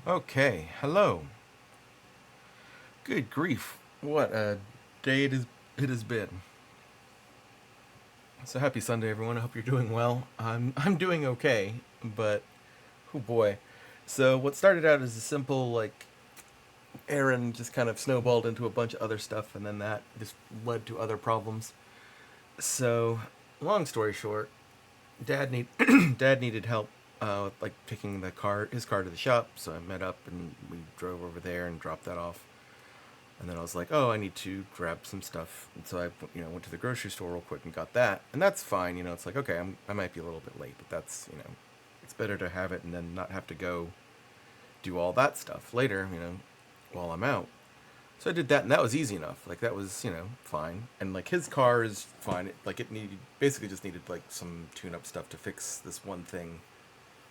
Okay, hello. Good grief. What a day it has been. So happy Sunday everyone. I hope you're doing well. I'm doing okay, but oh boy. So what started out as a simple errand just kind of snowballed into a bunch of other stuff and then that just led to other problems. So long story short, dad needed help with taking his car to the shop, so I met up and we drove over there and dropped that off. And then I was like, oh, I need to grab some stuff. And so I, went to the grocery store real quick and got that. And that's fine. It's like, okay, I might be a little bit late, but that's, it's better to have it and then not have to go do all that stuff later, while I'm out. So I did that, and that was easy enough. Like that was, fine. And like his car is fine. It needed basically just needed like some tune-up stuff to fix this one thing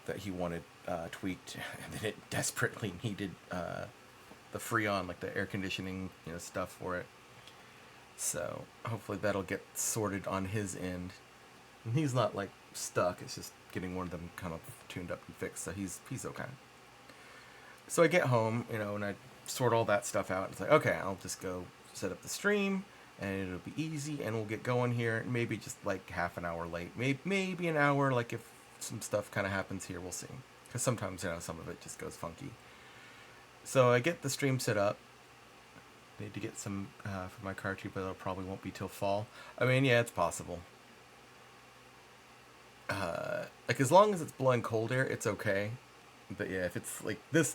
that he wanted tweaked, and then it desperately needed the Freon, like the air conditioning, stuff for it. So hopefully that'll get sorted on his end. And he's not like stuck. It's just getting one of them kind of tuned up and fixed. So he's okay. So I get home, and I sort all that stuff out. It's like, okay, I'll just go set up the stream, and it'll be easy, and we'll get going here. Maybe just like half an hour late, maybe an hour. Like if some stuff kind of happens here, we'll see. Because sometimes some of it just goes funky. So I get the stream set up. Need to get some for my car too, but it probably won't be till fall. I mean, yeah, it's possible. Like as long as it's blowing cold air, it's okay. But yeah, if it's like this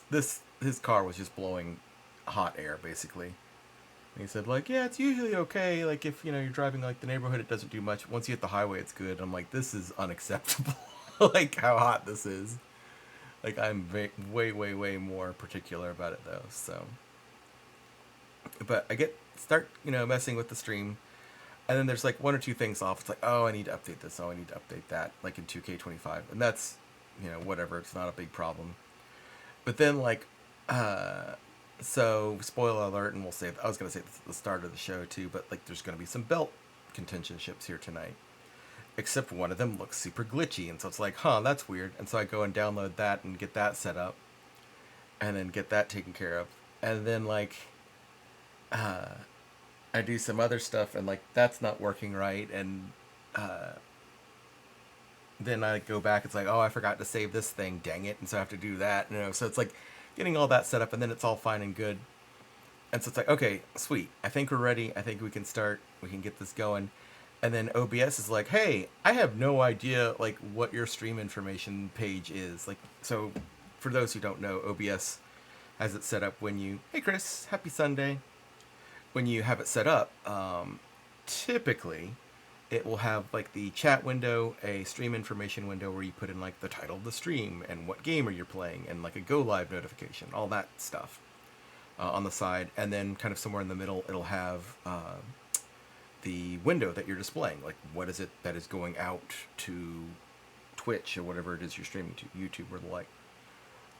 his car was just blowing hot air basically. And he said like, yeah, it's usually okay. Like if you're driving like the neighborhood, it doesn't do much. Once you hit the highway, it's good. I'm like, this is unacceptable. Like how hot this is. Like I'm way more particular about it though. So, but I start messing with the stream, and then there's like one or two things off. It's like, oh, I need to update this. Oh, I need to update that. Like in 2K25, and that's whatever. It's not a big problem. But then so spoiler alert, and I was gonna say the start of the show too, but like there's gonna be some belt contention ships here tonight. Except one of them looks super glitchy, and so it's like, huh, that's weird. And so I go and download that and get that set up, and then get that taken care of, and then uh, I do some other stuff, and like that's not working right, and uh, then I go back. It's like, oh, I forgot to save this thing. Dang it! And so I have to do that. So it's like getting all that set up, and then it's all fine and good. And so it's like, okay, sweet. I think we're ready. I think we can start. We can get this going. And then OBS is like, hey, I have no idea like what your stream information page is. Like, so for those who don't know, OBS has it set up when you, hey Chris, happy Sunday. When you have it set up, typically it will have like the chat window, a stream information window where you put in like the title of the stream and what game are you playing and like a go live notification, all that stuff on the side, and then kind of somewhere in the middle it'll have the window that you're displaying, like what is it that is going out to Twitch or whatever it is you're streaming to, YouTube or the like.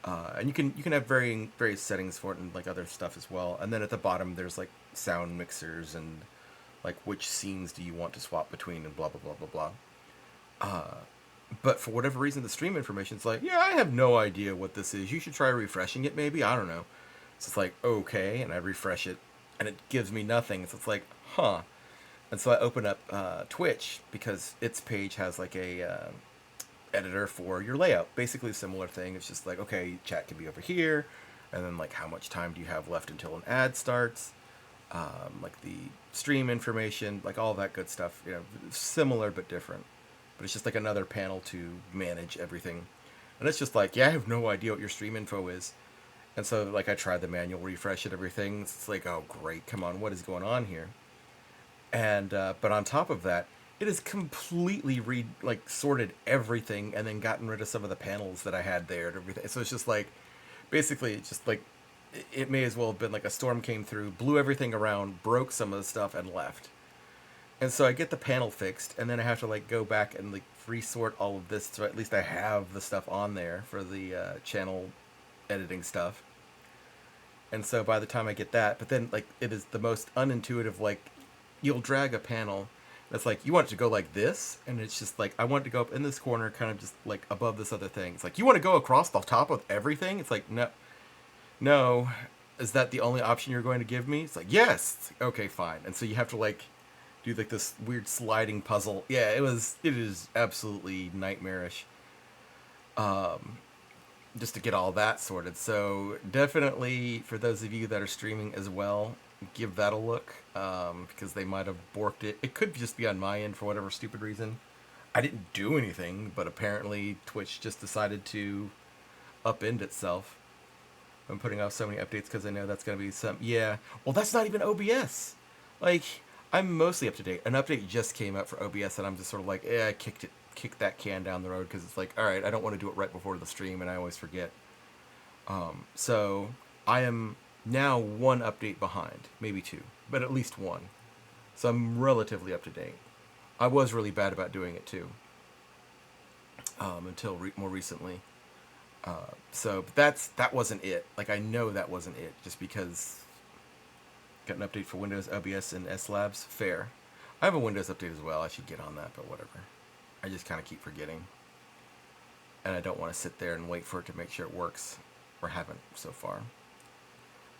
And you can have various settings for it and like other stuff as well. And then at the bottom there's like sound mixers and like which scenes do you want to swap between and blah blah blah blah blah. But for whatever reason, the stream information is like, yeah, I have no idea what this is. You should try refreshing it, maybe. I don't know. So it's like, okay, and I refresh it, and it gives me nothing. So it's like, huh. And so I open up Twitch because its page has like a editor for your layout. Basically a similar thing. It's just like, okay, chat can be over here, and then like how much time do you have left until an ad starts, like the stream information, like all that good stuff. Similar but different. But it's just like another panel to manage everything. And it's just like, yeah, I have no idea what your stream info is. And so like I tried the manual refresh and everything. It's like, oh great, come on, what is going on here? And but on top of that, it has completely sorted everything and then gotten rid of some of the panels that I had there and everything. So it's just like basically it's just like it may as well have been like a storm came through, blew everything around, broke some of the stuff and left. And so I get the panel fixed, and then I have to like go back and like resort all of this so at least I have the stuff on there for the channel editing stuff. And so by the time I get that, but then like it is the most unintuitive, like you'll drag a panel that's like you want it to go like this, and it's just like I want it to go up in this corner kind of just like above this other thing. It's like you want to go across the top of everything. It's like no, no, is that the only option you're going to give me? It's like, yes. It's like, okay, fine. And so you have to like do like this weird sliding puzzle. Yeah, it is absolutely nightmarish. Just to get all that sorted. So definitely for those of you that are streaming as well, give that a look, because they might have borked it. It could just be on my end for whatever stupid reason. I didn't do anything, but apparently Twitch just decided to upend itself. I'm putting off so many updates because I know that's going to be some. Yeah, well, that's not even OBS. Like, I'm mostly up to date. An update just came out for OBS, and I'm just sort of like, I kicked that can down the road because it's like, all right, I don't want to do it right before the stream, and I always forget. So I am now one update behind, maybe two, but at least one. So I'm relatively up to date. I was really bad about doing it too, until more recently. So that wasn't it. Like I know that wasn't it, just because got an update for Windows, OBS, and S Labs. Fair. I have a Windows update as well. I should get on that, but whatever. I just kind of keep forgetting, and I don't want to sit there and wait for it to make sure it works, or haven't so far.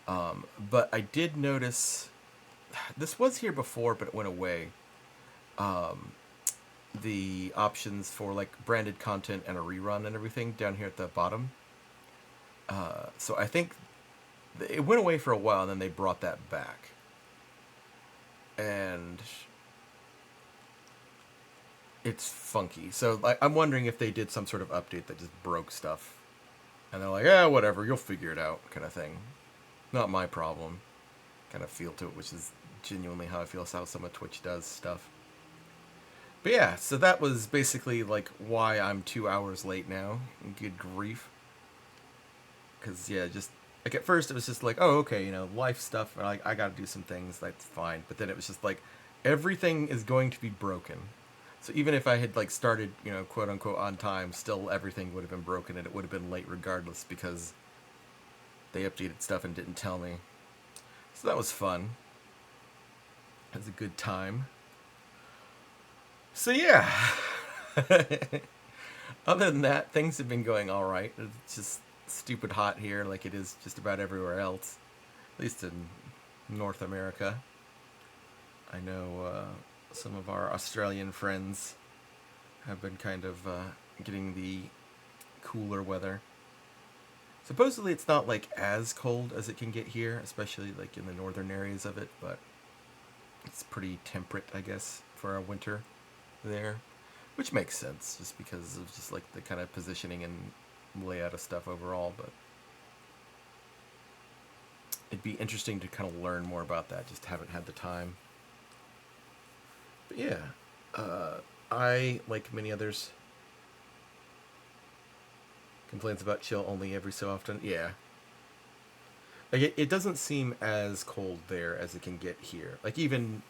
But I did notice this was here before, but it went away. The options for like branded content and a rerun and everything down here at the bottom. So I think it went away for a while, and then they brought that back. And it's funky. So like, I'm wondering if they did some sort of update that just broke stuff. And they're like, whatever, you'll figure it out, kind of thing. Not my problem. Kind of feel to it, which is genuinely how I feel how some of Twitch does stuff. But yeah, so that was basically like why I'm 2 hours late now. Good grief. Because yeah, just like at first it was just like, oh, okay, life stuff. I got to do some things. That's fine. But then it was just like everything is going to be broken. So even if I had like started, quote unquote on time, still everything would have been broken, and it would have been late regardless because they updated stuff and didn't tell me. So that was fun. It was a good time. So yeah. Other than that, things have been going all right. It's just stupid hot here, like it is just about everywhere else, at least in North America. I know some of our Australian friends have been kind of getting the cooler weather. Supposedly it's not like as cold as it can get here, especially like in the northern areas of it, but it's pretty temperate, I guess, for our winter there, which makes sense just because of just like the kind of positioning and layout of stuff overall. But it'd be interesting to kind of learn more about that. Just haven't had the time. But yeah, I, like many others, complains about chill only every so often. Yeah. Like it doesn't seem as cold there as it can get here. Like even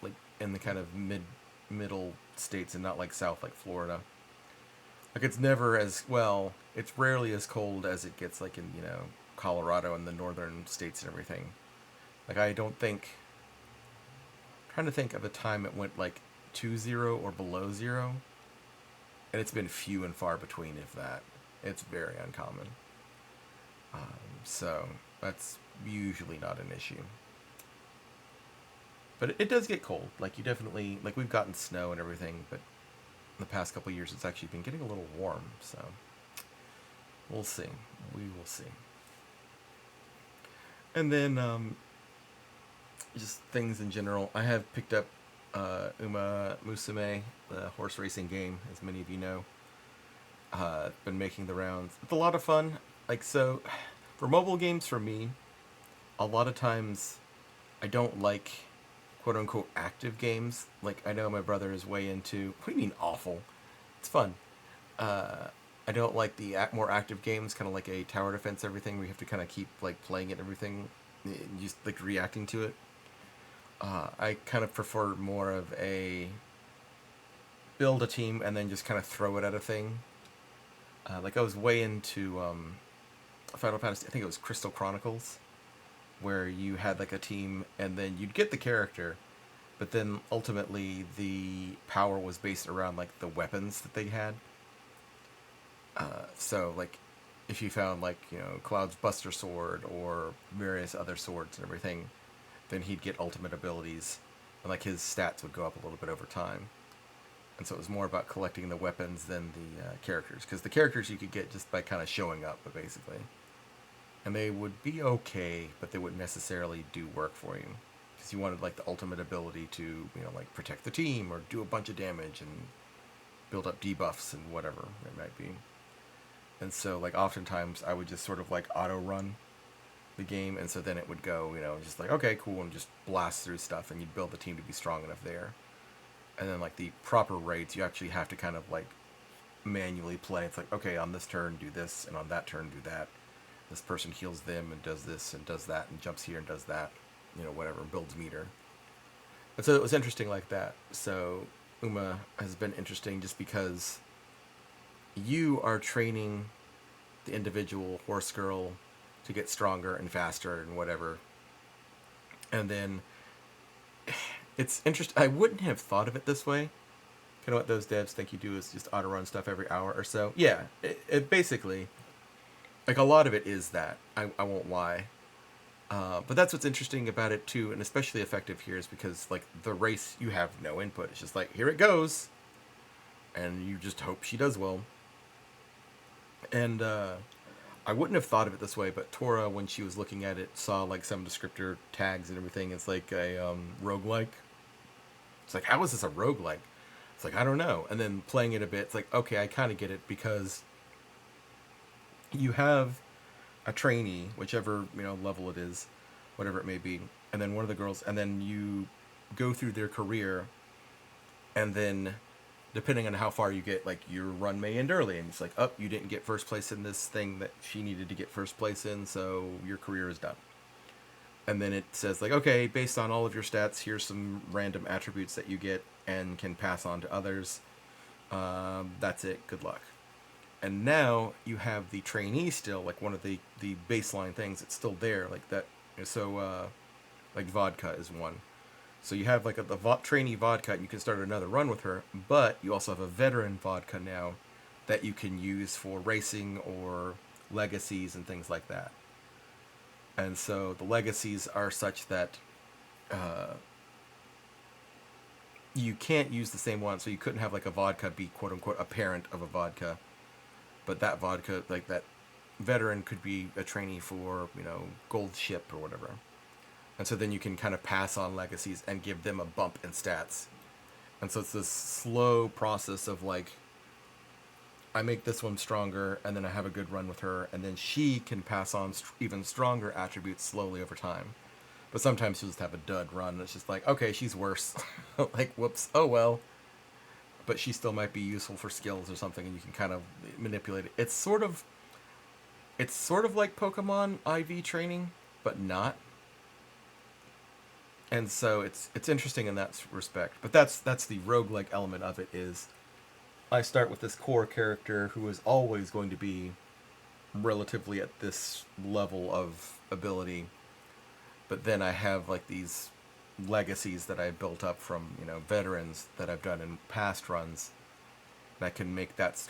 like in the kind of middle states and not like south like Florida. Like it's never as well, it's rarely as cold as it gets like in, Colorado and the northern states and everything. Like I don't think I'm trying to think of a time it went like 2-0 or below 0. And it's been few and far between, if that. It's very uncommon. So that's usually not an issue. But it does get cold. Like you definitely, like we've gotten snow and everything, but in the past couple of years it's actually been getting a little warm. So we'll see. We will see. And then just things in general. I have picked up Uma Musume, the horse racing game, as many of you know. Been making the rounds. It's a lot of fun. Like, so, for mobile games, for me, a lot of times, I don't like, quote-unquote, active games. Like, I know my brother is way into... What do you mean, awful? It's fun. I don't like the more active games, kind of like a tower defense, everything, where you have to kind of keep, like, playing it and everything, and just, like, reacting to it. I kind of prefer more of a build a team and then just kind of throw it at a thing. Like I was way into Final Fantasy, I think it was Crystal Chronicles, where you had like a team and then you'd get the character, but then ultimately the power was based around like the weapons that they had. So like if you found like Cloud's Buster Sword or various other swords and everything, then he'd get ultimate abilities, and like his stats would go up a little bit over time. And so it was more about collecting the weapons than the characters, because the characters you could get just by kind of showing up, but basically, and they would be okay, but they wouldn't necessarily do work for you, because you wanted like the ultimate ability to like protect the team or do a bunch of damage and build up debuffs and whatever it might be. And so like oftentimes I would just sort of like auto run the game, and so then it would go just like okay cool, and just blast through stuff, and you'd build the team to be strong enough there. And then like the proper raids, you actually have to kind of like manually play. It's like okay, on this turn do this, and on that turn do that. This person heals them and does this and does that and jumps here and does that, whatever, builds meter. And so it was interesting like that. So Uma has been interesting just because you are training the individual horse girl to get stronger and faster and whatever. And then it's interesting. I wouldn't have thought of it this way. Kind of what those devs think you do is just auto run stuff every hour or so. Yeah, it basically, like a lot of it is that. I won't lie. But that's what's interesting about it too, and especially effective here is because like the race, you have no input. It's just like here it goes, and you just hope she does well. And I wouldn't have thought of it this way, but Tora, when she was looking at it, saw like some descriptor tags and everything. It's like a roguelike. It's like, how is this a roguelike? It's like, I don't know. And then playing it a bit, it's like, okay, I kind of get it, because you have a trainee, whichever level it is, whatever it may be, and then one of the girls, and then you go through their career, and then depending on how far you get, like your run may end early, and it's like, oh, you didn't get first place in this thing that she needed to get first place in, so your career is done. And then it says like, okay, based on all of your stats, here's some random attributes that you get and can pass on to others. That's it. Good luck. And now you have the trainee still, like one of the baseline things. It's still there, like that. So, like vodka is one. So you have like the trainee vodka, and you can start another run with her. But you also have a veteran vodka now that you can use for racing or legacies and things like that. And so the legacies are such that you can't use the same one. So you couldn't have like a vodka be quote unquote a parent of a vodka, but that vodka, like that veteran, could be a trainee for gold ship or whatever. And so then you can kind of pass on legacies and give them a bump in stats. And so it's this slow process of like, I make this one stronger, and then I have a good run with her, and then she can pass on even stronger attributes slowly over time. But sometimes she'll just have a dud run, and it's just like, okay, she's worse. Like, whoops, oh well. But she still might be useful for skills or something, and you can kind of manipulate it. It's sort of like Pokemon IV training, but not. And so it's interesting in that respect. But that's the roguelike element of it is, I start with this core character who is always going to be relatively at this level of ability, but then I have like these legacies that I built up from veterans that I've done in past runs that can make that this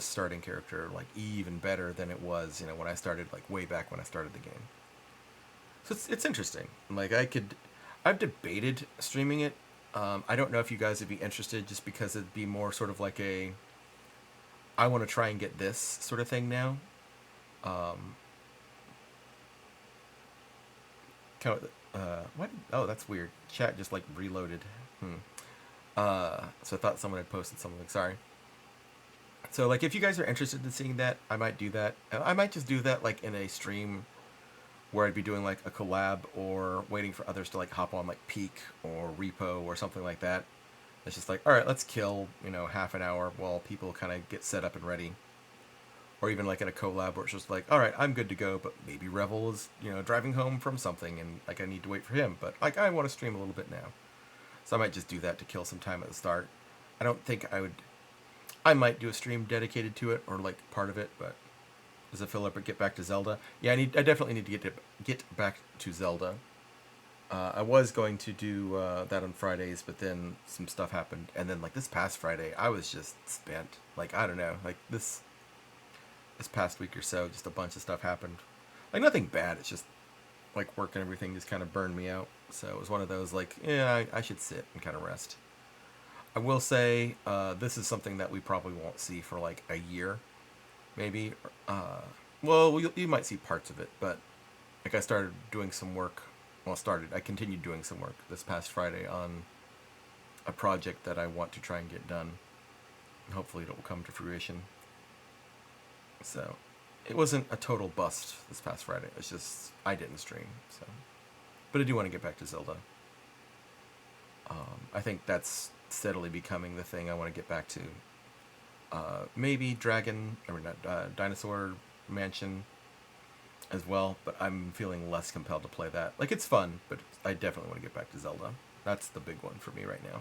starting character like even better than it was when I started, like way back when I started the game. So it's interesting. Like I've debated streaming it. I don't know if you guys would be interested, just because it'd be more sort of like I want to try and get this sort of thing now. Kind of, what? Oh, that's weird. Chat just like reloaded. So I thought someone had posted something. Sorry. So like, if you guys are interested in seeing that, I might do that. I might just do that like in a stream where I'd be doing like a collab, or waiting for others to like hop on like Peak or Repo or something like that. It's just like, all right, let's kill half an hour while people kind of get set up and ready. Or even like in a collab where it's just like, all right, I'm good to go, but maybe Revel is driving home from something, and like I need to wait for him, but like I want to stream a little bit now. So I might just do that to kill some time at the start. I don't think I might do a stream dedicated to it, or like part of it, but does it fill up or get back to Zelda? Yeah, I definitely need to get back to Zelda. I was going to do that on Fridays, but then some stuff happened, and then like this past Friday, I was just spent. Like, I don't know, like this. this past week or so, just a bunch of stuff happened. Like nothing bad. It's just like work and everything just kind of burned me out. So it was one of those like, yeah, I should sit and kind of rest. I will say this is something that we probably won't see for like a year, maybe. Uh, well, you might see parts of it, but like I started doing some work. Well, I continued doing some work this past Friday on a project that I want to try and get done. Hopefully, it will come to fruition. So, it wasn't a total bust this past Friday. It's just I didn't stream. So, but I do want to get back to Zelda. I think that's steadily becoming the thing I want to get back to. Maybe Dinosaur Mansion as well, but I'm feeling less compelled to play that. Like it's fun, but I definitely want to get back to Zelda. That's the big one for me right now.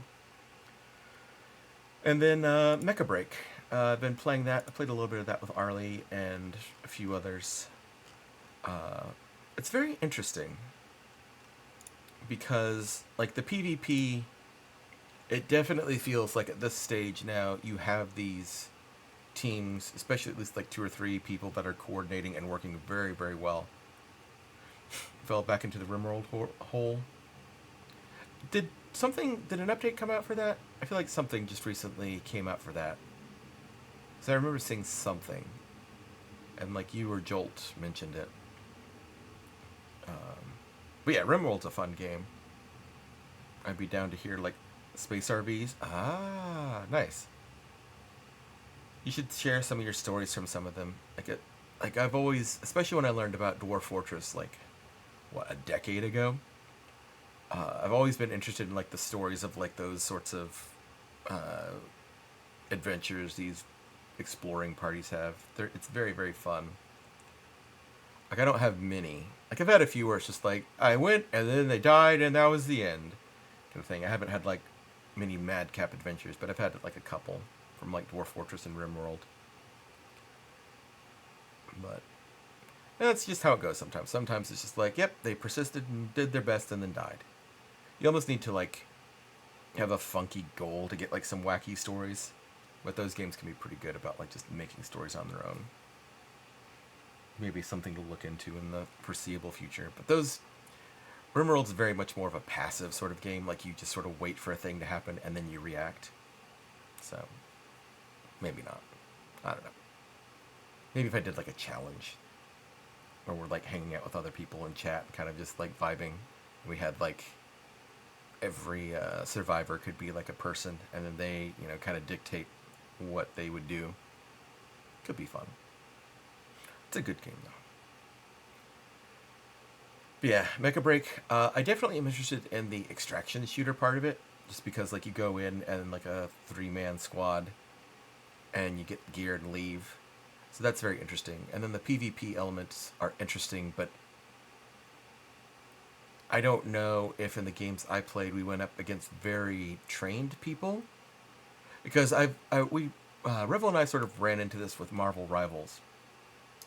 And then Mecha Break. I've been playing that. I played a little bit of that with Arlie and a few others. It's very interesting because like the PvP, it definitely feels like at this stage now you have these teams, especially at least like two or three people that are coordinating and working very, very well. Fell back into the Rimworld hole. Did an update come out for that? I feel like something just recently came out for that. So I remember seeing something, and like you or Jolt mentioned it. But yeah, Rimworld's a fun game. I'd be down to hear like space RVs. Ah, nice. You should share some of your stories from some of them. Like I've always, especially when I learned about Dwarf Fortress, like what a decade ago. I've always been interested in like the stories of like those sorts of uh, adventures these exploring parties have. It's very, very fun. Like I don't have many. Like I've had a few where it's just like I went and then they died and that was the end, kind of thing. I haven't had like many madcap adventures, but I've had like a couple from like Dwarf Fortress and Rimworld. But that's just how it goes sometimes. Sometimes it's just like, yep, they persisted and did their best and then died. You almost need to like have a funky goal to get like some wacky stories. But those games can be pretty good about like just making stories on their own. Maybe something to look into in the foreseeable future. But those Rimworld's very much more of a passive sort of game. Like you just sort of wait for a thing to happen and then you react. So maybe not. I don't know. Maybe if I did like a challenge where we're like hanging out with other people in chat and kind of just like vibing. We had like every survivor could be like a person and then they, kind of dictate what they would do. Could be fun. It's a good game though. But yeah, Mecha Break. I definitely am interested in the extraction shooter part of it, just because like you go in and like a 3-man squad, and you get gear and leave. So that's very interesting. And then the PvP elements are interesting, but I don't know if in the games I played we went up against very trained people, because Revel and I sort of ran into this with Marvel Rivals,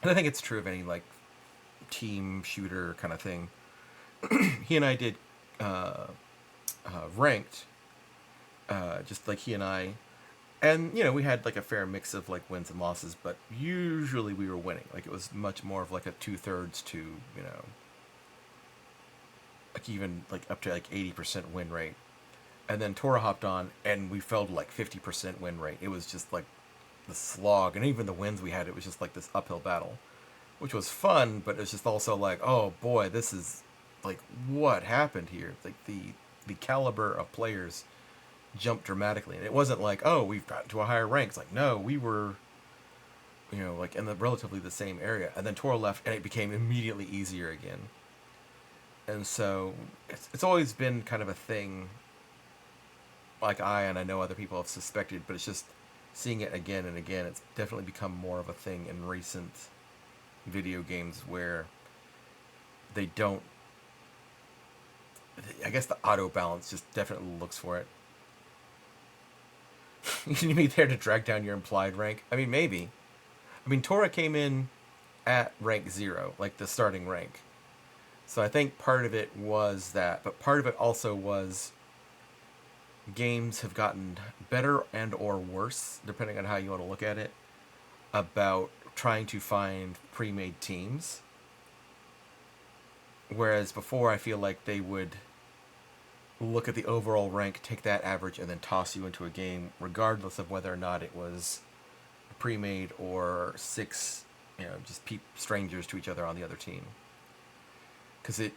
and I think it's true of any like team shooter kind of thing. He and I did ranked, just like he and I, and we had like a fair mix of like wins and losses, but usually we were winning. Like it was much more of like a 2/3 to like even like up to like 80% win rate. And then Tora hopped on and we fell to like 50% win rate. It was just like the slog, and even the wins we had, it was just like this uphill battle, which was fun, but it's just also like, oh boy, this is like what happened here. Like the caliber of players jumped dramatically, and it wasn't like, oh, we've gotten to a higher rank. It's like, no, we were like in the relatively the same area, and then Tora left and it became immediately easier again. And so it's always been kind of a thing, like I know other people have suspected, but it's just seeing it again and again. It's definitely become more of a thing in recent video games where they don't, I guess the auto balance just definitely looks for it. You need me there to drag down your implied rank? I mean, maybe. I mean, Tora came in at rank 0, like the starting rank. So I think part of it was that, but part of it also was games have gotten better and or worse, depending on how you want to look at it, about trying to find pre-made teams. Whereas before, I feel like they would look at the overall rank, take that average, and then toss you into a game, regardless of whether or not it was pre-made or six, just strangers to each other on the other team. Because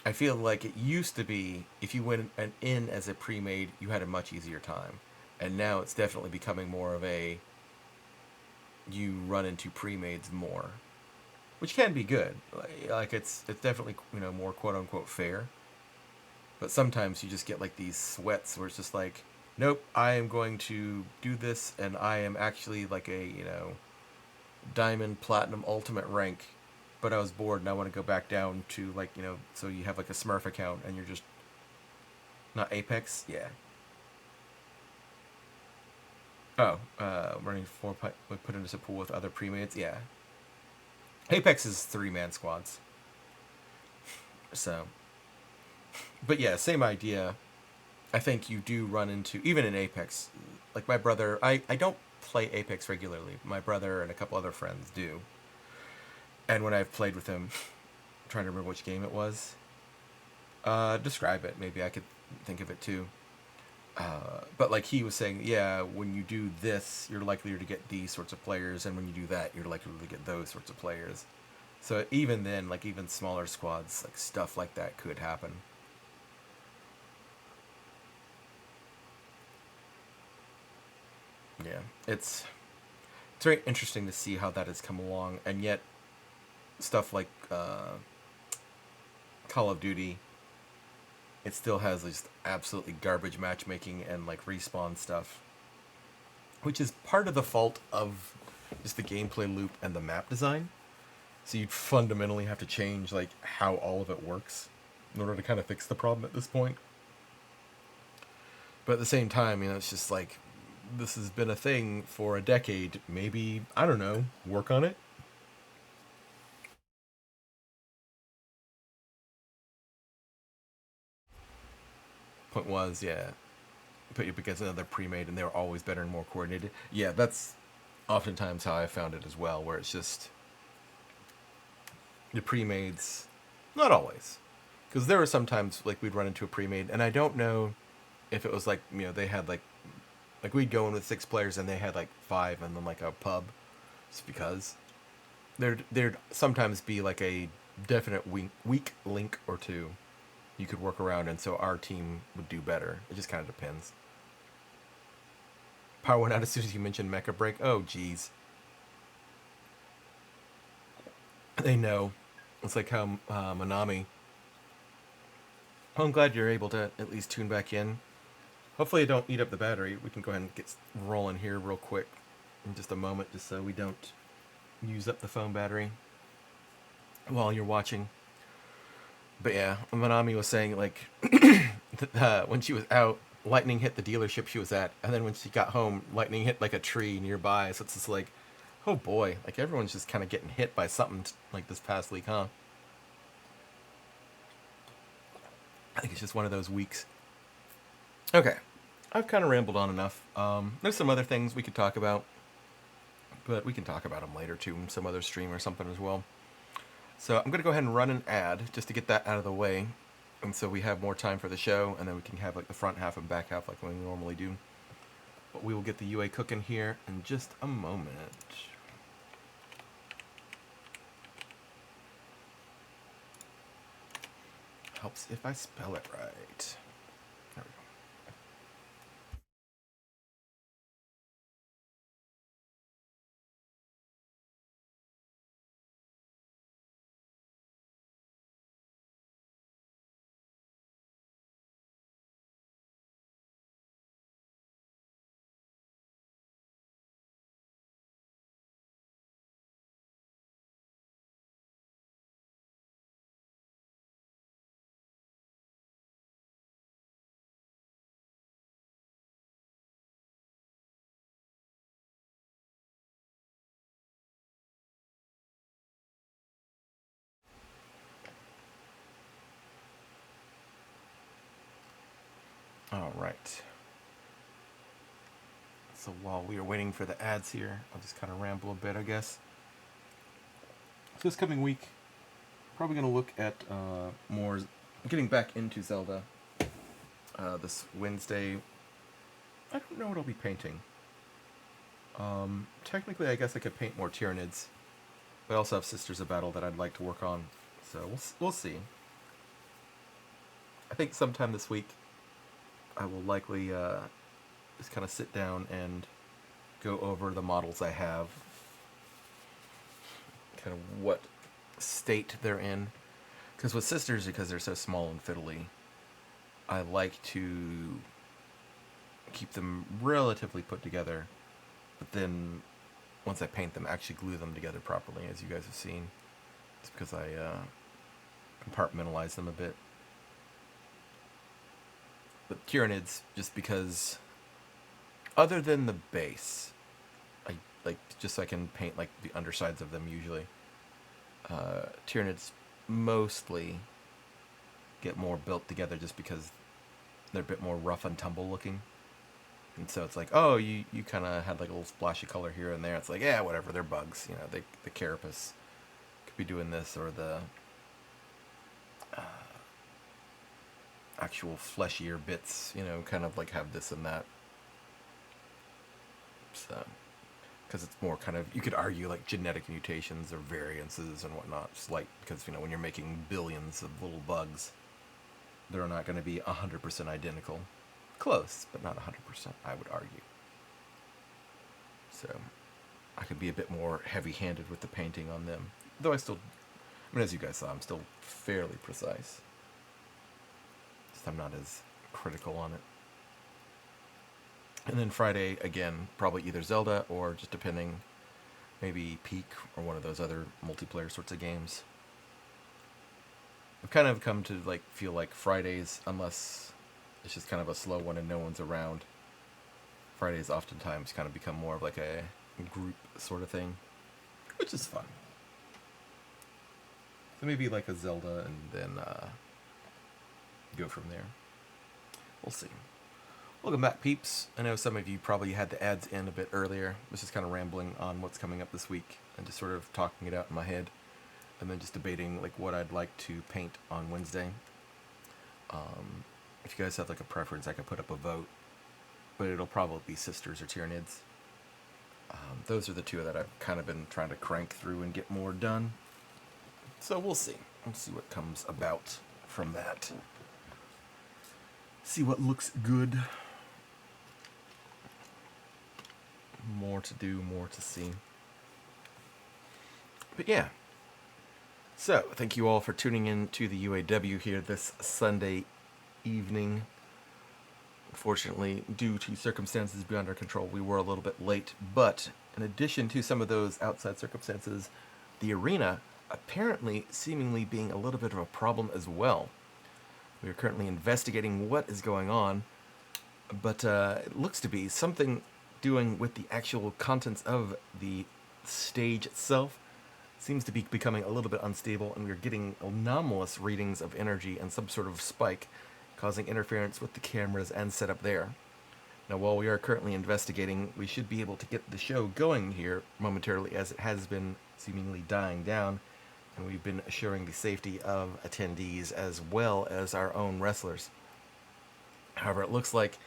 I feel like it used to be if you went in as a pre-made, you had a much easier time, and now it's definitely becoming more of a you run into pre-mades more, which can be good. Like it's definitely more quote unquote fair. But sometimes you just get like these sweats where it's just like, nope, I am going to do this, and I am actually like a diamond, platinum, ultimate rank. But I was bored and I want to go back down to like so you have like a Smurf account and you're just not Apex, yeah. Oh, running four put into a pool with other premates, yeah. Apex is 3-man squads, so but yeah, same idea. I think you do run into, even in Apex, like my brother, I don't play Apex regularly. My brother and a couple other friends do. And when I've played with him, I'm trying to remember which game it was. Describe it. Maybe I could think of it too. But like he was saying, yeah, when you do this, you're likelier to get these sorts of players, and when you do that, you're likely to get those sorts of players. So even then, like even smaller squads, like stuff like that could happen. Yeah, it's very interesting to see how that has come along, and yet stuff like Call of Duty, it still has just absolutely garbage matchmaking and like respawn stuff, which is part of the fault of just the gameplay loop and the map design. So you'd fundamentally have to change like how all of it works in order to kind of fix the problem at this point. But at the same time, it's just like this has been a thing for a decade. Maybe, I don't know, work on it. Point was, yeah, put you up against another pre-made, and they were always better and more coordinated. Yeah, that's oftentimes how I found it as well, where it's just the pre-mades, not always, because there were sometimes like we'd run into a pre-made, and I don't know if it was like they had like we'd go in with 6 players and they had like 5, and then like a pub, just because there'd sometimes be like a definite weak link or two you could work around, and so our team would do better. It just kind of depends. Power went out as soon as you mentioned Mecha Break. Oh, geez. They know. It's like how Manami. Oh, I'm glad you're able to at least tune back in. Hopefully, I don't eat up the battery. We can go ahead and get rolling here real quick in just a moment, just so we don't use up the phone battery while you're watching. But yeah, Manami was saying like when she was out, lightning hit the dealership she was at, and then when she got home, lightning hit like a tree nearby. So it's just like, oh boy, like everyone's just kind of getting hit by something like this past week, huh? I think it's just one of those weeks. Okay, I've kind of rambled on enough. There's some other things we could talk about, but we can talk about them later too, in some other stream or something as well. So I'm gonna go ahead and run an ad just to get that out of the way, and so we have more time for the show, and then we can have like the front half and back half like we normally do. But we will get the UA cooking here in just a moment. Helps if I spell it right. There we go. So while we are waiting for the ads here, I'll just kind of ramble a bit, I guess. So this coming week, probably going to look at more, getting back into Zelda. This Wednesday, I don't know what I'll be painting. Technically, I guess I could paint more Tyranids, but I also have Sisters of Battle that I'd like to work on. So we'll see. I think sometime this week, I will likely just kind of sit down and go over the models I have, kind of what state they're in. Because with Sisters, because they're so small and fiddly, I like to keep them relatively put together, but then once I paint them, actually glue them together properly, as you guys have seen. It's because I compartmentalize them a bit. But Tyranids, just because, other than the base, I like just so I can paint like the undersides of them usually. Tyranids mostly get more built together just because they're a bit more rough and tumble looking. And so it's like, oh, you kind of had like a little splash of color here and there. It's like, yeah, whatever, they're bugs. You know, the carapace could be doing this, or the actual fleshier bits, you know, kind of like have this and that. So, because it's more kind of, you could argue like genetic mutations or variances and whatnot. Just like, because, you know, when you're making billions of little bugs, they're not going to be 100% identical. Close, but not 100%, I would argue. So, I could be a bit more heavy-handed with the painting on them. Though I mean, as you guys saw, I'm still fairly precise. Just I'm not as critical on it. And then Friday, again, probably either Zelda or just depending, maybe Peak or one of those other multiplayer sorts of games. I've kind of come to like feel like Fridays, unless it's just kind of a slow one and no one's around, Fridays oftentimes kind of become more of like a group sort of thing, which is fun. So maybe like a Zelda and then go from there. We'll see. Welcome back, peeps. I know some of you probably had the ads in a bit earlier. I was just kind of rambling on what's coming up this week and just sort of talking it out in my head, and then just debating like what I'd like to paint on Wednesday. If you guys have like a preference, I could put up a vote, but it'll probably be Sisters or Tyranids. Those are the two that I've kind of been trying to crank through and get more done. So we'll see. We'll see what comes about from that. See what looks good. More to do, more to see. But yeah. So, thank you all for tuning in to the UAW here this Sunday evening. Unfortunately, due to circumstances beyond our control, we were a little bit late. But in addition to some of those outside circumstances, the arena apparently seemingly being a little bit of a problem as well. We are currently investigating what is going on, but it looks to be something doing with the actual contents of the stage itself. Seems to be becoming a little bit unstable, and we're getting anomalous readings of energy and some sort of spike, causing interference with the cameras and setup there. Now, while we are currently investigating, we should be able to get the show going here momentarily, as it has been seemingly dying down, and we've been assuring the safety of attendees as well as our own wrestlers. However, it looks like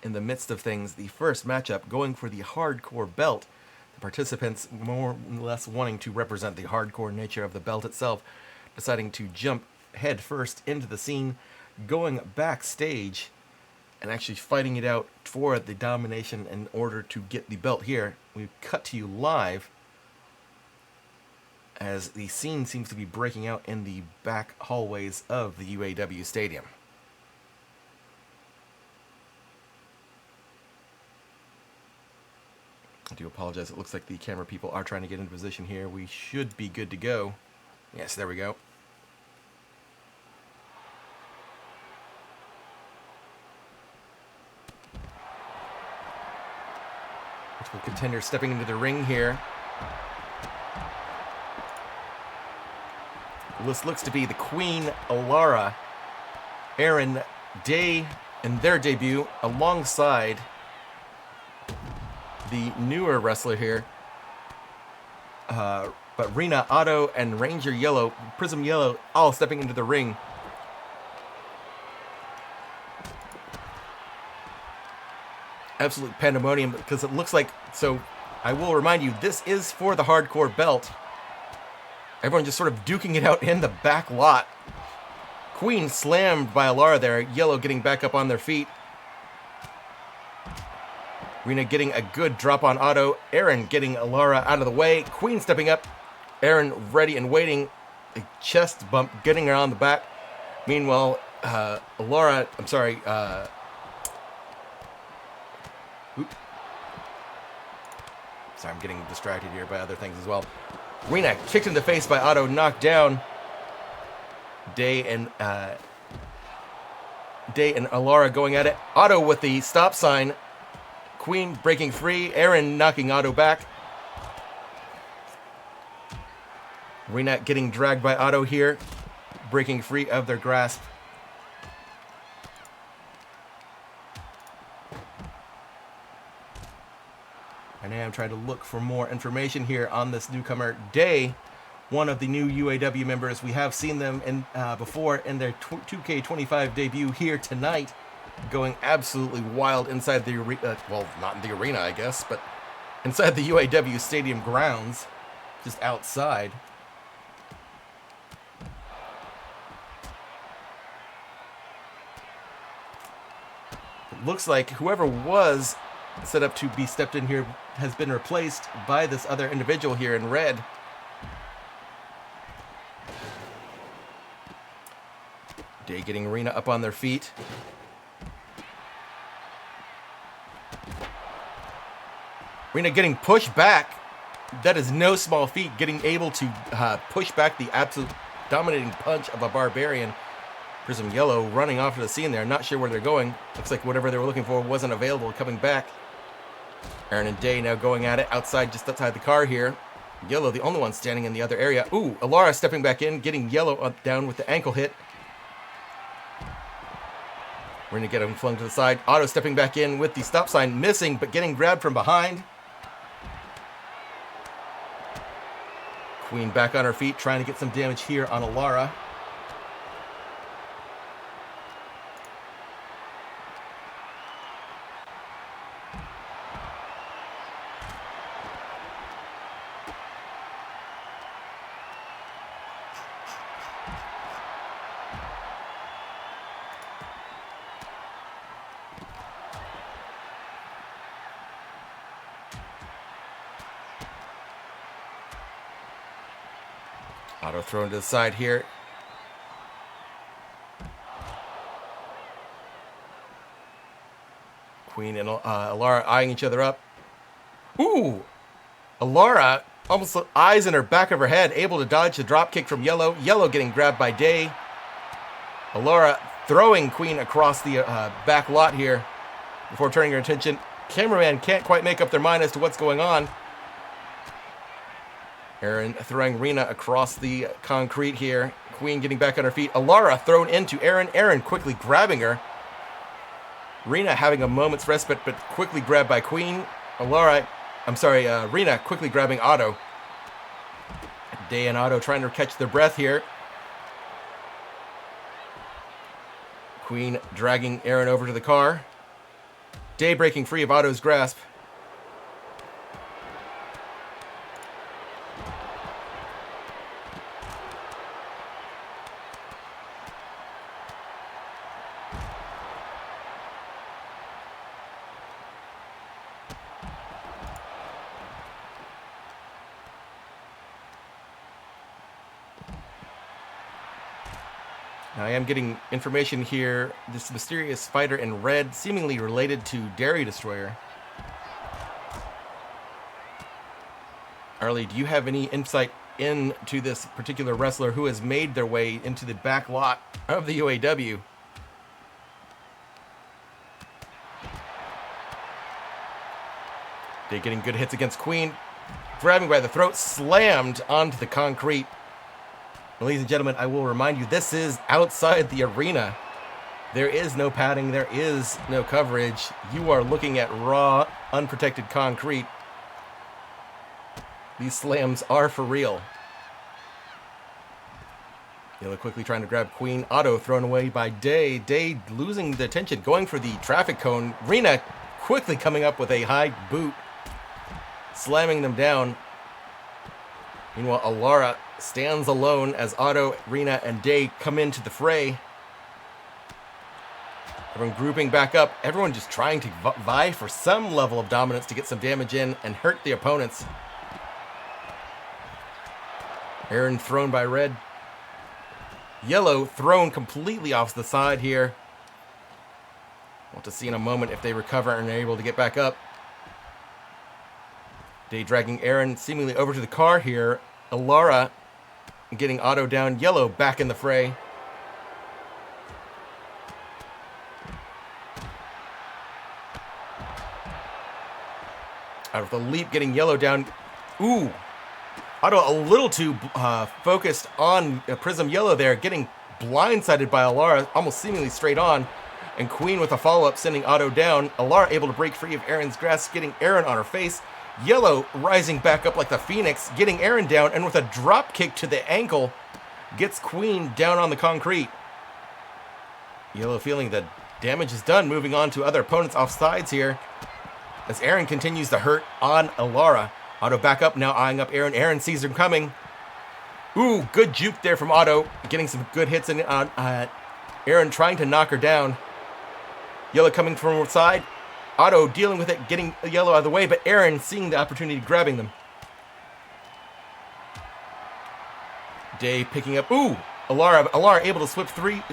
in the midst of things, the first matchup going for the hardcore belt, the participants more or less wanting to represent the hardcore nature of the belt itself, deciding to jump head first into the scene, going backstage and actually fighting it out for the domination in order to get the belt here. We cut to you live as the scene seems to be breaking out in the back hallways of the UAW stadium. I do apologize. It looks like the camera people are trying to get into position here. We should be good to go. Yes, there we go. Multiple contenders stepping into the ring here. This looks to be the Queen, Alara, Aaron Day in their debut, alongside the newer wrestler here. But Rena, Otto, and Ranger Yellow, Prism Yellow, all stepping into the ring. Absolute pandemonium, because it looks like, so I will remind you, this is for the hardcore belt. Everyone just sort of duking it out in the back lot. Queen slammed by Alara there, Yellow getting back up on their feet. Rena getting a good drop on Otto. Aaron getting Alara out of the way. Queen stepping up. Aaron ready and waiting. A chest bump getting her on the back. Meanwhile, Alara, I'm sorry, sorry, I'm getting distracted here by other things as well. Rena kicked in the face by Otto, knocked down. Day and Alara going at it. Otto with the stop sign. Queen breaking free. Aaron knocking Otto back. Rena getting dragged by Otto here, breaking free of their grasp. And I'm trying to look for more information here on this newcomer, Day, one of the new UAW members. We have seen them before in their 2K25 debut here tonight, going absolutely wild inside the arena. Well, not in the arena, I guess, but inside the UAW stadium grounds, just outside. It looks like whoever was set up to be stepped in here has been replaced by this other individual here in red. Day getting Rena up on their feet. Rena getting pushed back. That is no small feat, getting able to push back the absolute dominating punch of a Barbarian. Prism Yellow running off to the scene there, not sure where they're going. Looks like whatever they were looking for wasn't available, coming back. Aaron and Day now going at it outside, just outside the car here. Yellow, the only one standing in the other area. Ooh, Alara stepping back in, getting Yellow down with the ankle hit. We're going to get him flung to the side. Otto stepping back in with the stop sign, missing, but getting grabbed from behind. Queen back on her feet, trying to get some damage here on Alara. Otto thrown to the side here. Queen and Alara eyeing each other up. Ooh! Alara, almost eyes in her back of her head, able to dodge the drop kick from Yellow. Yellow getting grabbed by Day. Alara throwing Queen across the back lot here before turning her attention. Cameraman can't quite make up their mind as to what's going on. Aaron throwing Rena across the concrete here. Queen getting back on her feet. Alara thrown into Aaron. Aaron quickly grabbing her. Rena having a moment's respite, but quickly grabbed by Queen. Rena quickly grabbing Otto. Day and Otto trying to catch their breath here. Queen dragging Aaron over to the car. Day breaking free of Otto's grasp. Now, I am getting information here. This mysterious fighter in red, seemingly related to Dairy Destroyer. Arlie, do you have any insight into this particular wrestler who has made their way into the back lot of the UAW? Day getting good hits against Queen. Grabbing by the throat, slammed onto the concrete. Ladies and gentlemen, I will remind you, this is outside the arena. There is no padding. There is no coverage. You are looking at raw, unprotected concrete. These slams are for real. Yellow quickly trying to grab Queen. Otto thrown away by Day. Day losing the attention, going for the traffic cone. Rena quickly coming up with a high boot, slamming them down. Meanwhile, Alara stands alone as Otto, Rena, and Day come into the fray. Everyone grouping back up. Everyone just trying to vie for some level of dominance to get some damage in and hurt the opponents. Aaron thrown by Red. Yellow thrown completely off the side here. We'll have to see in a moment if they recover and are able to get back up. Day dragging Aaron seemingly over to the car here. Alara getting Otto down. Yellow back in the fray. Out of the leap, getting Yellow down. Ooh. Otto a little too focused on Prism Yellow there, getting blindsided by Alara, almost seemingly straight on. And Queen with a follow-up, sending Otto down. Alara able to break free of Aaron's grasp, getting Aaron on her face. Yellow rising back up like the Phoenix, getting Aaron down, and with a drop kick to the ankle, gets Queen down on the concrete. Yellow feeling the damage is done, moving on to other opponents off sides here, as Aaron continues to hurt on Alara. Otto back up, now eyeing up Aaron. Aaron sees him coming. Ooh, good juke there from Otto, getting some good hits in on Aaron, trying to knock her down. Yellow coming from one side. Otto dealing with it, getting Yellow out of the way, but Aaron seeing the opportunity, grabbing them. Day picking up. Ooh, Alara able to slip free.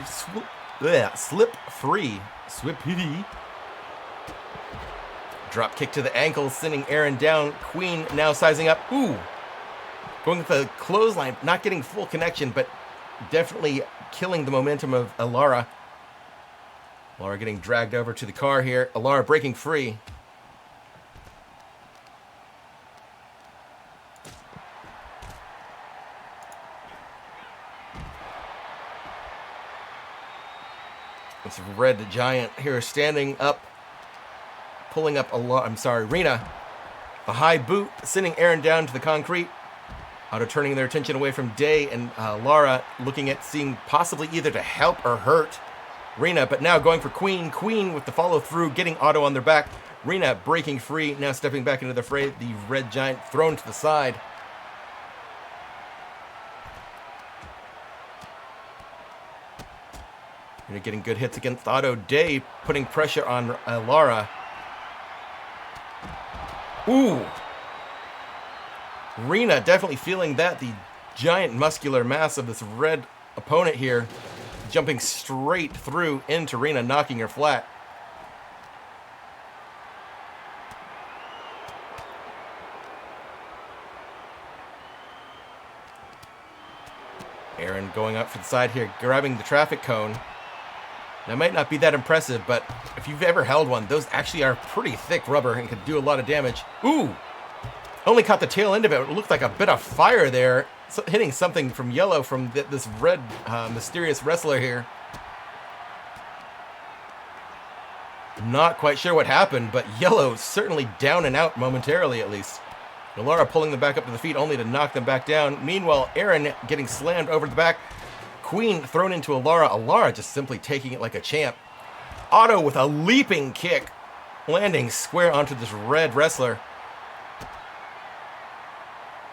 Drop kick to the ankle, sending Aaron down. Queen now sizing up. Ooh, going with the clothesline, not getting full connection, but definitely killing the momentum of Alara. Alara getting dragged over to the car here. Alara breaking free. This Red Giant here standing up, pulling up Rena. A high boot, sending Aaron down to the concrete. Otto turning their attention away from Day, and Lara looking at seeing possibly either to help or hurt Rena, but now going for Queen. Queen with the follow through, getting Otto on their back. Rena breaking free, now stepping back into the fray. The Red Giant thrown to the side. Rena getting good hits against Otto. Day putting pressure on Lara. Ooh. Rena definitely feeling that. The giant muscular mass of this red opponent here, jumping straight through into Rena, knocking her flat. Aaron going up for the side here, grabbing the traffic cone. That might not be that impressive, but if you've ever held one, those actually are pretty thick rubber and can do a lot of damage. Ooh! Only caught the tail end of it. It looked like a bit of fire there, hitting something from Yellow from this red mysterious wrestler here. Not quite sure what happened, but Yellow certainly down and out momentarily at least. Alara pulling them back up to the feet only to knock them back down. Meanwhile, Aaron getting slammed over the back. Queen thrown into Alara. Alara just simply taking it like a champ. Otto with a leaping kick, landing square onto this red wrestler.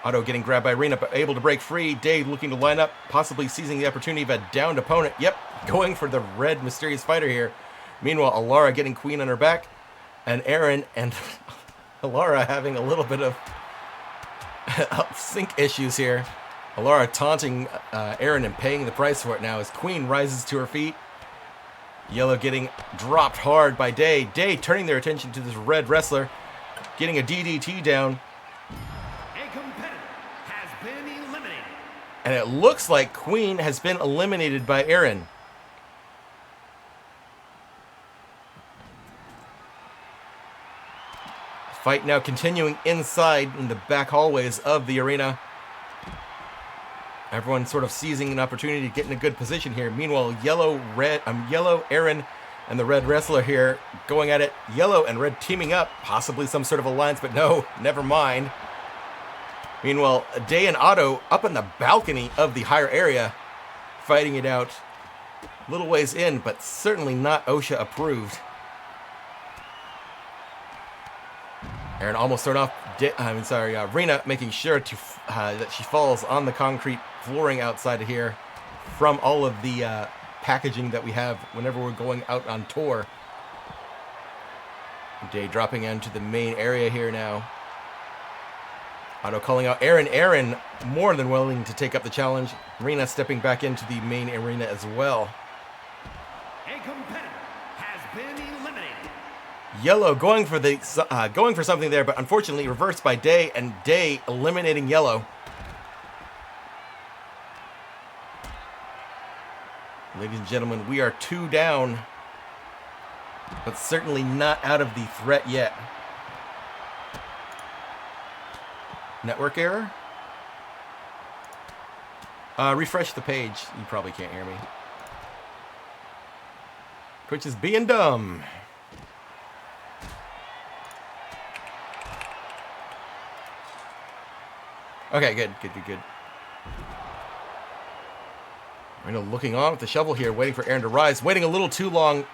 Otto getting grabbed by Rena, but able to break free. Day looking to line up, possibly seizing the opportunity of a downed opponent. Yep, going for the red mysterious fighter here. Meanwhile, Alara getting Queen on her back. And Aaron and Alara having a little bit of sync issues here. Alara taunting Aaron and paying the price for it now as Queen rises to her feet. Yellow getting dropped hard by Day. Day turning their attention to this red wrestler, getting a DDT down. A competitor has been eliminated. And it looks like Queen has been eliminated by Aaron. Fight now continuing inside in the back hallways of the arena. Everyone sort of seizing an opportunity to get in a good position here. Meanwhile, Yellow, Aaron, and the red wrestler here going at it. Yellow and red teaming up, possibly some sort of alliance, but no, never mind. Meanwhile, Day and Otto up on the balcony of the higher area, fighting it out. Little ways in, but certainly not OSHA approved. Aaron almost thrown off. Rena making sure to that she falls on the concrete flooring outside of here from all of the packaging that we have whenever we're going out on tour. Day dropping into the main area here now. Otto calling out Aaron. Aaron more than willing to take up the challenge. Rena stepping back into the main arena as well. A competitor has been eliminated. Yellow going for something there, but unfortunately reversed by Day, and Day eliminating Yellow. Ladies and gentlemen, we are 2 down, but certainly not out of the threat yet. Network error? Refresh the page. You probably can't hear me. Twitch is being dumb. Okay, good. Reno looking on with the shovel here, waiting for Aaron to rise. Waiting a little too long.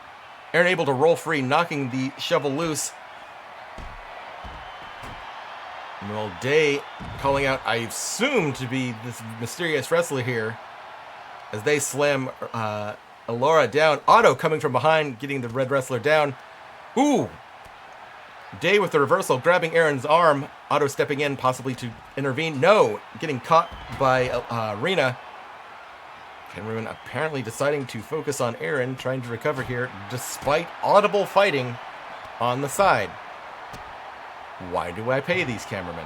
Aaron able to roll free, knocking the shovel loose. Well, Day calling out, I assume to be this mysterious wrestler here, as they slam Laura down. Otto coming from behind, getting the red wrestler down. Ooh! Day with the reversal, grabbing Aaron's arm. Otto stepping in, possibly to intervene. No! Getting caught by Rena. Cameron apparently deciding to focus on Aaron, trying to recover here, despite audible fighting on the side. Why do I pay these cameramen?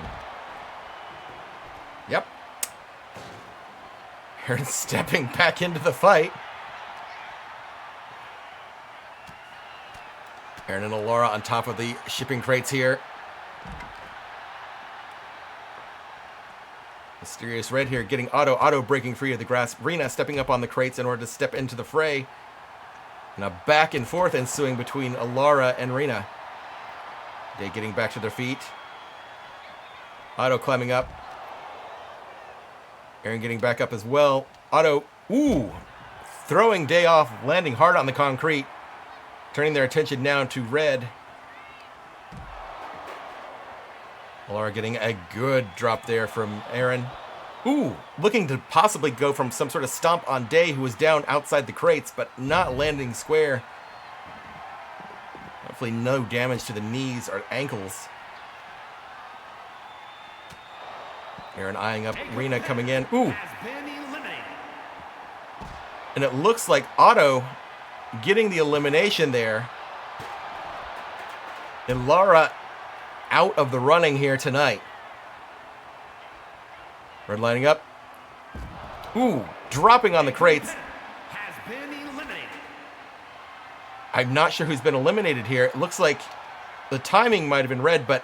Yep. Aaron stepping back into the fight. Aaron and Laura on top of the shipping crates here. Mysterious Red here getting Otto breaking free of the grasp. Rena stepping up on the crates in order to step into the fray. And a back and forth ensuing between Laura and Rena. Day getting back to their feet. Otto climbing up. Aaron getting back up as well. Otto, throwing Day off, landing hard on the concrete. Turning their attention now to Red. Laura getting a good drop there from Aaron. Looking to possibly go from some sort of stomp on Day, who was down outside the crates, but not landing square. Hopefully no damage to the knees or ankles. Aaron eyeing up Rena coming in. And it looks like Otto getting the elimination there. And Laura out of the running here tonight. Red lining up. Dropping on the crates. I'm not sure who's been eliminated here. It looks like the timing might have been red, but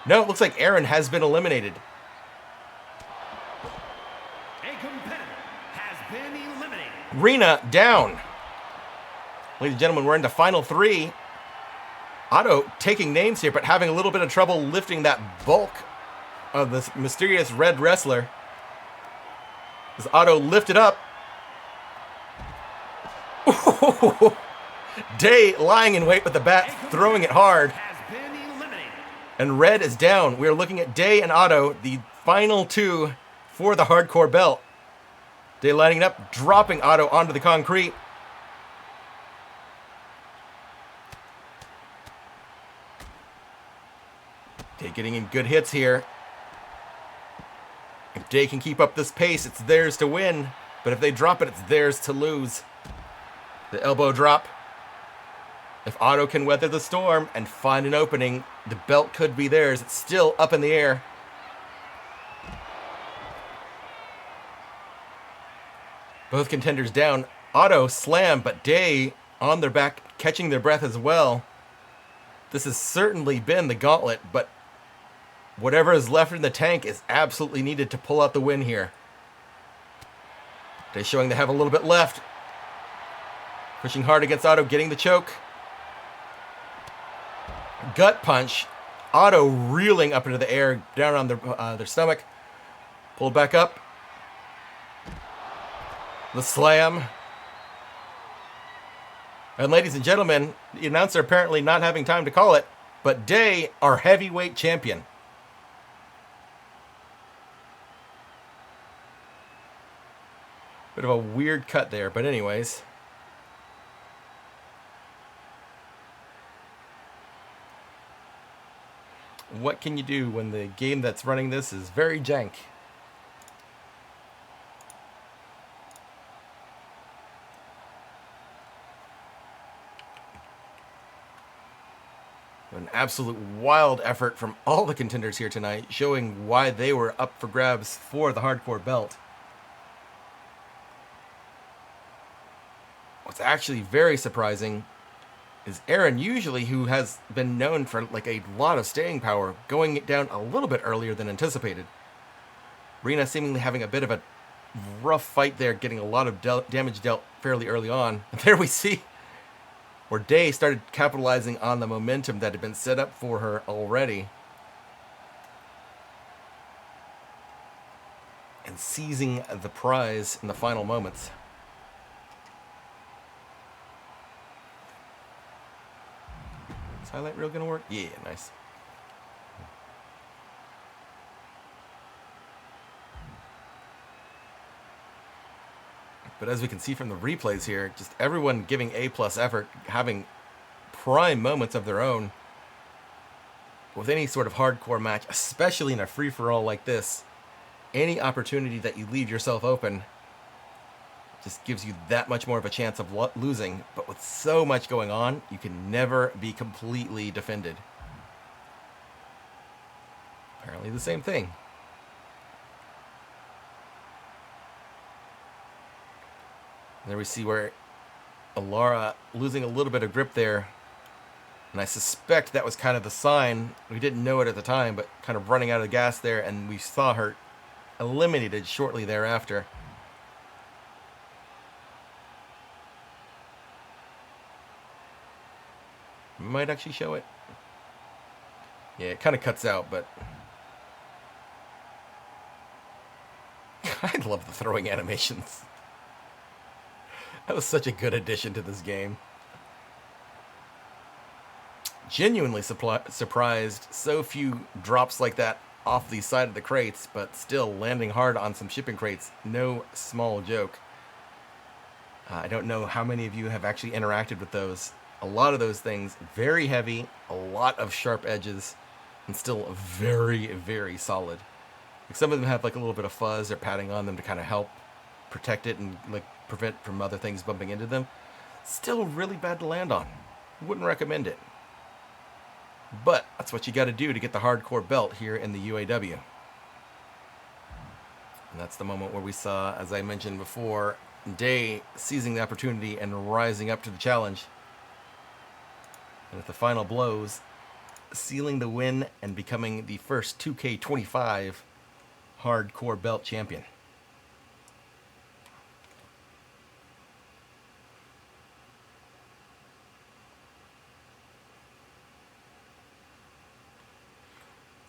no, it looks like Aaron has been eliminated. A competitor has been eliminated. Rena down. Ladies and gentlemen, we're into final 3. Otto taking names here, but having a little bit of trouble lifting that bulk of this mysterious red wrestler. As Otto lifted up. Day lying in wait with the bat, throwing it hard. And Red is down. We are looking at Day and Otto, the final 2 for the hardcore belt. Day lining it up, dropping Otto onto the concrete. Day getting in good hits here. If Day can keep up this pace, it's theirs to win. But if they drop it, it's theirs to lose. The elbow drop. If Otto can weather the storm and find an opening, the belt could be theirs. It's still up in the air. Both contenders down. Otto slam, but Day on their back, catching their breath as well. This has certainly been the gauntlet, but whatever is left in the tank is absolutely needed to pull out the win here. Day showing they have a little bit left. Pushing hard against Otto, getting the choke. Gut punch. Otto reeling up into the air, down on their stomach. Pulled back up. The slam. And ladies and gentlemen, the announcer apparently not having time to call it, but Day, our heavyweight champion. Bit of a weird cut there, but anyways. What can you do when the game that's running this is very jank? An absolute wild effort from all the contenders here tonight, showing why they were up for grabs for the hardcore belt. What's actually very surprising is Aaron, usually who has been known for like a lot of staying power, going down a little bit earlier than anticipated. Rena seemingly having a bit of a rough fight there, getting a lot of damage dealt fairly early on. And there we see where Day started capitalizing on the momentum that had been set up for her already. And seizing the prize in the final moments. Is highlight reel gonna work? Yeah, nice. But as we can see from the replays here, just everyone giving A+ effort, having prime moments of their own. With any sort of hardcore match, especially in a free-for-all like this, any opportunity that you leave yourself open just gives you that much more of a chance of losing. But with so much going on, you can never be completely defended. Apparently the same thing. There we see where Alara losing a little bit of grip there. And I suspect that was kind of the sign. We didn't know it at the time, but kind of running out of gas there, and we saw her eliminated shortly thereafter. Might actually show it. Yeah, it kind of cuts out, but I love the throwing animations. That was such a good addition to this game. Genuinely surprised. So few drops like that off the side of the crates, but still landing hard on some shipping crates. No small joke. I don't know how many of you have actually interacted with those. A lot of those things, very heavy, a lot of sharp edges, and still very, very solid. Like some of them have like a little bit of fuzz or padding on them to kind of help protect it and like prevent from other things bumping into them. Still really bad to land on. Wouldn't recommend it. But that's what you got to do to get the hardcore belt here in the UAW. And that's the moment where we saw, as I mentioned before, Day seizing the opportunity and rising up to the challenge. And with the final blows, sealing the win and becoming the first 2K25 hardcore belt champion.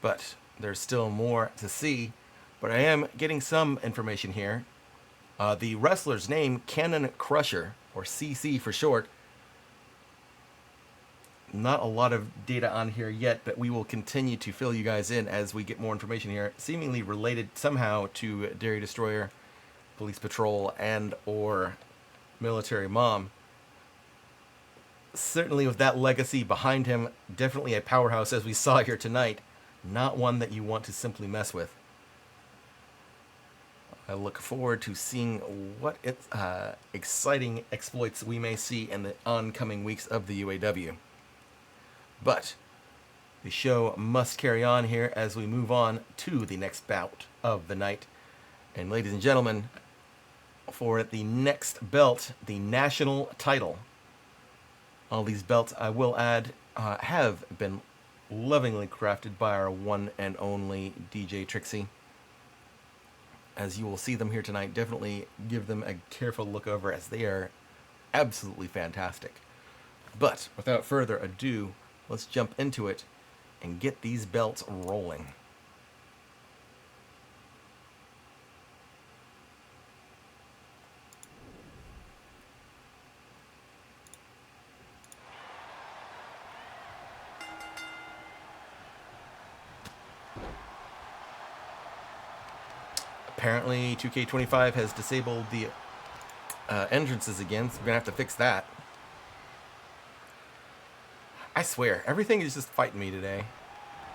But there's still more to see. But I am getting some information here. The wrestler's name, Cannon Crusher, or CC for short. Not a lot of data on here yet, but we will continue to fill you guys in as we get more information here. Seemingly related somehow to Dairy Destroyer, Police Patrol, and or Military Mom. Certainly with that legacy behind him, definitely a powerhouse as we saw here tonight. Not one that you want to simply mess with. I look forward to seeing what exciting exploits we may see in the oncoming weeks of the UAW. But the show must carry on here as we move on to the next bout of the night. And ladies and gentlemen, for the next belt, the national title. All these belts, I will add, have been lovingly crafted by our one and only DJ Trixie. As you will see them here tonight, definitely give them a careful look over as they are absolutely fantastic. But without further ado, let's jump into it and get these belts rolling. Apparently, 2K25 has disabled the entrances again, so we're going to have to fix that. I swear, everything is just fighting me today.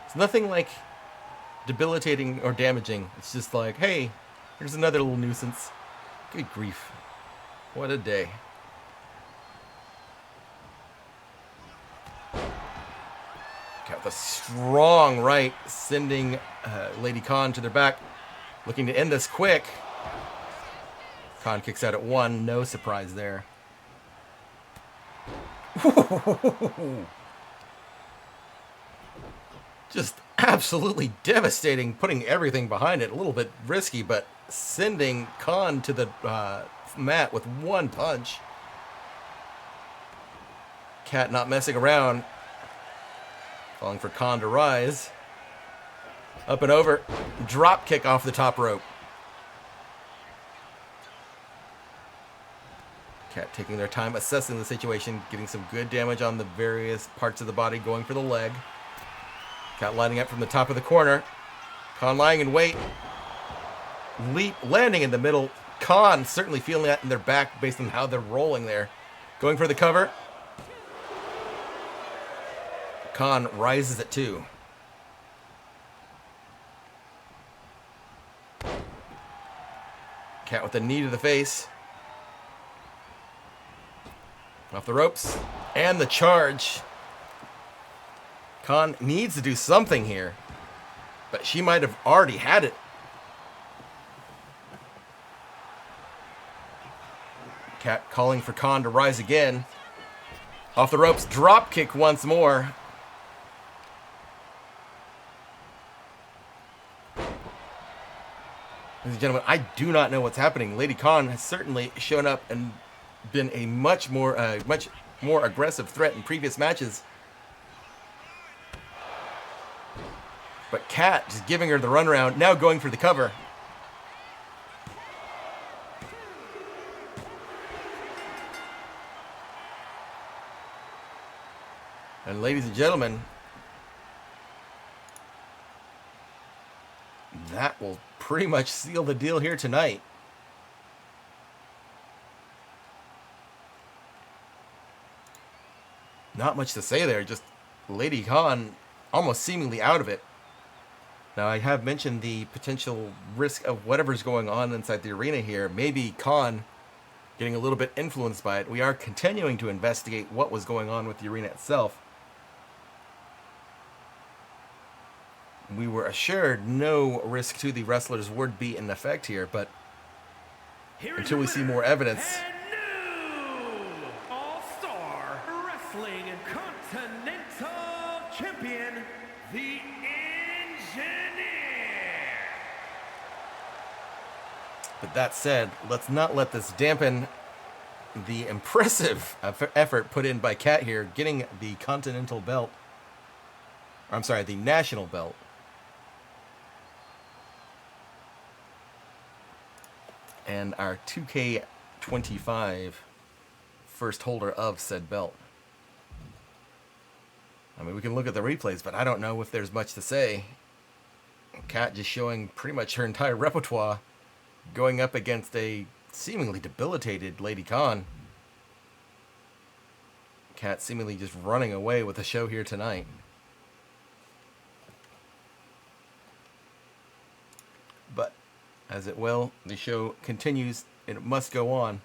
It's nothing like debilitating or damaging. It's just like, hey, here's another little nuisance. Good grief. What a day. Got the strong right, sending Lady Khan to their back. Looking to end this quick. Khan kicks out at 1. No surprise there. Just absolutely devastating, putting everything behind it. A little bit risky, but sending Khan to the mat with 1 punch. Cat not messing around. Calling for Khan to rise. Up and over. Drop kick off the top rope. Cat taking their time assessing the situation, getting some good damage on the various parts of the body, going for the leg. Cat lining up from the top of the corner. Khan lying in wait. Leap landing in the middle. Khan certainly feeling that in their back based on how they're rolling there. Going for the cover. Khan rises at 2. Cat with a knee to the face. Off the ropes. And the charge. Khan needs to do something here. But she might have already had it. Cat calling for Khan to rise again. Off the ropes. Drop kick once more. Ladies and gentlemen, I do not know what's happening. Lady Khan has certainly shown up and been a much more aggressive threat in previous matches. But Cat just giving her the runaround, now going for the cover. And ladies and gentlemen, that will pretty much seal the deal here tonight. Not much to say there, just Lady Khan almost seemingly out of it. Now, I have mentioned the potential risk of whatever's going on inside the arena here. Maybe Khan getting a little bit influenced by it. We are continuing to investigate what was going on with the arena itself. We were assured no risk to the wrestlers would be in effect here, but until we see more evidence. And new All-Star Wrestling Continental Champion, the Engineer. But that said, let's not let this dampen the impressive effort put in by Cat here, getting the Continental belt. I'm sorry, the National belt. And our 2K25 first holder of said belt. I mean, we can look at the replays, but I don't know if there's much to say. Cat just showing pretty much her entire repertoire, going up against a seemingly debilitated Lady Khan. Cat seemingly just running away with the show here tonight. But as it will, the show continues, and it must go on.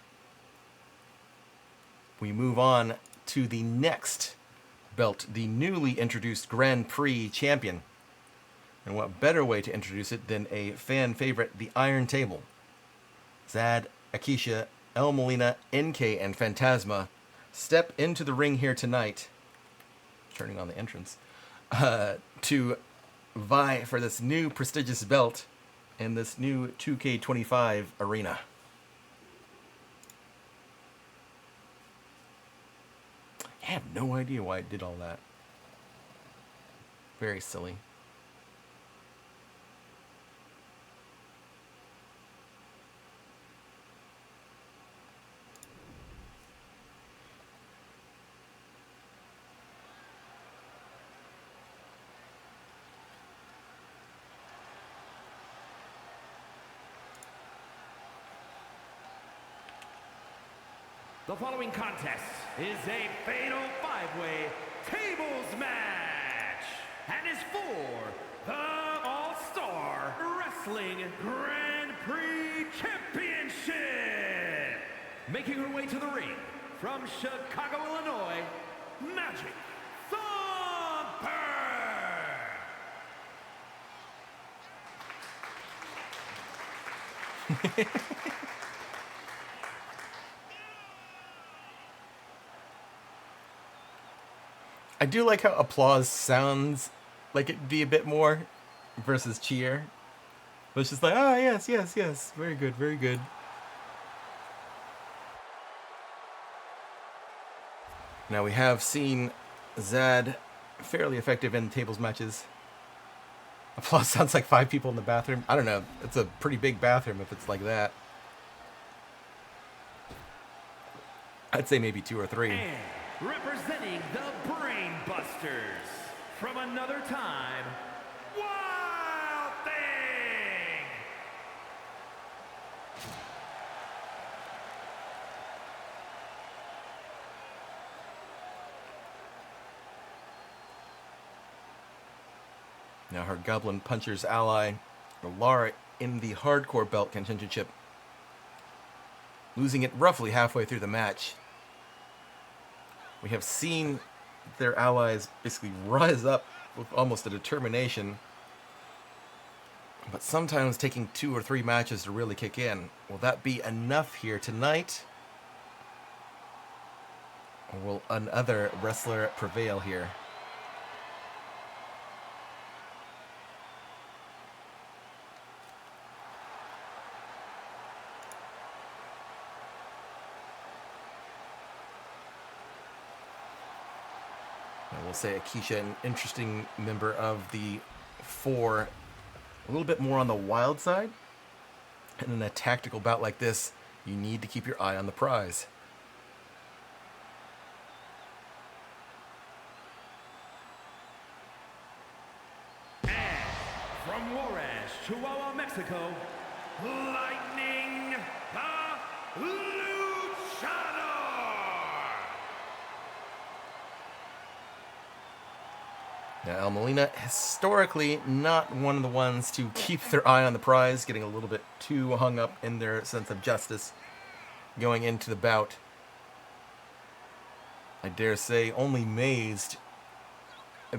We move on to the next belt, the newly introduced Grand Prix champion. And what better way to introduce it than a fan favorite, the Iron Table. Zad, Akisha, El Molina, NK, and Phantasma step into the ring here tonight, turning on the entrance, to vie for this new prestigious belt in this new 2K25 arena. have no idea why it did all that. Very silly. The following contest is a fatal five-way tables match and is for the All-Star Wrestling Grand Prix Championship. Making her way to the ring from Chicago, Illinois, Magic Thumper. I do like how applause sounds like it'd be a bit more versus cheer. But it's just like, ah, yes, yes, yes. Very good, very good. Now we have seen Zad fairly effective in tables matches. Applause sounds like 5 people in the bathroom. I don't know. It's a pretty big bathroom if it's like that. I'd say maybe 2 or 3. And representing the Brain Busters from another time, Wild Thing! Now her Goblin Puncher's ally, Laura, in the hardcore belt contendership, losing it roughly halfway through the match. We have seen their allies basically rise up with almost a determination, but sometimes taking 2 or 3 matches to really kick in. Will that be enough here tonight? Or will another wrestler prevail here? We'll say Akeisha, an interesting member of the 4, a little bit more on the wild side. And in a tactical bout like this, you need to keep your eye on the prize. And from Juarez, Chihuahua, Mexico, Lightning the Luchador! Now, El Molina, historically not one of the ones to keep their eye on the prize, getting a little bit too hung up in their sense of justice going into the bout. I dare say only Mazed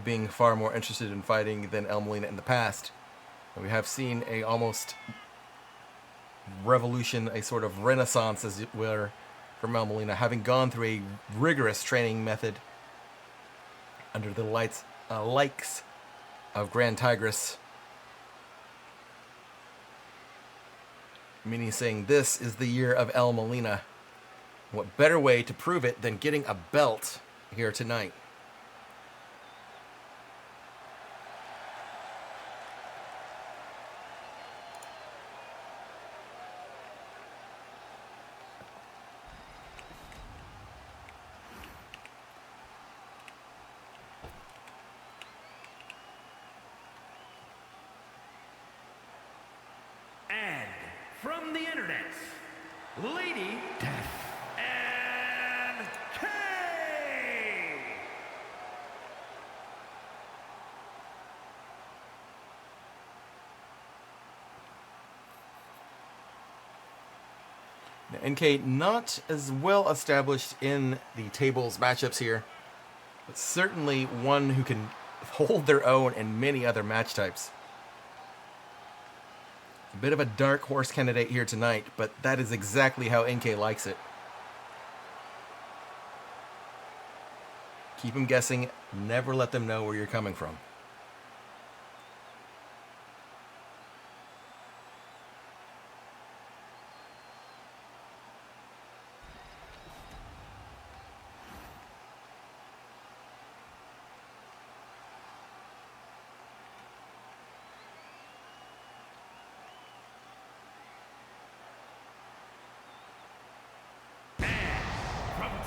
being far more interested in fighting than El Molina in the past. And we have seen a almost revolution, a sort of renaissance, as it were, from El Molina, having gone through a rigorous training method under the likes of Grand Tigress. Meaning saying this is the year of El Molina. What better way to prove it than getting a belt here tonight? And from the internet, Lady Death and Kay! Now, NK not as well established in the tables matchups here, but certainly one who can hold their own in many other match types. A bit of a dark horse candidate here tonight, but that is exactly how NK likes it. Keep them guessing, never let them know where you're coming from.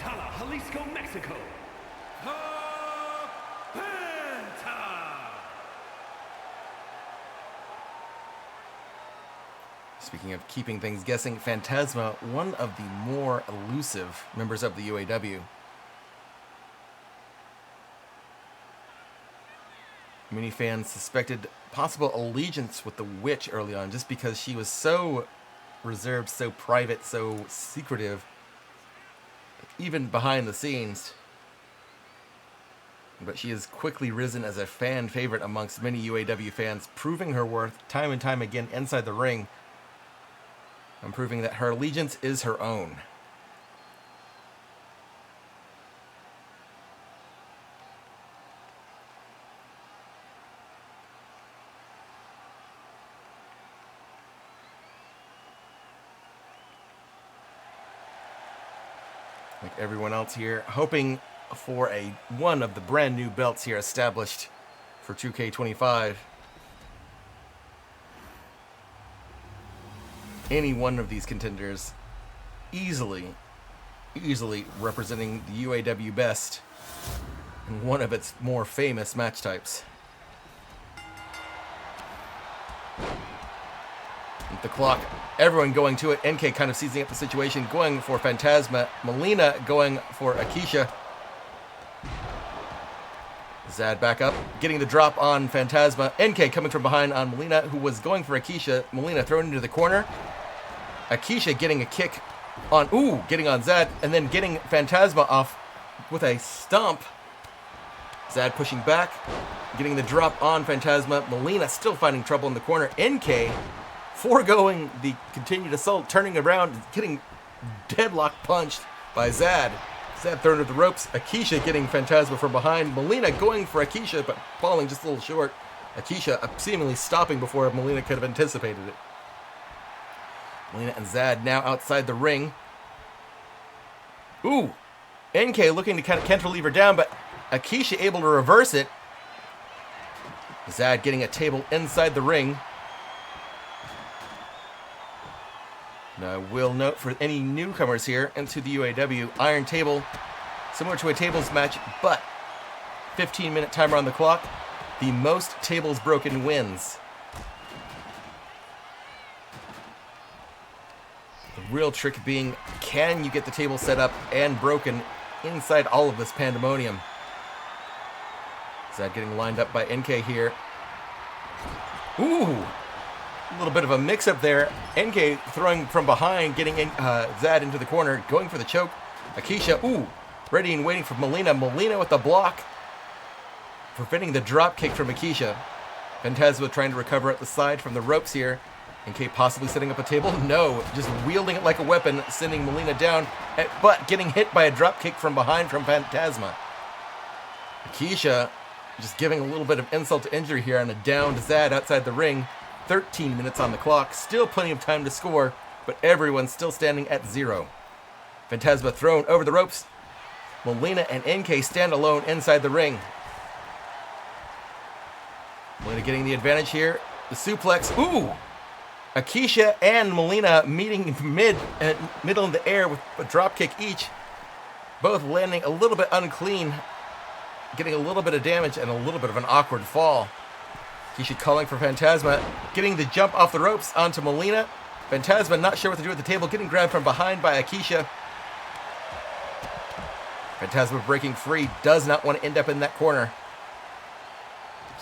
Guadalajara, Jalisco, Mexico, the Phantom. Speaking of keeping things guessing, Phantasma, one of the more elusive members of the UAW. Many fans suspected possible allegiance with the witch early on just because she was so reserved, so private, so secretive, even behind the scenes. But she has quickly risen as a fan favorite amongst many UAW fans, proving her worth time and time again inside the ring, and proving that her allegiance is her own. Like everyone else here, hoping for one of the brand new belts here established for 2K25. Any one of these contenders easily representing the UAW best in one of its more famous match types. With the clock, everyone going to it. NK kind of seizing up the situation, going for Phantasma. Melina going for Akisha. Zad back up, getting the drop on Phantasma. NK coming from behind on Melina, who was going for Akisha. Melina thrown into the corner. Akisha getting a kick on, getting on Zad, and then getting Phantasma off with a stomp. Zad pushing back, getting the drop on Phantasma. Melina still finding trouble in the corner. NK foregoing the continued assault, turning around, getting deadlock punched by Zad. Zad thrown to the ropes. Akisha getting Phantasma from behind. Melina going for Akisha, but falling just a little short. Akisha seemingly stopping before Melina could have anticipated it. Melina and Zad now outside the ring. NK looking to kind of cantilever down, but Akisha able to reverse it. Zad getting a table inside the ring. Now, I will note for any newcomers here into the UAW, iron table, similar to a tables match, but 15-minute timer on the clock. The most tables broken wins. The real trick being, can you get the table set up and broken inside all of this pandemonium? Zad getting lined up by NK here. A little bit of a mix-up there. NK throwing from behind, getting Zad into the corner, going for the choke. Akisha, ready and waiting for Melina. Melina with the block, preventing the drop kick from Akisha. Phantasma trying to recover at the side from the ropes here. NK possibly setting up a table. No, just wielding it like a weapon, sending Melina down, but getting hit by a drop kick from behind from Phantasma. Akisha just giving a little bit of insult to injury here on a downed Zad outside the ring. 13 minutes on the clock, still plenty of time to score, but everyone's still standing at 0. Phantasma thrown over the ropes. Melina and NK stand alone inside the ring. Melina getting the advantage here. The suplex. Akisha and Melina meeting middle in the air with a drop kick each. Both landing a little bit unclean, getting a little bit of damage and a little bit of an awkward fall. Akisha calling for Phantasma, getting the jump off the ropes onto Melina. Phantasma not sure what to do at the table, getting grabbed from behind by Akisha. Phantasma breaking free, does not want to end up in that corner.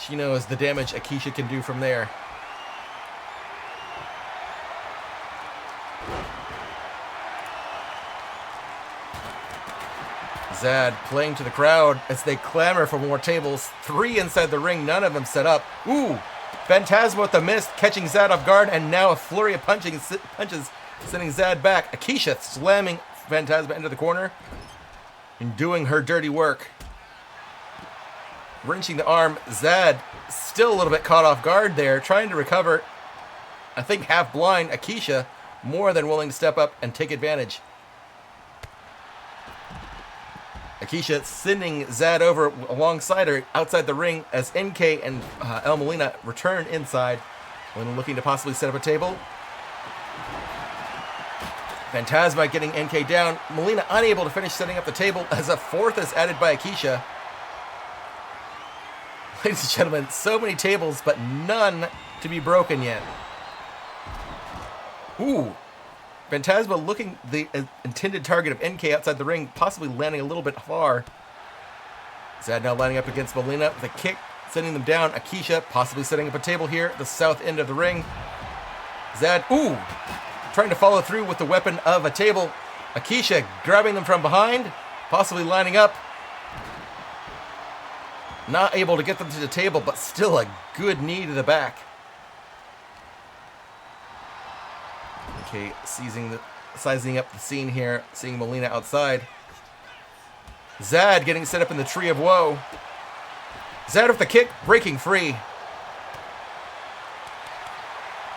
She knows the damage Akisha can do from there. Zad playing to the crowd as they clamor for more tables. 3 inside the ring, none of them set up. Phantasma with the miss, catching Zad off guard, and now a flurry of punches, sending Zad back. Akisha slamming Phantasma into the corner and doing her dirty work. Wrenching the arm. Zad still a little bit caught off guard there, trying to recover. I think half blind. Akisha more than willing to step up and take advantage. Akisha sending Zad over alongside her outside the ring as NK and El Melina return inside. Melina looking to possibly set up a table. Phantasma getting NK down. Melina unable to finish setting up the table as a fourth is added by Akeisha. Ladies and gentlemen, so many tables, but none to be broken yet. Ooh. Phantasma looking the intended target of NK outside the ring, possibly landing a little bit far. Zad now lining up against Melina with a kick, sending them down. Akeisha possibly setting up a table here at the south end of the ring. Zad, ooh, trying to follow through with the weapon of a table. Akeisha grabbing them from behind, possibly lining up. Not able to get them to the table, but still a good knee to the back. Okay, sizing up the scene here, seeing Melina outside. Zad getting set up in the Tree of Woe. Zad with the kick, breaking free.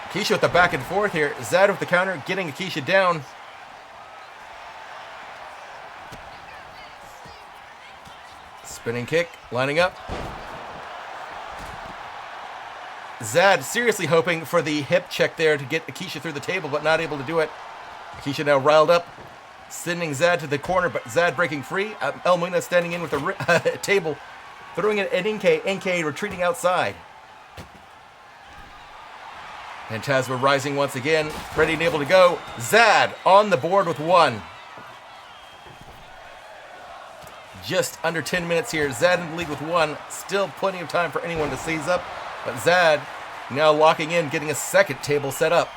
Akeisha with the back and forth here. Zad with the counter, getting Akeisha down. Spinning kick, lining up. Zad seriously hoping for the hip check there to get Akeisha through the table, but not able to do it. Akeisha now riled up, sending Zad to the corner, but Zad breaking free. El Melina standing in with a table, throwing it at NK. NK retreating outside. Phantasma rising once again, ready and able to go. Zad on the board with one. Just under 10 minutes here. Zad in the lead with one. Still plenty of time for anyone to seize up. But Zad now locking in, getting a second table set up.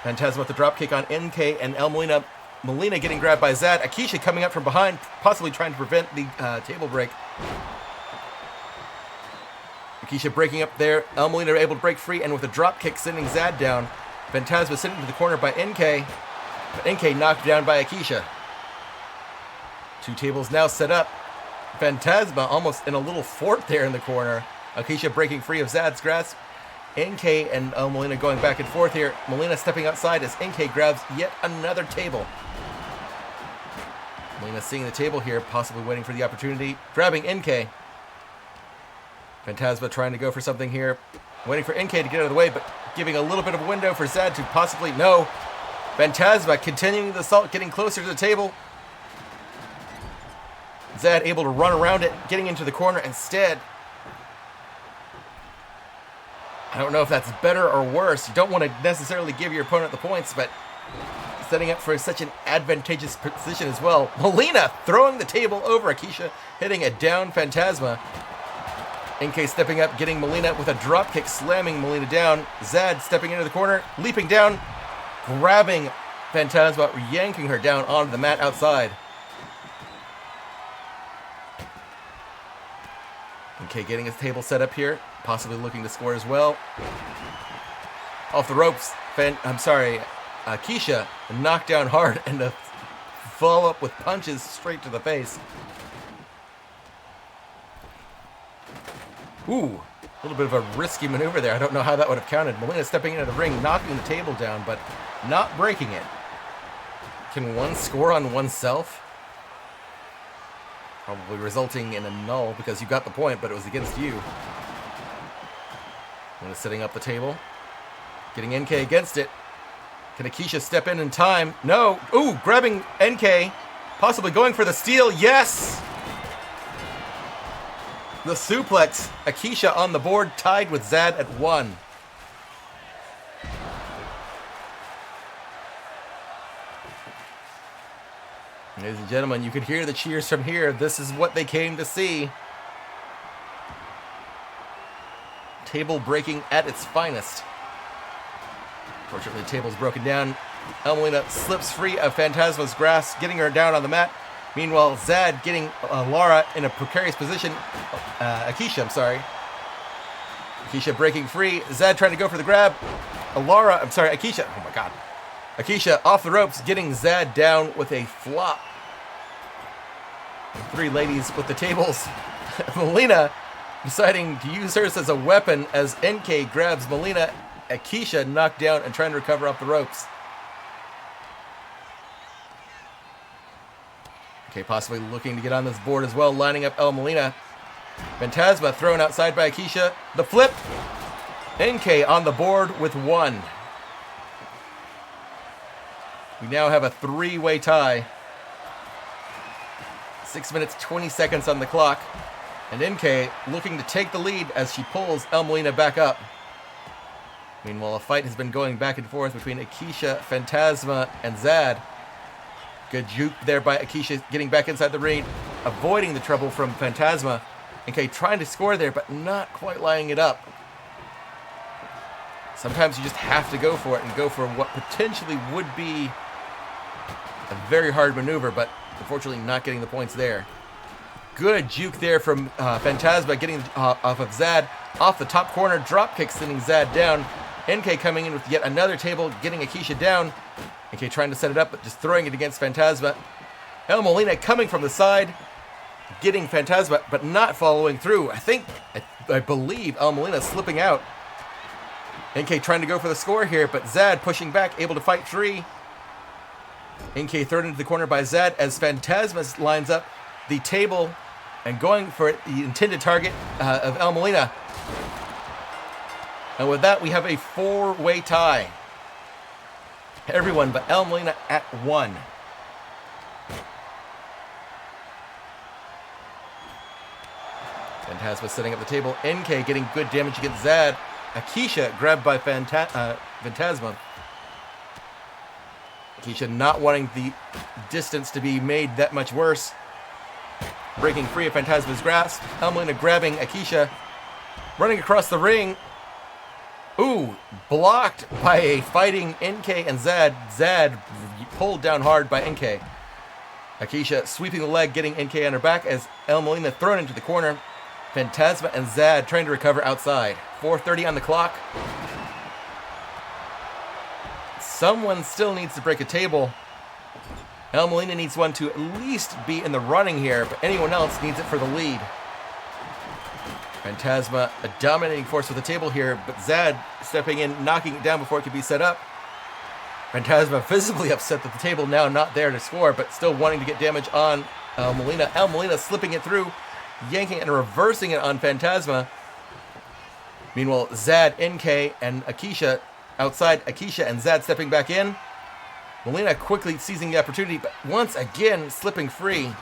Phantasma with the dropkick on NK and El Melina. Melina getting grabbed by Zad. Akeisha coming up from behind, possibly trying to prevent the table break. Akeisha breaking up there. El Melina able to break free, and with a dropkick sending Zad down. Phantasma sent to the corner by NK. But NK knocked down by Akeisha. Two tables now set up. Phantasma almost in a little fort there in the corner. Akeisha breaking free of Zad's grasp. NK and Melina going back and forth here. Melina stepping outside as NK grabs yet another table. Melina seeing the table here, possibly waiting for the opportunity. Grabbing NK. Phantasma trying to go for something here. Waiting for NK to get out of the way, but giving a little bit of a window for Zad to possibly no. Phantasma continuing the assault, getting closer to the table. Zad able to run around it, getting into the corner instead. I don't know if that's better or worse. You don't want to necessarily give your opponent the points, but setting up for such an advantageous position as well. Melina throwing the table over Akeisha, hitting a down Phantasma. NK stepping up, getting Melina with a dropkick, slamming Melina down. Zad stepping into the corner, leaping down, grabbing Phantasma, yanking her down onto the mat outside. NK getting his table set up here, possibly looking to score as well. Off the ropes, Akeisha knocked down hard and to follow up with punches straight to the face. Ooh, a little bit of a risky maneuver there. I don't know how that would have counted. Melina stepping into the ring, knocking the table down, but not breaking it. Can one score on oneself? Probably resulting in a null because you got the point, but it was against you. Melina setting up the table. Getting NK against it. Can Akeisha step in time? No. Ooh, grabbing NK. Possibly going for the steal. Yes! The suplex. Akeisha on the board, tied with Zad at 1. Ladies and gentlemen, you could hear the cheers from here. This is what they came to see. Table breaking at its finest. Fortunately, the table's broken down. El Melina slips free of Phantasma's grasp, getting her down on the mat. Meanwhile, Zad getting Lara in a precarious position. Akeisha breaking free. Zad trying to go for the grab. Akeisha. Oh my god. Akeisha off the ropes, getting Zad down with a flop. Three ladies with the tables. Melina deciding to use hers as a weapon as NK grabs Melina. Akeisha knocked down and trying to recover off the ropes. Okay, possibly looking to get on this board as well, lining up El Melina. Phantasma thrown outside by Akeisha. The flip. NK on the board with 1. We now have a 3-way tie. 6 minutes, 20 seconds on the clock. And NK looking to take the lead as she pulls El Molina back up. Meanwhile, a fight has been going back and forth between Akisha, Phantasma, and Zad. Good juke there by Akisha, getting back inside the ring, avoiding the trouble from Phantasma. NK trying to score there, but not quite lining it up. Sometimes you just have to go for it and go for what potentially would be a very hard maneuver, but unfortunately not getting the points there. Good juke there from Phantasma, getting off of Zad. Off the top corner, dropkick sending Zad down. NK coming in with yet another table, getting Akisha down. NK trying to set it up, but just throwing it against Phantasma. El Molina coming from the side, getting Phantasma, but not following through. I believe El Molina slipping out. NK trying to go for the score here, but Zad pushing back, able to fight free. NK thrown into the corner by Zad as Phantasma lines up the table and going for the intended target of El Molina. And with that, we have a 4-way tie. Everyone but El Molina at 1. Phantasma setting up the table. NK getting good damage against Zad. Akisha grabbed by Phantasma. Akisha not wanting the distance to be made that much worse. Breaking free of Phantasma's grasp. El Molina grabbing Akisha. Running across the ring. Ooh, blocked by a fighting NK and Zad. Zad pulled down hard by NK. Akisha sweeping the leg, getting NK on her back as El Molina thrown into the corner. Phantasma and Zad trying to recover outside. 4:30 on the clock. Someone still needs to break a table. El Molina needs one to at least be in the running here, but anyone else needs it for the lead. Phantasma, a dominating force with the table here, but Zad stepping in, knocking it down before it could be set up. Phantasma visibly upset that the table now not there to score, but still wanting to get damage on El Molina. El Molina slipping it through, yanking it and reversing it on Phantasma. Meanwhile, Zad, NK, and Akisha outside. Akisha and Zad stepping back in. Molina quickly seizing the opportunity, but once again slipping free.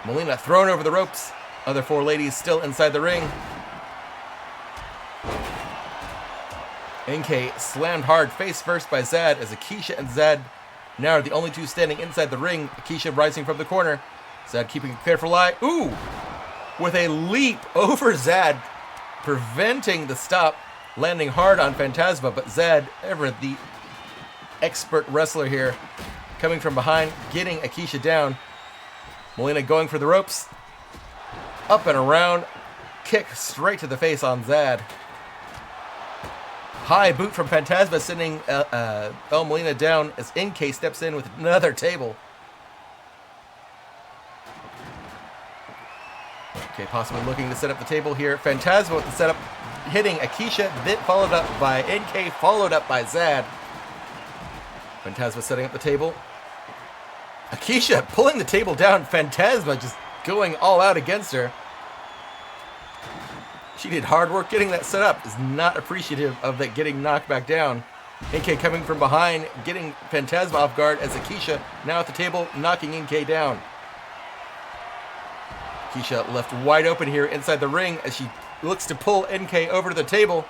Molina thrown over the ropes. Other 4 ladies still inside the ring. NK slammed hard face first by Zad as Akisha and Zad now are the only 2 standing inside the ring. Akisha rising from the corner. Zad keeping a careful eye. Ooh! With a leap over Zad, preventing the stop, landing hard on Phantasma, but Zad, ever the expert wrestler here, coming from behind, getting Akisha down. Molina going for the ropes. Up and around. Kick straight to the face on Zad. High boot from Phantasma sending El Molina down as NK steps in with another table. Okay, possibly looking to set up the table here. Phantasma with the setup, hitting Akisha, then followed up by NK, followed up by Zad. Phantasma setting up the table. Akisha pulling the table down. Phantasma just going all out against her. She did hard work getting that set up. Is not appreciative of that getting knocked back down. NK coming from behind, getting Phantasma off guard as Akisha now at the table, knocking NK down. Akisha left wide open here inside the ring as she looks to pull NK over to the table.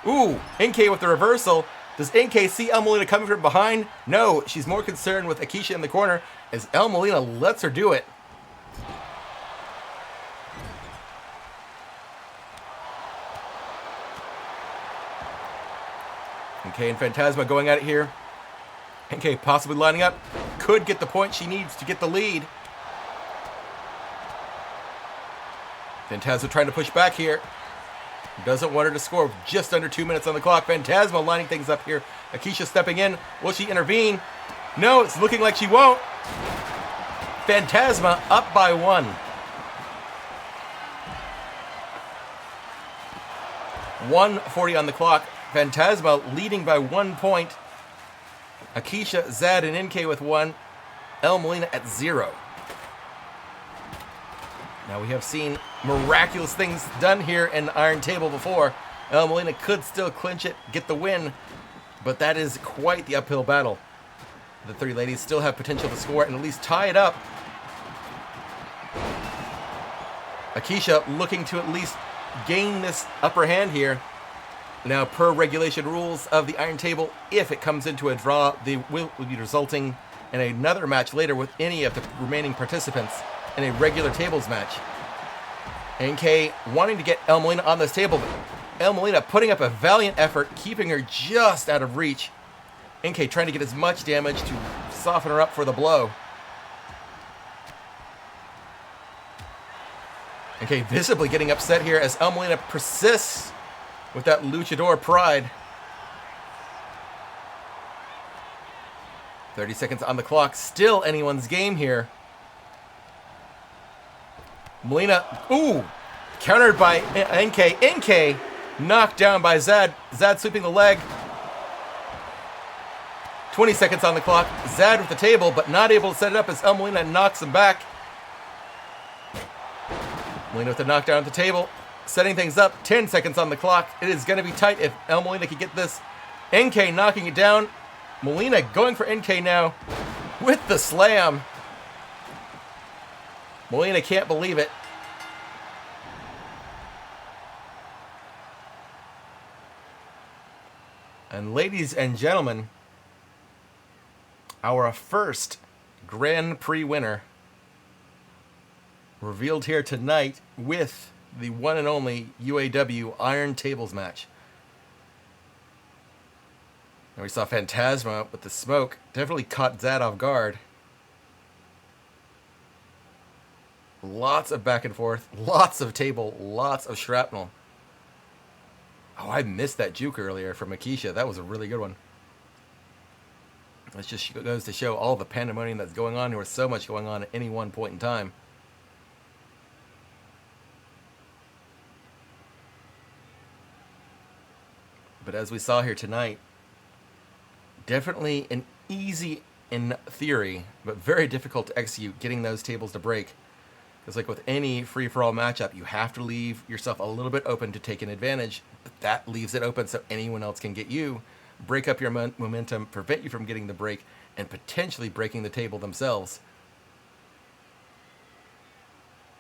Ooh, NK with the reversal. Does NK see El Molina coming from behind? No, she's more concerned with Akisha in the corner as El Molina lets her do it. NK and Phantasma going at it here. NK possibly lining up. Could get the point she needs to get the lead. Phantasma trying to push back here. Doesn't want her to score with just under 2 minutes on the clock. Phantasma lining things up here. Akisha stepping in. Will she intervene? No, it's looking like she won't. Phantasma up by 1. 1:40 on the clock. Phantasma leading by 1 point. Akisha, Zad, and NK with 1. El Molina at 0. Now we have seen miraculous things done here in the Iron Table before. El Molina could still clinch it, get the win, but that is quite the uphill battle. The three ladies still have potential to score and at least tie it up. Akisha looking to at least gain this upper hand here. Now, per regulation rules of the Iron Table, if it comes into a draw, they will be resulting in another match later with any of the remaining participants in a regular tables match. NK wanting to get El Molina on this table, but El Molina putting up a valiant effort, keeping her just out of reach. NK trying to get as much damage to soften her up for the blow. NK visibly getting upset here as El Molina persists with that luchador pride. 30 seconds on the clock. Still anyone's game here. Molina, ooh, countered by NK. NK knocked down by Zad. Zad sweeping the leg. 20 seconds on the clock. Zad with the table, but not able to set it up as El Molina knocks him back. Molina with the knockdown at the table. Setting things up, 10 seconds on the clock. It is going to be tight if El Molina can get this. NK knocking it down. Molina going for NK now with the slam. Molina can't believe it. And ladies and gentlemen, our first Grand Prix winner revealed here tonight with the one and only UAW Iron Tables match. And we saw Phantasma with the smoke. Definitely caught Zad off guard. Lots of back and forth. Lots of table. Lots of shrapnel. Oh, I missed that juke earlier from Akisha. That was a really good one. It just goes to show all the pandemonium that's going on. There was so much going on at any one point in time. But as we saw here tonight, definitely an easy in theory, but very difficult to execute getting those tables to break. Because like with any free-for-all matchup, you have to leave yourself a little bit open to take an advantage. But that leaves it open so anyone else can get you, break up your momentum, prevent you from getting the break, and potentially breaking the table themselves.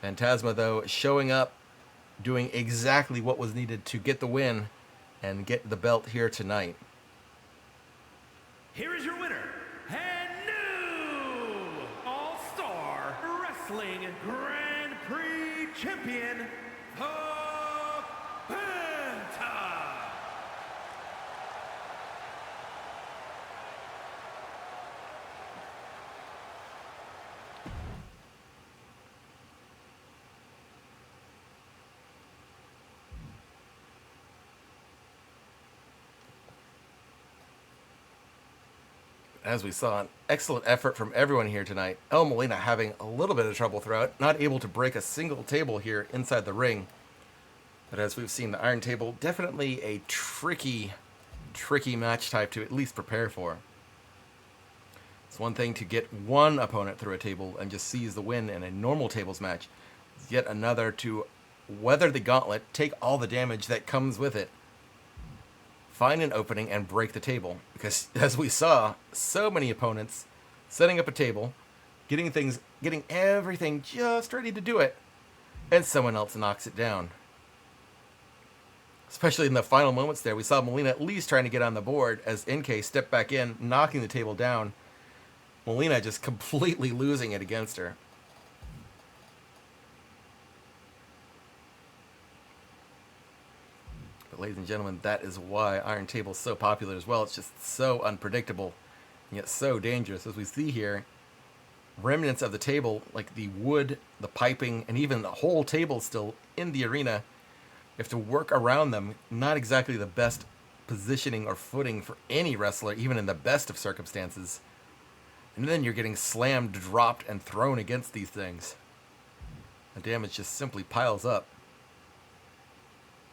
Phantasma, though, showing up, doing exactly what was needed to get the win and get the belt here tonight. Here is your winner, and new All-Star Wrestling Grand Prix Champion, the Phantom. As we saw, an excellent effort from everyone here tonight. El Molina having a little bit of trouble throughout, not able to break a single table here inside the ring. But as we've seen, the Iron Table, definitely a tricky match type to at least prepare for. It's one thing to get one opponent through a table and just seize the win in a normal tables match. It's yet another to weather the gauntlet, take all the damage that comes with it, find an opening and break the table. Because as we saw, so many opponents setting up a table, getting everything just ready to do it, and someone else knocks it down. Especially in the final moments there, we saw Molina at least trying to get on the board as NK stepped back in, knocking the table down. Molina just completely losing it against her. But ladies and gentlemen, that is why Iron Table is so popular as well. It's just so unpredictable, and yet so dangerous. As we see here, remnants of the table, like the wood, the piping, and even the whole table still in the arena. You have to work around them. Not exactly the best positioning or footing for any wrestler, even in the best of circumstances. And then you're getting slammed, dropped, and thrown against these things. The damage just simply piles up.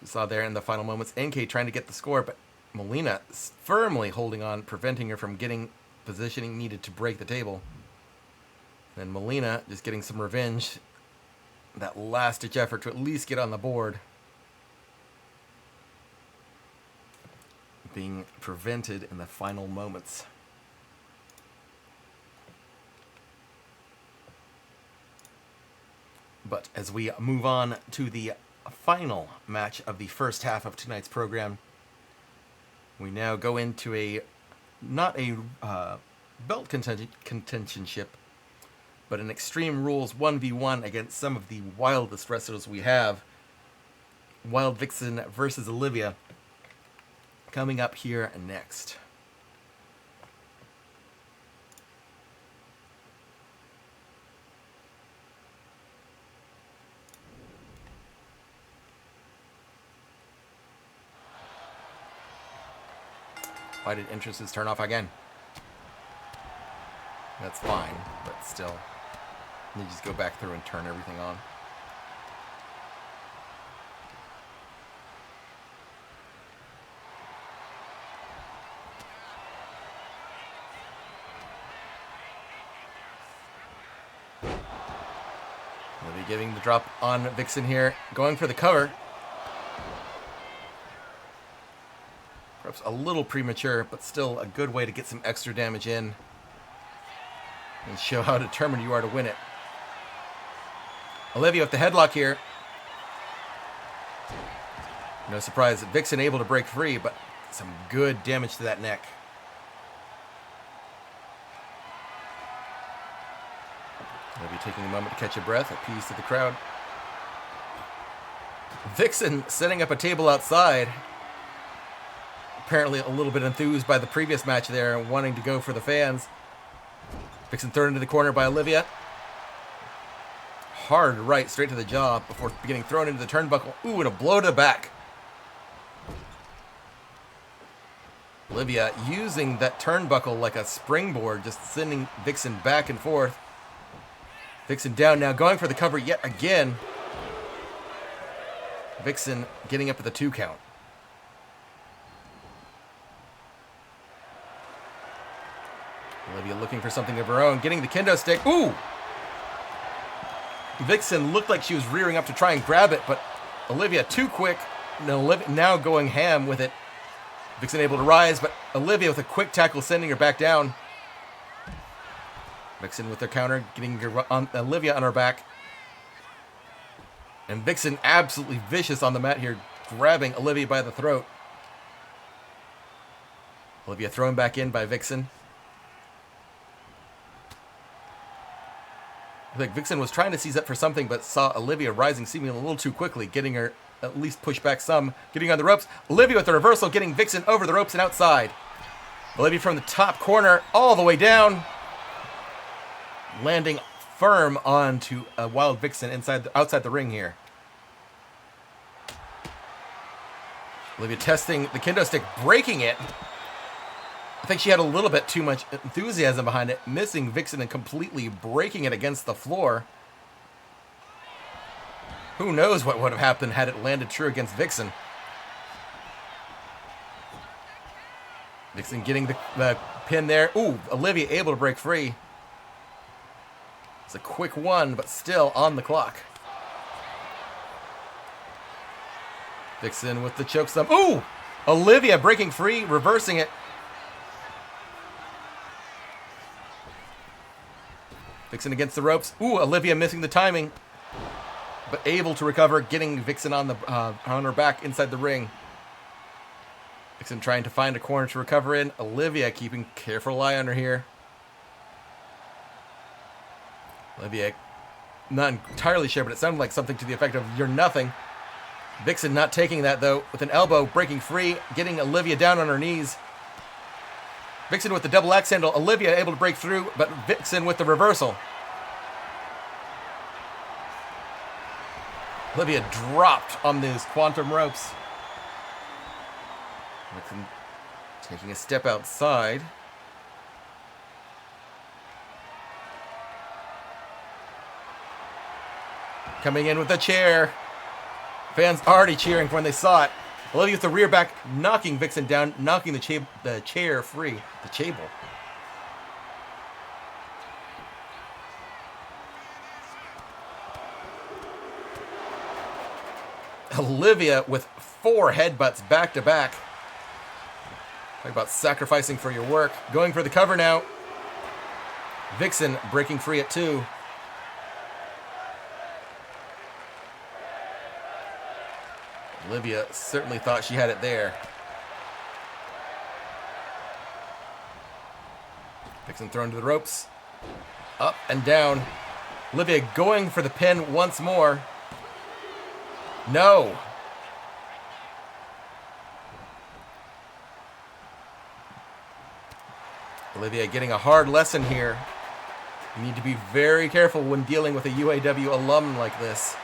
We saw there in the final moments, NK trying to get the score, but Molina firmly holding on, preventing her from getting positioning needed to break the table. And then Molina just getting some revenge. That last-ditch effort to at least get on the board. being prevented in the final moments. But as we move on to the final match of the first half of tonight's program, we now go into not a belt contentionship, but an Extreme Rules 1v1 against some of the wildest wrestlers we have. Wild Vixen versus Olivia coming up here next. Why did entrances turn off again? That's fine, but still. You just go back through and turn everything on. We'll be giving the drop on Vixen here, going for the cover. Perhaps a little premature, but still a good way to get some extra damage in and show how determined you are to win it. Olivia with the headlock here. No surprise, Vixen able to break free, but some good damage to that neck. Olivia taking a moment to catch a breath, appease to the crowd. Vixen setting up a table outside. Apparently a little bit enthused by the previous match there and wanting to go for the fans. Vixen thrown into the corner by Olivia. Hard right, straight to the jaw before getting thrown into the turnbuckle. Ooh, and a blow to the back. Olivia using that turnbuckle like a springboard, just sending Vixen back and forth. Vixen down now, going for the cover yet again. Vixen getting up to the 2 count. Olivia looking for something of her own, getting the kendo stick. Ooh! Vixen looked like she was rearing up to try and grab it, but Olivia too quick. Now going ham with it. Vixen able to rise, but Olivia with a quick tackle sending her back down. Vixen with her counter, getting Olivia on her back. And Vixen absolutely vicious on the mat here, grabbing Olivia by the throat. Olivia thrown back in by Vixen. I think Vixen was trying to seize up for something, but saw Olivia rising seemingly a little too quickly, getting her at least pushed back some, getting on the ropes. Olivia with the reversal, getting Vixen over the ropes and outside. Olivia from the top corner all the way down, landing firm onto a Wild Vixen outside the ring here. Olivia testing the kendo stick, breaking it. I think she had a little bit too much enthusiasm behind it, missing Vixen and completely breaking it against the floor. Who knows what would have happened had it landed true against Vixen. Vixen getting the pin there. Ooh, Olivia able to break free. It's a quick one, but still on the clock. Vixen with the chokeslam. Ooh! Olivia breaking free, reversing it. Vixen against the ropes. Ooh, Olivia missing the timing, but able to recover, getting Vixen on her back inside the ring. Vixen trying to find a corner to recover in. Olivia keeping careful eye on her here. Olivia, not entirely sure, but it sounded like something to the effect of "you're nothing." Vixen not taking that though, with an elbow breaking free, getting Olivia down on her knees. Vixen with the double axe handle. Olivia able to break through, but Vixen with the reversal. Olivia dropped on those quantum ropes. Vixen taking a step outside. Coming in with a chair. Fans already cheering when they saw it. Olivia with the rear back, knocking Vixen down, knocking the chair free. The table. Olivia with 4 headbutts back to back. Talk about sacrificing for your work. Going for the cover now. Vixen breaking free at 2. Olivia certainly thought she had it there. Vixen thrown to the ropes. Up and down. Olivia going for the pin once more. No. Olivia getting a hard lesson here. You need to be very careful when dealing with a UAW alum like this.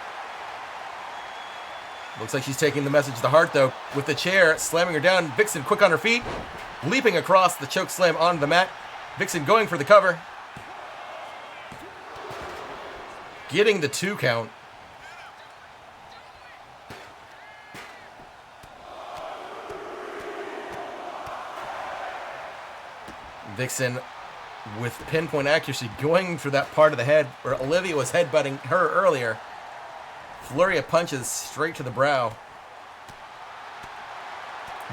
Looks like she's taking the message to heart, though, with the chair slamming her down. Vixen quick on her feet, leaping across the choke slam onto the mat. Vixen going for the cover. Getting the 2 count. Vixen with pinpoint accuracy going for that part of the head where Olivia was headbutting her earlier. Flurry of punches straight to the brow.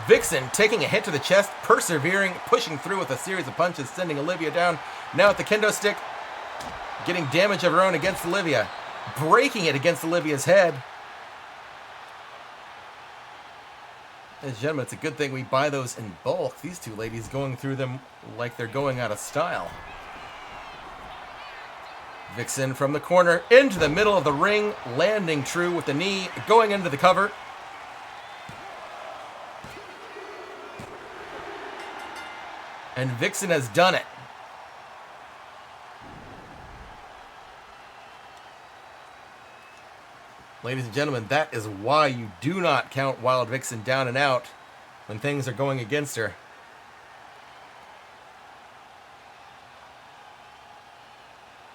Vixen taking a hit to the chest, persevering, pushing through with a series of punches, sending Olivia down. Now at the kendo stick, getting damage of her own against Olivia, breaking it against Olivia's head. Ladies and gentlemen, it's a good thing we buy those in bulk. These two ladies going through them like they're going out of style. Vixen from the corner into the middle of the ring, landing true with the knee, going into the cover. And Vixen has done it. Ladies and gentlemen, that is why you do not count Wild Vixen down and out when things are going against her.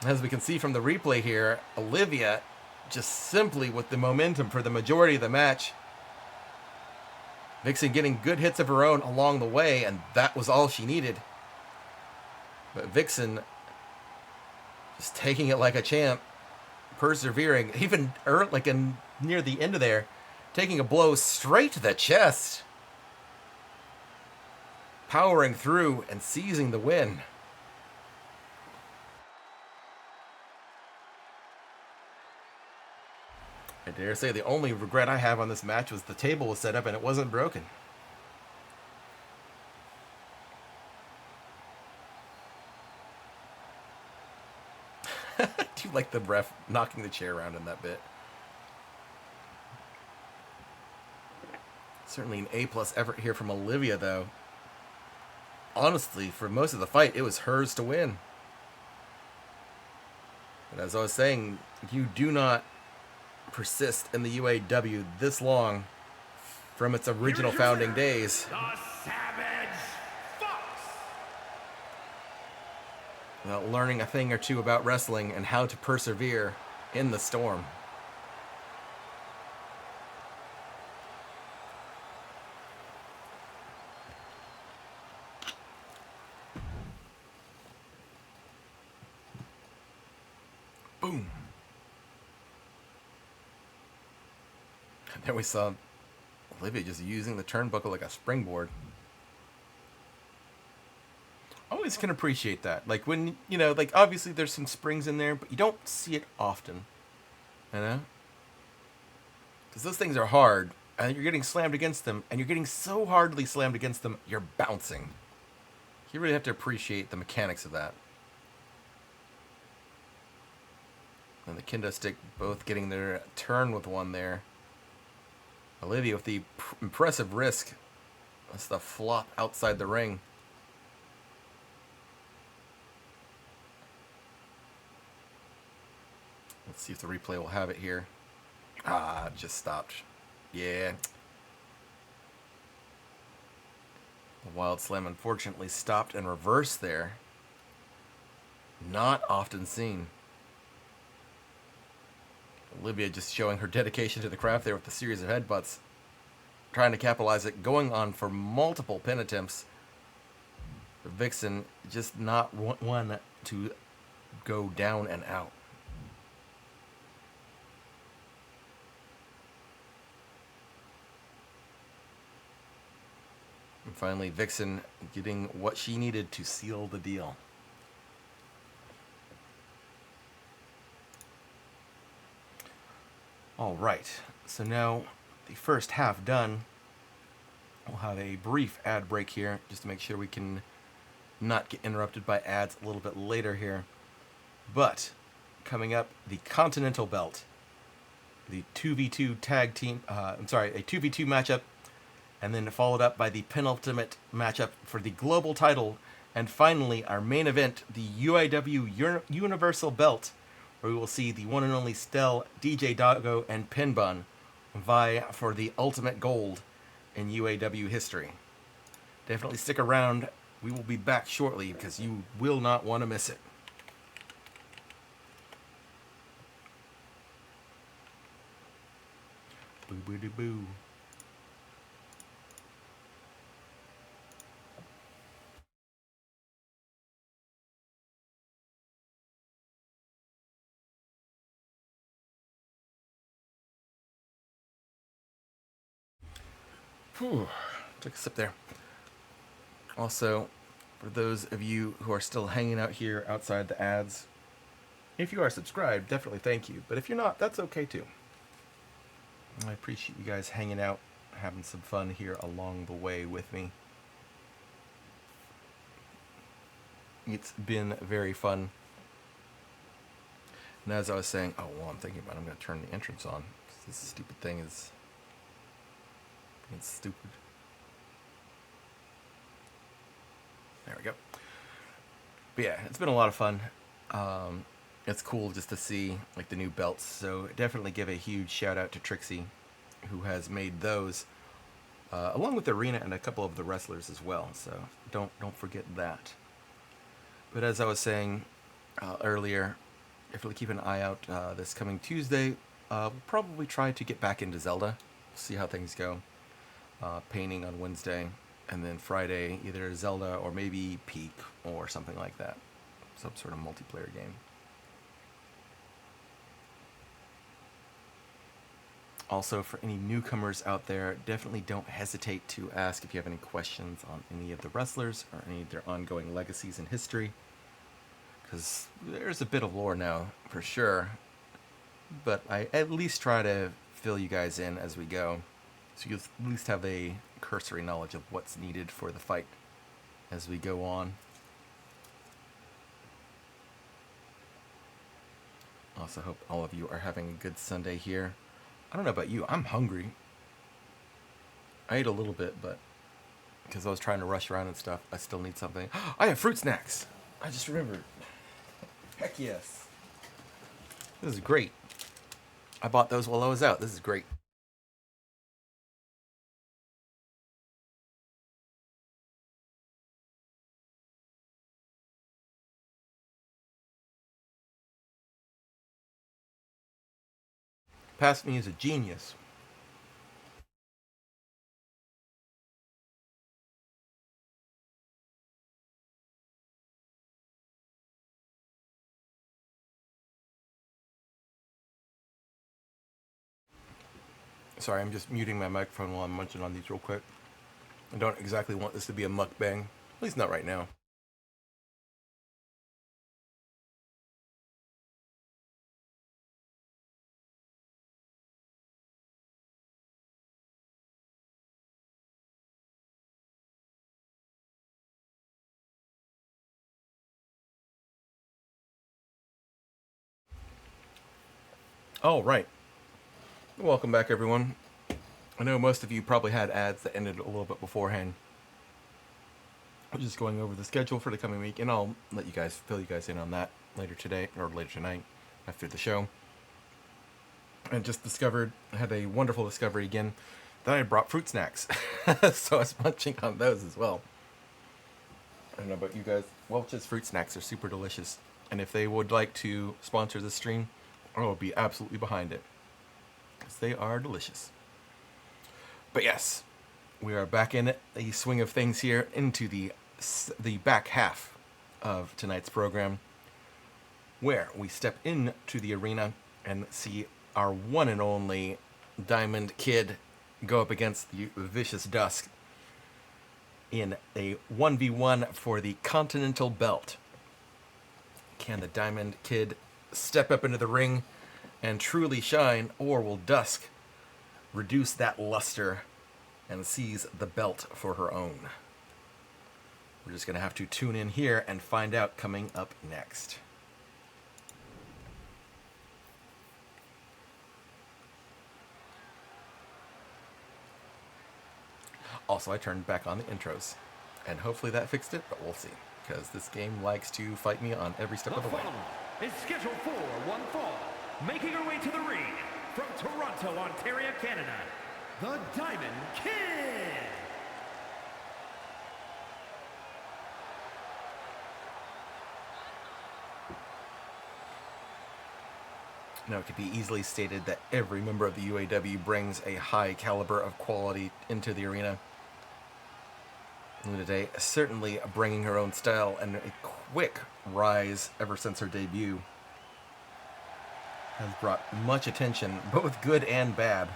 As we can see from the replay here, Olivia just simply with the momentum for the majority of the match. Vixen getting good hits of her own along the way, and that was all she needed. But Vixen just taking it like a champ, persevering, even near the end of there, taking a blow straight to the chest, powering through and seizing the win. I dare say the only regret I have on this match was the table was set up and it wasn't broken. I do like the ref knocking the chair around in that bit. Certainly an A+ effort here from Olivia, though. Honestly, for most of the fight, it was hers to win. But as I was saying, you do not persist in the UAW this long from its original founding days. The Savage Fox. Without learning a thing or two about wrestling and how to persevere in the storm. Boom. And then we saw Olivia just using the turnbuckle like a springboard. Always can appreciate that. Like when, like obviously there's some springs in there, but you don't see it often. You know? Because those things are hard, and you're getting slammed against them, and you're getting so hardly slammed against them, you're bouncing. You really have to appreciate the mechanics of that. And the kendo stick both getting their turn with one there. Olivia with the impressive risk. That's the flop outside the ring. Let's see if the replay will have it here. Ah, it just stopped. Yeah. The Wild Slam unfortunately stopped and reversed there. Not often seen. Olivia just showing her dedication to the craft there with the series of headbutts. Trying to capitalize it, going on for multiple pin attempts. The Vixen just not one to go down and out. Finally, Vixen getting what she needed to seal the deal. All right, so now the first half done. We'll have a brief ad break here just to make sure we can not get interrupted by ads a little bit later here. But coming up, the Continental Belt, the 2v2 tag team, a 2v2 matchup, and then followed up by the penultimate matchup for the global title, and finally our main event, the UAW Universal Belt, where we will see the one and only Stell, DJ Doggo, and Pinbun vie for the ultimate gold in UAW history. Definitely stick around. We will be back shortly because you will not want to miss it. Boo boo doo boo. Whew. Took a sip there. Also, for those of you who are still hanging out here outside the ads, if you are subscribed, definitely thank you. But if you're not, that's okay too. I appreciate you guys hanging out, having some fun here along the way with me. It's been very fun. And as I was saying, I'm thinking about it, I'm going to turn the entrance on. This stupid thing is being stupid. There we go. But yeah, it's been a lot of fun. It's cool just to see like the new belts. So definitely give a huge shout out to Trixie, who has made those, along with the arena and a couple of the wrestlers as well. So don't forget that. But as I was saying earlier, definitely keep an eye out this coming Tuesday. We'll probably try to get back into Zelda. See how things go. Painting on Wednesday, and then Friday either Zelda or maybe Peak or something like that. Some sort of multiplayer game. Also, for any newcomers out there, definitely don't hesitate to ask if you have any questions on any of the wrestlers or any of their ongoing legacies in history. Because there's a bit of lore now, for sure. But I at least try to fill you guys in as we go. So you at least have a cursory knowledge of what's needed for the fight as we go on. Also hope all of you are having a good Sunday here. I don't know about you, I'm hungry. I ate a little bit, but because I was trying to rush around and stuff, I still need something. I have fruit snacks! I just remembered. Heck yes. This is great. I bought those while I was out. This is great. Past me is a genius. Sorry, I'm just muting my microphone while I'm munching on these real quick. I don't exactly want this to be a mukbang. At least not right now. Oh, right. Welcome back, everyone. I know most of you probably had ads that ended a little bit beforehand. I'm just going over the schedule for the coming week, and I'll let you guys fill you guys in on that later today or later tonight after the show. And just had a wonderful discovery again that I brought fruit snacks, so I was munching on those as well. I don't know about you guys. Welch's fruit snacks are super delicious, and if they would like to sponsor this stream, I will be absolutely behind it because they are delicious. But yes, we are back in the swing of things here into the back half of tonight's program, where we step into the arena and see our one and only Diamond Kid go up against the Vicious Dusk. in a 1v1 for the Continental Belt. Can the Diamond Kid step up into the ring and truly shine, or will Dusk reduce that luster and seize the belt for her own? We're just going to have to tune in here and find out coming up next. Also, I turned back on the intros, and hopefully that fixed it, but we'll see, because this game likes to fight me on every step of the way. Is scheduled for one fall, making her way to the ring from Toronto, Ontario, Canada, the Diamond Kid. Now, it could be easily stated that every member of the UAW brings a high caliber of quality into the arena. Luna Day certainly bringing her own style and a quick rise ever since her debut. Has brought much attention, both good and bad,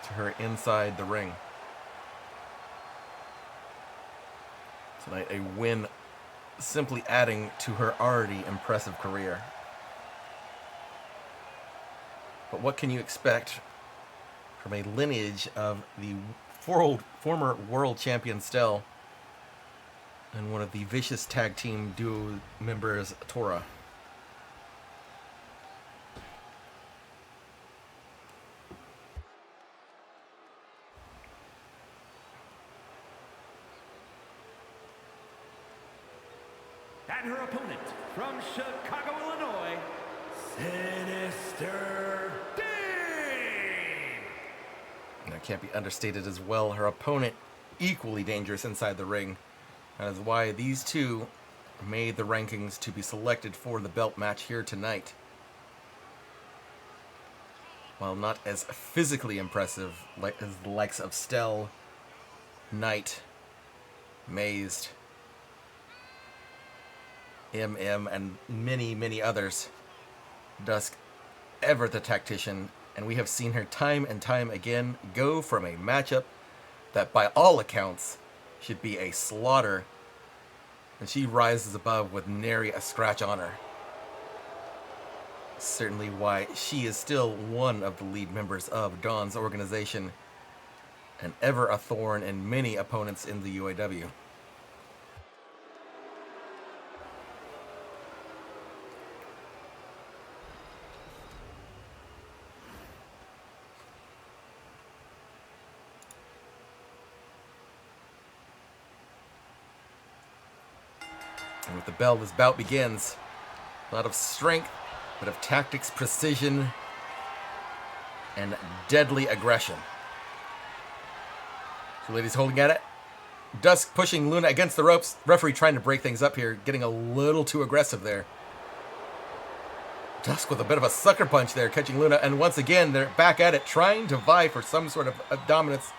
to her inside the ring. Tonight, a win simply adding to her already impressive career. But what can you expect from a lineage of the former world champion Stell and one of the vicious tag team duo members, Tora? And her opponent from Chicago, Illinois, Sinister Dave. That can't be understated as well. Her opponent equally dangerous inside the ring. That is why these two made the rankings to be selected for the belt match here tonight. While not as physically impressive as the likes of Stell, Knight, Mazed, MM, and many, many others, Dusk ever the tactician, and we have seen her time and time again go from a matchup that by all accounts should be a slaughter, and she rises above with nary a scratch on her. Certainly why she is still one of the lead members of Dawn's organization, and ever a thorn in many opponents in the UAW. And with the bell, this bout begins. A lot of strength, but of tactics, precision, and deadly aggression. Two ladies holding at it. Dusk pushing Luna against the ropes. Referee trying to break things up here, getting a little too aggressive there. Dusk with a bit of a sucker punch there, catching Luna. And once again, they're back at it, trying to vie for some sort of dominance.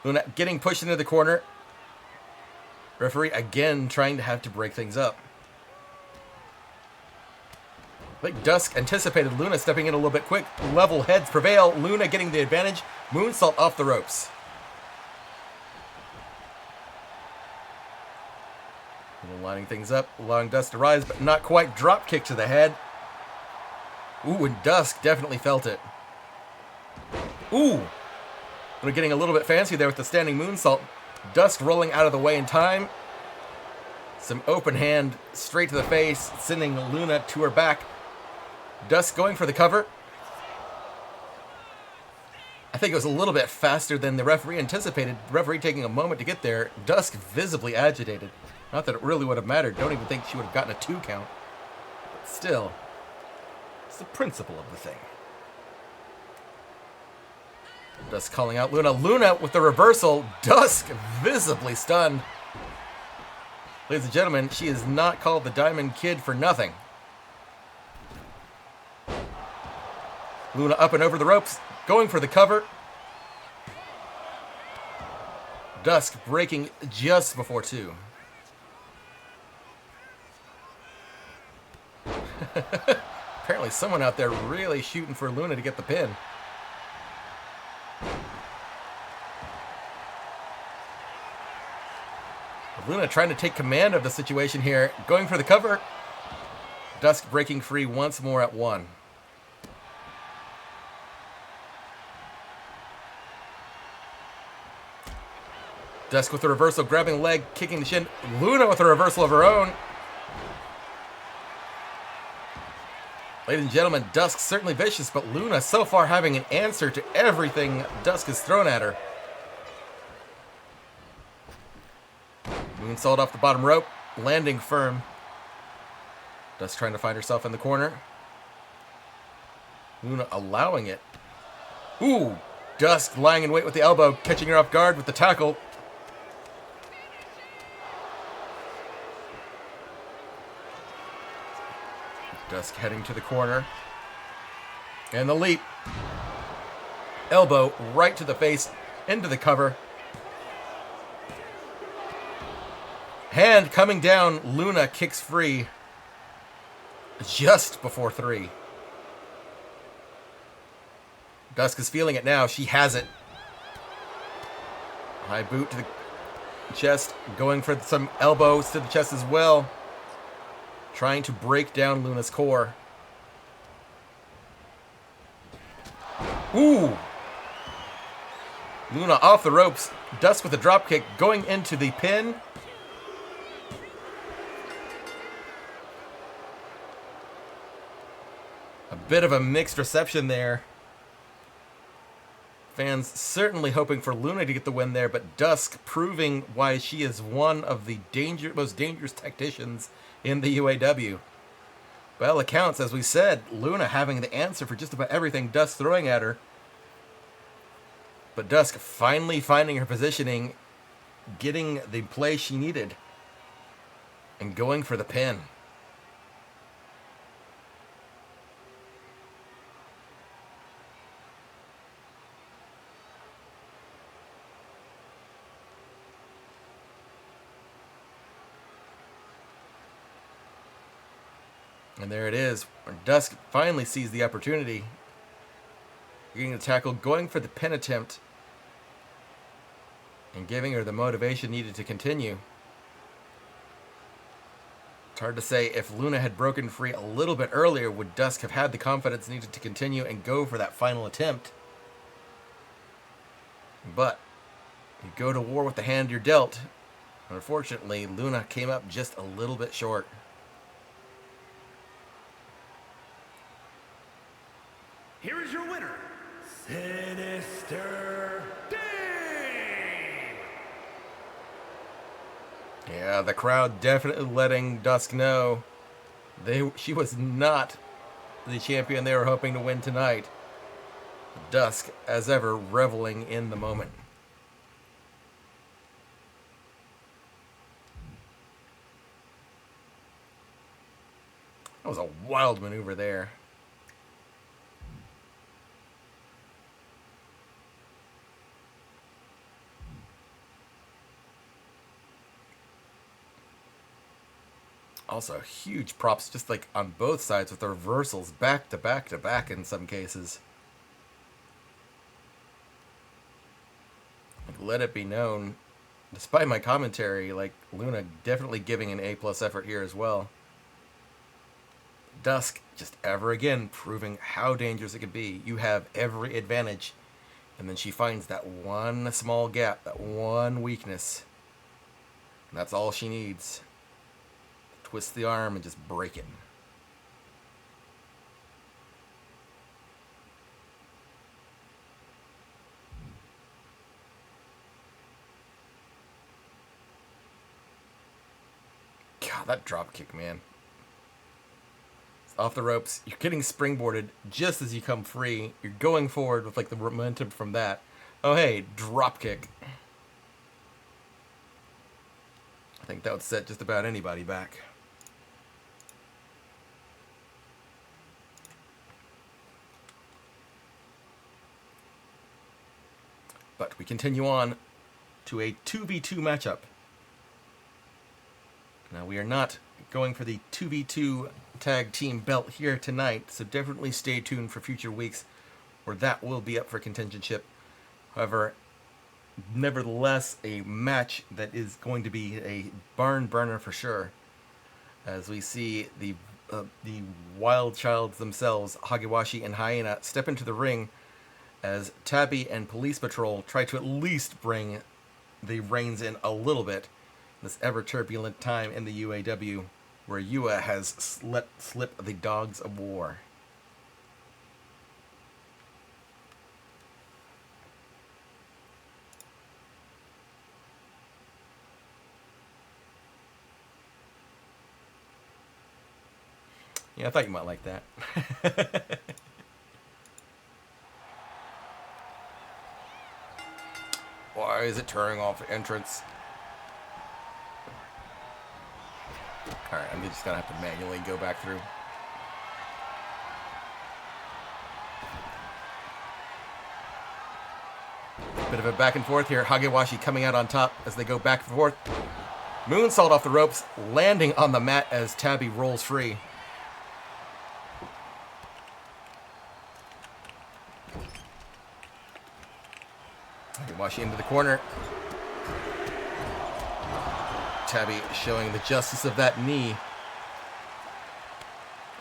Luna getting pushed into the corner. Referee again trying to have to break things up. I think Dusk anticipated Luna stepping in a little bit quick. Level heads prevail. Luna getting the advantage. Moonsault off the ropes. Lining things up, allowing Dusk to rise, but not quite. Drop kick to the head. Ooh, and Dusk definitely felt it. Ooh. Luna getting a little bit fancy there with the standing moonsault. Dusk rolling out of the way in time. Some open hand straight to the face, sending Luna to her back. Dusk going for the cover. I think it was a little bit faster than the referee anticipated. The referee taking a moment to get there. Dusk visibly agitated. Not that it really would have mattered. Don't even think she would have gotten a 2 count. But still, it's the principle of the thing. Dusk calling out Luna. Luna with the reversal. Dusk visibly stunned. Ladies and gentlemen, she is not called the Diamond Kid for nothing. Luna up and over the ropes, going for the cover. Dusk breaking just before 2. Apparently someone out there really shooting for Luna to get the pin. Luna trying to take command of the situation here. Going for the cover. Dusk breaking free once more at 1. Dusk with a reversal, grabbing leg, kicking the shin. Luna with a reversal of her own. Ladies and gentlemen, Dusk certainly vicious, but Luna so far having an answer to everything Dusk has thrown at her. Moonsault off the bottom rope, landing firm. Dusk trying to find herself in the corner. Luna allowing it. Ooh, Dusk lying in wait with the elbow, catching her off guard with the tackle. Dusk heading to the corner. And the leap. Elbow right to the face, into the cover. Hand coming down, Luna kicks free just before 3. Dusk is feeling it now. She has it. High boot to the chest, going for some elbows to the chest as well. Trying to break down Luna's core. Ooh! Luna off the ropes. Dusk with a drop kick, going into the pin. A bit of a mixed reception there. Fans certainly hoping for Luna to get the win there, but Dusk proving why she is one of the most dangerous tacticians in the UAW. By all accounts, as we said, Luna having the answer for just about everything Dusk throwing at her. But Dusk finally finding her positioning, getting the play she needed, and going for the pin. And there it is. Dusk finally sees the opportunity. Getting the tackle, going for the pin attempt, and giving her the motivation needed to continue. It's hard to say if Luna had broken free a little bit earlier, would Dusk have had the confidence needed to continue and go for that final attempt. But you go to war with the hand you're dealt. Unfortunately, Luna came up just a little bit short. Here is your winner, Sinister Dave! Yeah, the crowd definitely letting Dusk know she was not the champion they were hoping to win tonight. Dusk, as ever, reveling in the moment. That was a wild maneuver there. Also, huge props just like on both sides with the reversals back to back to back in some cases. Like, let it be known, despite my commentary, like Luna definitely giving an A+ effort here as well. Dusk just ever again proving how dangerous it can be. You have every advantage, and then she finds that one small gap, that one weakness. And that's all she needs. Twist the arm and just break it. God, that drop kick, man. It's off the ropes. You're getting springboarded just as you come free. You're going forward with like the momentum from that. Oh, hey, drop kick. I think that would set just about anybody back. But we continue on to a 2v2 matchup. Now, we are not going for the 2v2 tag team belt here tonight, so definitely stay tuned for future weeks where that will be up for contentionship. However, Nevertheless, a match that is going to be a barn burner for sure, as we see the wild childs themselves, Hagewashi and Hyena, step into the ring as Tabby and Police Patrol try to at least bring the reins in a little bit. This ever turbulent time in the UAW, where UA has let slip the dogs of war. Yeah, I thought you might like that. Why is it turning off the entrance? Alright, I'm just gonna have to manually go back through. Bit of a back and forth here. Hagewashi coming out on top as they go back and forth. Moonsault off the ropes, landing on the mat as Tabby rolls free. Hagewashi into the corner. Tabby showing the justice of that knee.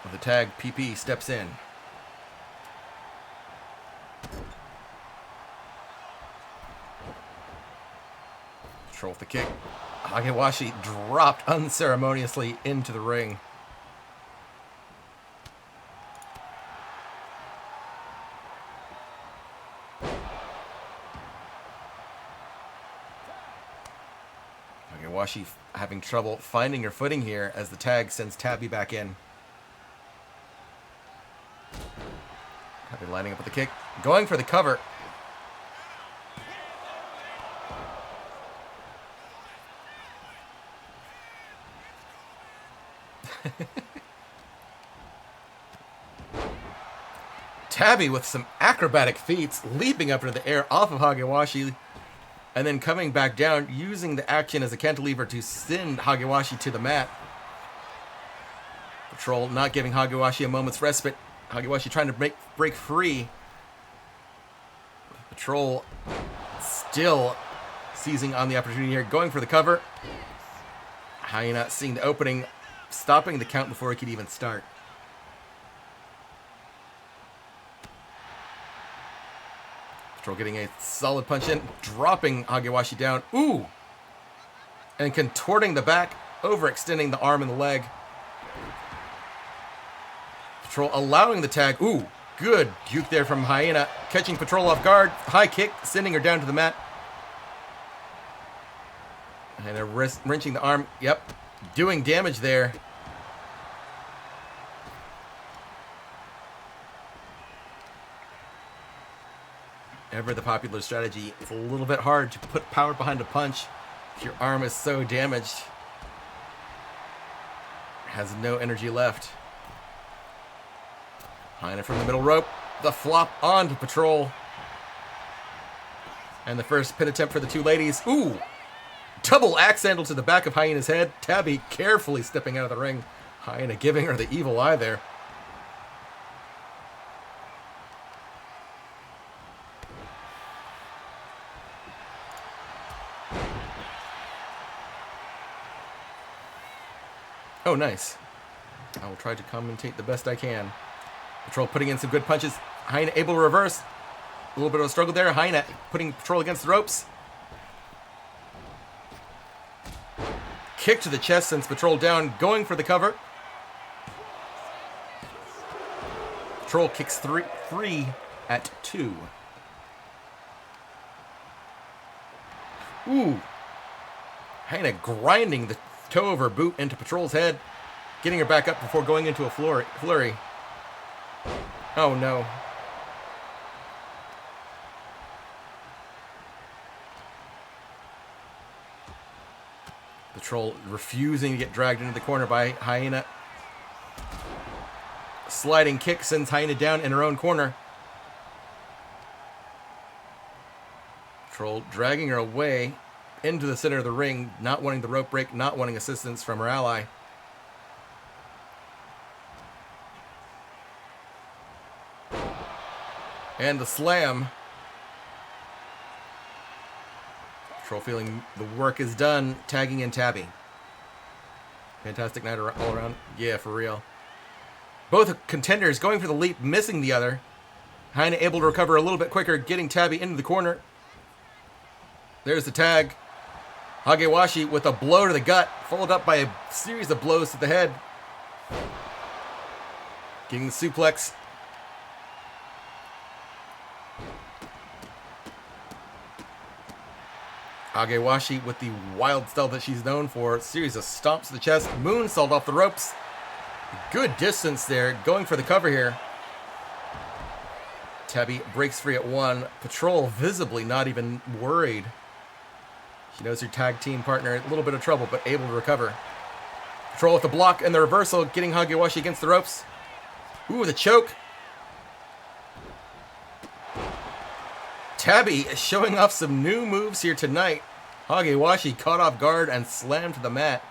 With the tag, PP steps in. Control with the kick. Hagewashi dropped unceremoniously into the ring. Hagewashi having trouble finding her footing here as the tag sends Tabby back in. Tabby lining up with the kick. Going for the cover. Tabby with some acrobatic feats, leaping up into the air off of Hagewashi, and then coming back down, using the action as a cantilever to send Hagewashi to the mat. Patrol not giving Hagewashi a moment's respite. Hagewashi trying to break free. Patrol still seizing on the opportunity here, going for the cover. Hyena seeing the opening, stopping the count before he could even start. Patrol getting a solid punch in, dropping Hagewashi down. Ooh! And contorting the back, overextending the arm and the leg. Patrol allowing the tag. Ooh, good juke there from Hyena, catching Patrol off guard. High kick, sending her down to the mat. And a wrenching the arm. Yep, doing damage there. Ever the popular strategy. It's a little bit hard to put power behind a punch if your arm is so damaged. Has no energy left. Hyena from the middle rope. The flop onto Patrol. And the first pin attempt for the two ladies. Ooh! Double axe handle to the back of Hyena's head. Tabby carefully stepping out of the ring. Hyena giving her the evil eye there. Oh, nice. I will try to commentate the best I can. Patrol putting in some good punches. Hyena able to reverse. A little bit of a struggle there. Hyena putting Patrol against the ropes. Kick to the chest sends Patrol down, going for the cover. Patrol kicks three at 2. Ooh. Hyena grinding the toe of her boot into Patrol's head, getting her back up before going into a flurry. Oh no. Patrol refusing to get dragged into the corner by Hyena. Sliding kick sends Hyena down in her own corner. Patrol dragging her away into the center of the ring, not wanting the rope break, not wanting assistance from her ally. And the slam. Patrol feeling the work is done, tagging in Tabby. Fantastic night all around. Yeah, for real. Both contenders going for the leap, missing the other. Hyena able to recover a little bit quicker, getting Tabby into the corner. There's the tag. Hagewashi with a blow to the gut, followed up by a series of blows to the head. Getting the suplex. Hagewashi with the wild style that she's known for. Series of stomps to the chest. Moonsault off the ropes. Good distance there. Going for the cover here. Tabby breaks free at one. Patrol visibly not even worried. She knows her tag team partner in a little bit of trouble, but able to recover. Patrol with the block and the reversal, getting Hagewashi against the ropes. Ooh, the choke. Tabby is showing off some new moves here tonight. Hagewashi caught off guard and slammed to the mat.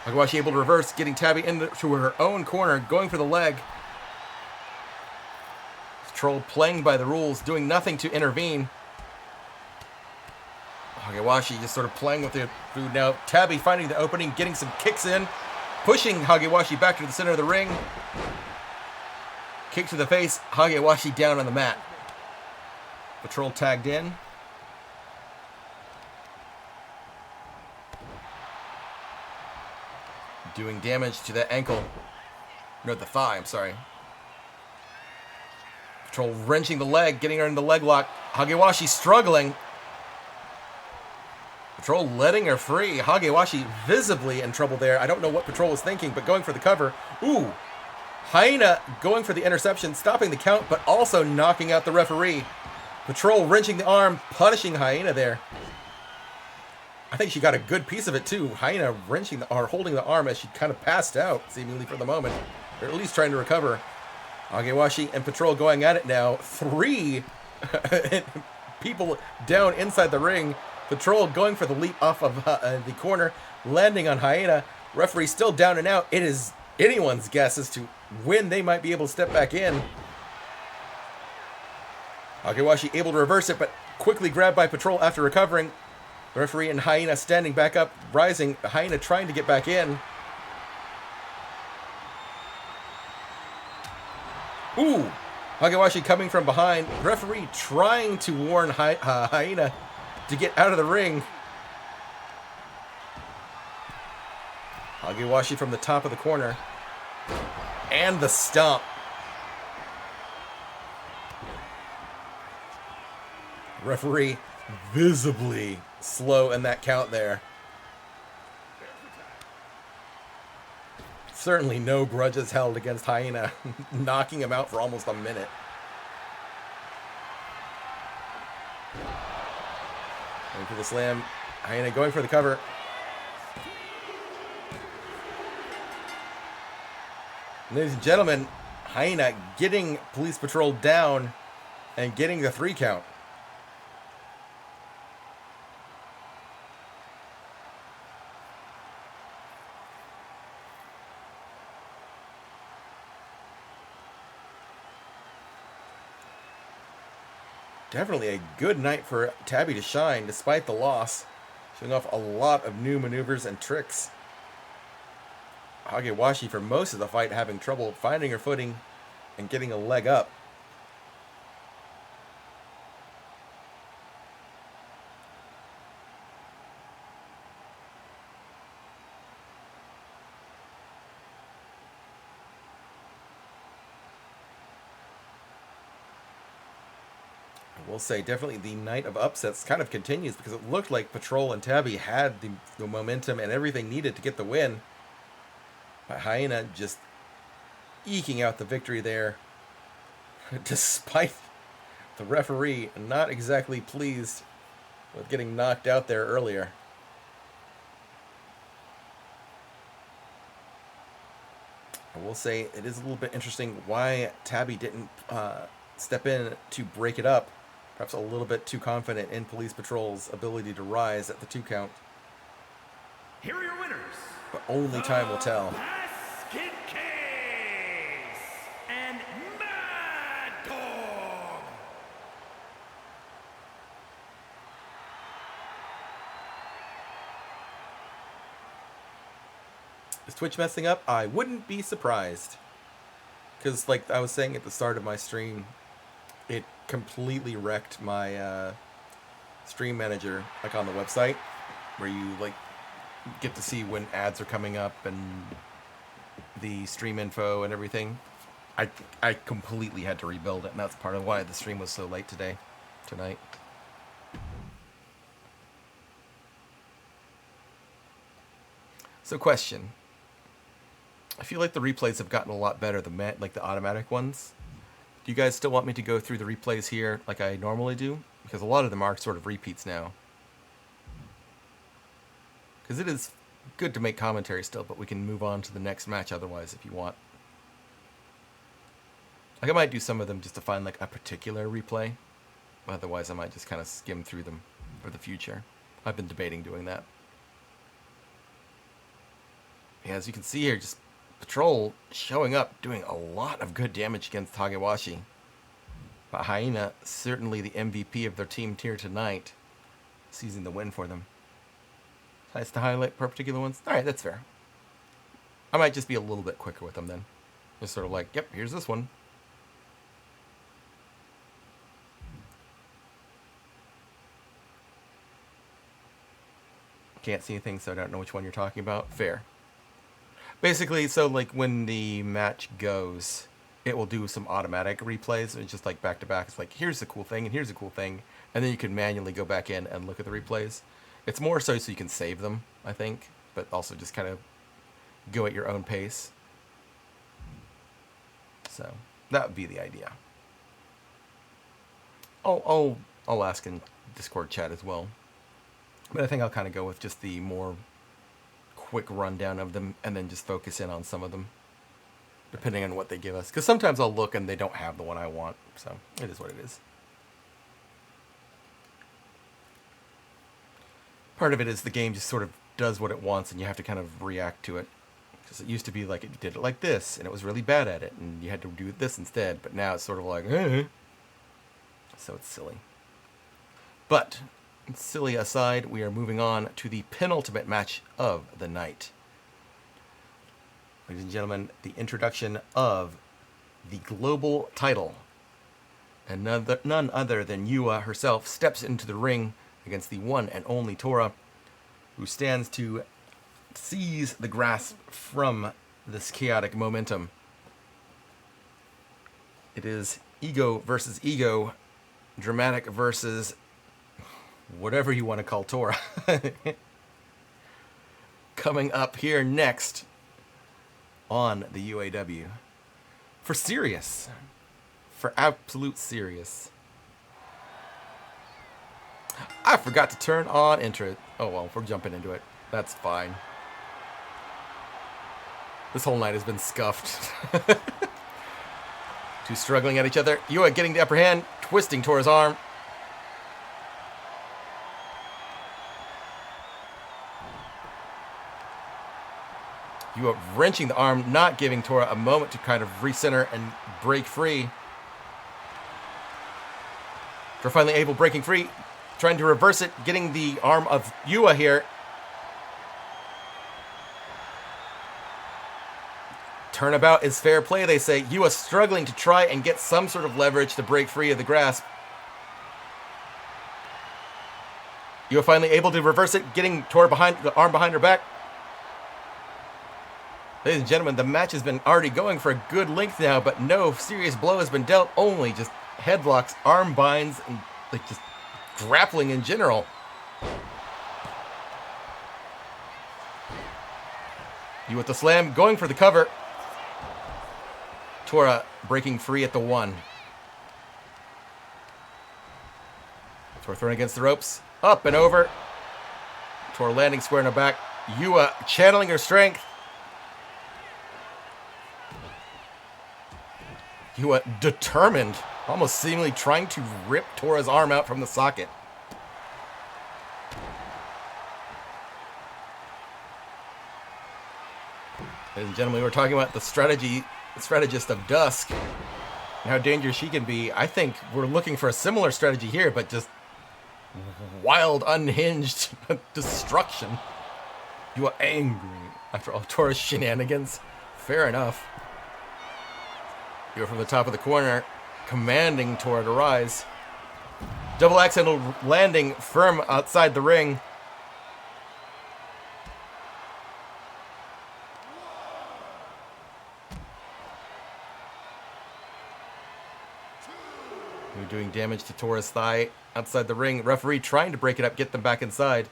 Hagewashi able to reverse, getting Tabby into her own corner, going for the leg. Patrol playing by the rules, doing nothing to intervene. Hagewashi just sort of playing with the food now. Tabby finding the opening, getting some kicks in, pushing Hagewashi back to the center of the ring. Kick to the face, Hagewashi down on the mat. Patrol tagged in. Doing damage to the ankle. No, the thigh, I'm sorry. Patrol wrenching the leg, getting her in the leg lock. Hagewashi struggling. Patrol letting her free. Hagewashi visibly in trouble there. I don't know what Patrol was thinking, but going for the cover. Ooh. Hyena going for the interception, stopping the count, but also knocking out the referee. Patrol wrenching the arm, punishing Hyena there. I think she got a good piece of it too. Hyena wrenching or holding the arm as she kind of passed out, seemingly for the moment, or at least trying to recover. Hagewashi and Patrol going at it now. 3 people down inside the ring. Patrol going for the leap off of the corner, landing on Hyena. Referee still down and out. It is anyone's guess as to when they might be able to step back in. Hagewashi able to reverse it, but quickly grabbed by Patrol after recovering. The referee and Hyena standing back up, rising. Hyena trying to get back in. Ooh! Hagewashi coming from behind. Referee trying to warn Hyena to get out of the ring. Hagewashi from the top of the corner. And the stomp. Referee visibly slow in that count there. Certainly no grudges held against Hyena, knocking him out for almost a minute. Going for the slam. Hyena going for the cover. Ladies and gentlemen, Hyena getting Police Patrol down and getting the 3 count. Definitely a good night for Tabby to shine despite the loss. Showing off a lot of new maneuvers and tricks. Hagewashi for most of the fight having trouble finding her footing and getting a leg up. I will say definitely the night of upsets kind of continues because it looked like Patrol and Tabby had the momentum and everything needed to get the win. But Hyena just eking out the victory there, despite the referee not exactly pleased with getting knocked out there earlier. I will say it is a little bit interesting why Tabby didn't step in to break it up. Perhaps a little bit too confident in Police Patrol's ability to rise at the 2 count. Here are your winners. But only time will tell. Basket Case and Mad Dog. Is Twitch messing up? I wouldn't be surprised. Because, like I was saying at the start of my stream, it completely wrecked my stream manager, like on the website, where you like get to see when ads are coming up and the stream info and everything. I completely had to rebuild it, and that's part of why the stream was so late tonight. So, question. I feel like the replays have gotten a lot better, like the automatic ones. Do you guys still want me to go through the replays here like I normally do? Because a lot of them are sort of repeats now. Because it is good to make commentary still, but we can move on to the next match otherwise if you want. Like I might do some of them just to find like a particular replay. Otherwise I might just kind of skim through them for the future. I've been debating doing that. Yeah, as you can see here, just Patrol showing up, doing a lot of good damage against Tagewashi. But Hyena, certainly the MVP of their team here tonight, seizing the win for them. Nice to highlight particular ones. Alright, that's fair. I might just be a little bit quicker with them then. Just sort of like, yep, here's this one. Can't see anything, so I don't know which one you're talking about. Fair. Basically, so like when the match goes, it will do some automatic replays. It's just like back to back. It's like, here's a cool thing and here's a cool thing. And then you can manually go back in and look at the replays. It's more so you can save them, I think, but also just kind of go at your own pace. So that would be the idea. I'll ask in Discord chat as well. But I think I'll kind of go with just the more quick rundown of them and then just focus in on some of them, depending on what they give us. Because sometimes I'll look and they don't have the one I want. So it is what it is. Part of it is the game just sort of does what it wants and you have to kind of react to it. Because it used to be like it did it like this and it was really bad at it and you had to do this instead. But now it's sort of like, So it's silly. But silly aside, we are moving on to the penultimate match of the night. Ladies and gentlemen, the introduction of the global title. And none other than Yua herself steps into the ring against the one and only Tora, who stands to seize the grasp from this chaotic momentum. It is ego versus ego, dramatic versus whatever you want to call Tora. Coming up here next on the UAW. For serious. For absolute serious. I forgot to turn on intro. Oh well, we're jumping into it. That's fine. This whole night has been scuffed. Two struggling at each other. Yua getting the upper hand, twisting Tora's arm. Yua wrenching the arm, not giving Tora a moment to kind of recenter and break free. Tora finally able breaking free, trying to reverse it, getting the arm of Yua here. Turnabout is fair play, they say. Yua struggling to try and get some sort of leverage to break free of the grasp. Yua finally able to reverse it, getting Tora behind the arm behind her back. Ladies and gentlemen, the match has been already going for a good length now, but no serious blow has been dealt. Only just headlocks, arm binds, and like just grappling in general. You with the slam, going for the cover. Tora breaking free at the one. Tora thrown against the ropes, up and over. Tora landing square in her back. Yua channeling her strength. Yua determined, almost seemingly trying to rip Tora's arm out from the socket. Ladies and gentlemen, we were talking about the strategist of Dusk, and how dangerous she can be. I think we're looking for a similar strategy here, but just wild, unhinged destruction. You are angry. After all Tora's shenanigans. Fair enough. Yua from the top of the corner, commanding Tora to rise. Double axe handle landing firm outside the ring. We're doing damage to Tora's thigh outside the ring. Referee trying to break it up, get them back inside.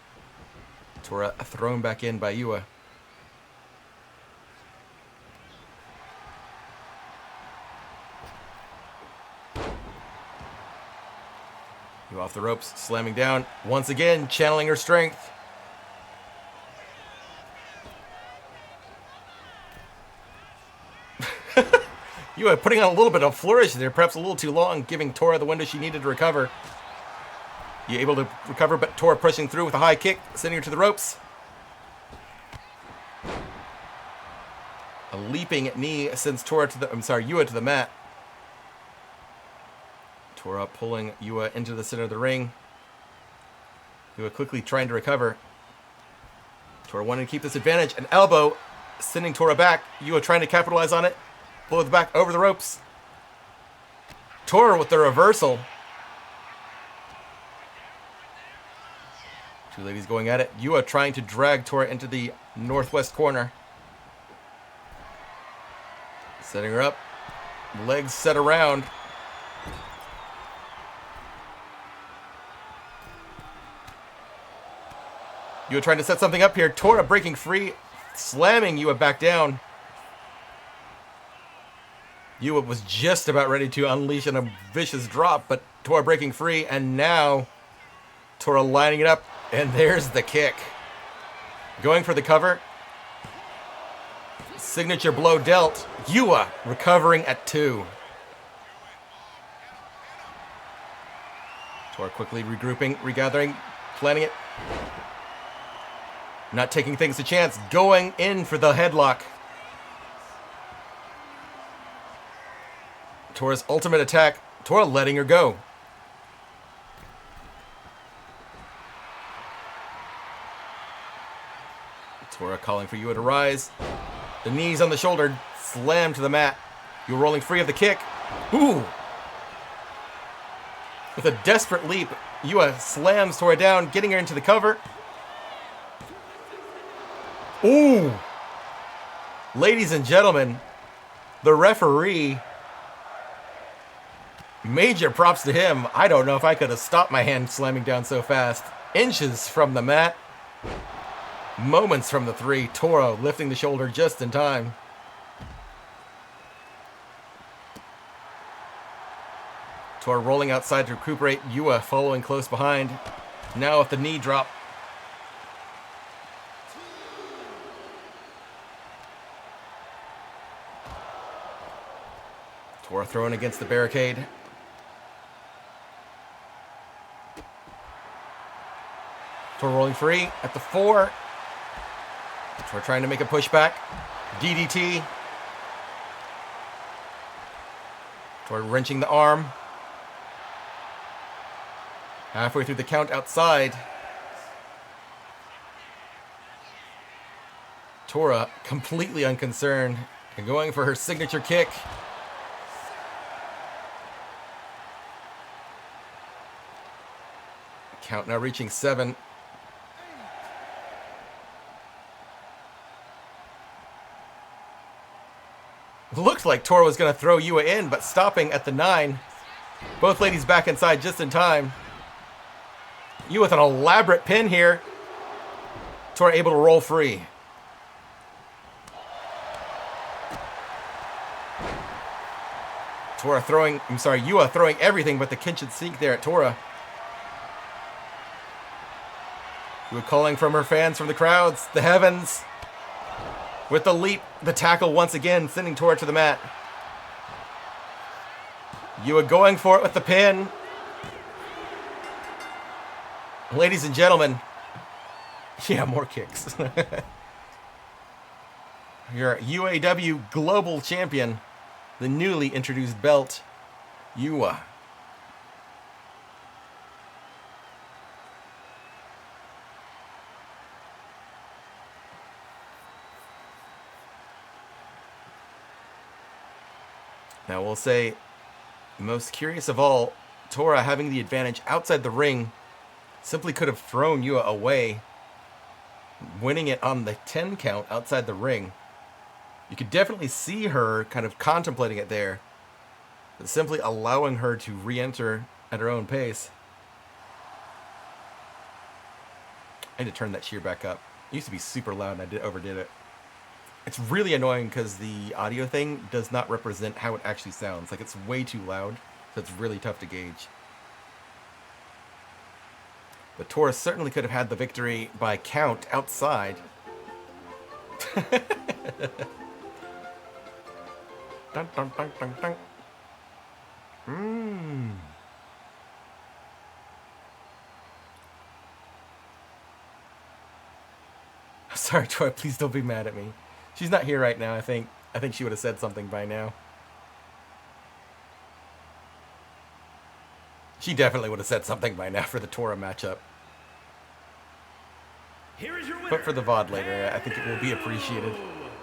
Tora thrown back in by Yua. Yua off the ropes, slamming down. Once again, channeling her strength. Yua putting on a little bit of flourish there, perhaps a little too long, giving Tora the window she needed to recover. You able to recover, but Tora pushing through with a high kick, sending her to the ropes. A leaping knee sends Yua to the mat. Tora pulling Yua into the center of the ring. Yua quickly trying to recover. Tora wanting to keep this advantage. An elbow sending Tora back. Yua trying to capitalize on it. Blow the back over the ropes. Tora with the reversal. Two ladies going at it. Yua trying to drag Tora into the northwest corner. Setting her up. Legs set around. Yua trying to set something up here. Tora breaking free. Slamming Yua back down. Yua was just about ready to unleash a vicious drop, but Tora breaking free, and now Tora lining it up, and there's the kick. Going for the cover. Signature blow dealt. Yua recovering at 2. Tora quickly regrouping, regathering, planning it. Not taking things a chance, going in for the headlock. Tora's ultimate attack. Tora letting her go. Tora calling for Yua to rise. The knees on the shoulder, slam to the mat. Yua rolling free of the kick. Ooh! With a desperate leap, Yua slams Tora down, getting her into the cover. Ooh! Ladies and gentlemen, the referee, major props to him. I don't know if I could have stopped my hand slamming down so fast. Inches from the mat. Moments from the 3. Tora lifting the shoulder just in time. Tora rolling outside to recuperate. Yua following close behind. Now with the knee drop. Tora thrown against the barricade. Tora rolling free at the 4. Tora trying to make a pushback. DDT. Tora wrenching the arm. Halfway through the count outside. Tora completely unconcerned and going for her signature kick. Count now reaching 7. Looked like Tora was going to throw Yua in, but stopping at the 9. Both ladies back inside just in time. Yua with an elaborate pin here. Tora able to roll free. Yua throwing everything but the kitchen sink there at Tora. Yua calling from her fans, from the crowds, the heavens. With the leap, the tackle once again, sending Tora to the mat. Yua going for it with the pin. Ladies and gentlemen. Yeah, more kicks. Your UAW Global Champion, the newly introduced belt, Yua. will say, most curious of all, Tora having the advantage outside the ring simply could have thrown Yua away, winning it on the 10 count outside the ring. You could definitely see her kind of contemplating it there, but simply allowing her to re-enter at her own pace. I need to turn that cheer back up. It used to be super loud and I overdid it. It's really annoying because the audio thing does not represent how it actually sounds. Like, it's way too loud, so it's really tough to gauge. But Taurus certainly could have had the victory by count outside. Dun, dun, dun, dun, dun. Sorry, Troy, please don't be mad at me. She's not here right now, I think. I think she would have said something by now. She definitely would have said something by now for the Tora matchup. Here is your winner. But for the VOD later, I think it will be appreciated.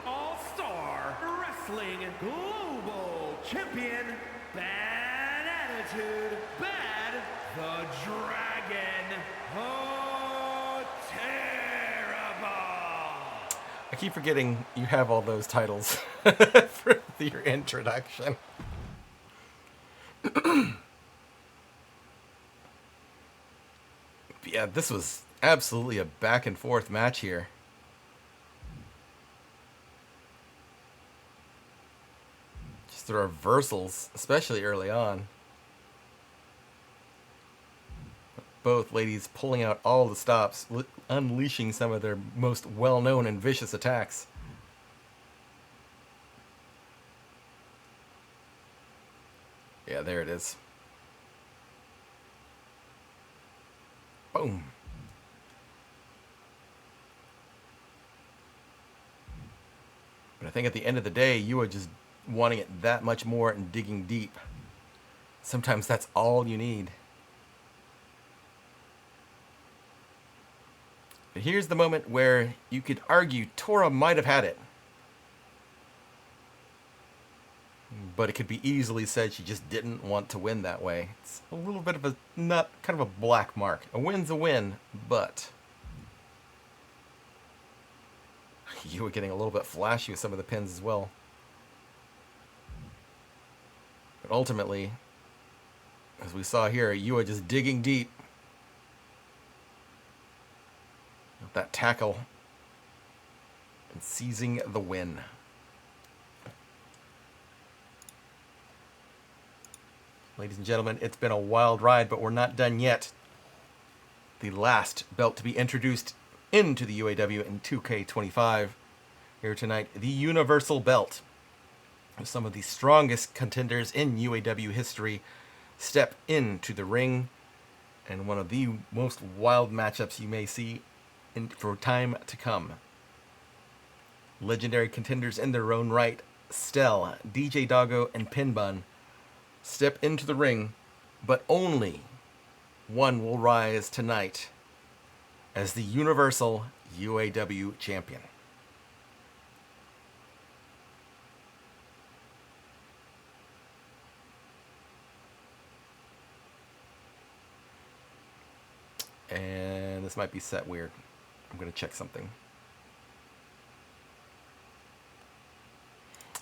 All-Star Wrestling Global Champion, Bad Attitude, Bad the Dragon. Oh, terrible. I keep forgetting you have all those titles for your introduction. Yeah, this was absolutely a back and forth match here. Just the reversals, especially early on. Both ladies pulling out all the stops, unleashing some of their most well-known and vicious attacks. Yeah, there it is. Boom. But I think at the end of the day, you are just wanting it that much more and digging deep. Sometimes that's all you need. But here's the moment where you could argue Tora might have had it. But it could be easily said she just didn't want to win that way. It's a little bit of a, not kind of a black mark. A win's a win, but you were getting a little bit flashy with some of the pins as well. But ultimately, as we saw here, you are just digging deep. With that tackle and seizing the win. Ladies and gentlemen, it's been a wild ride, but we're not done yet. The last belt to be introduced into the UAW in 2K25 here tonight, the Universal Belt. Some of the strongest contenders in UAW history step into the ring, and one of the most wild matchups you may see for time to come. Legendary contenders in their own right, Stell, DJ Doggo, and Pinbun step into the ring, but only one will rise tonight as the Universal UAW Champion. And this might be set weird. I'm going to check something.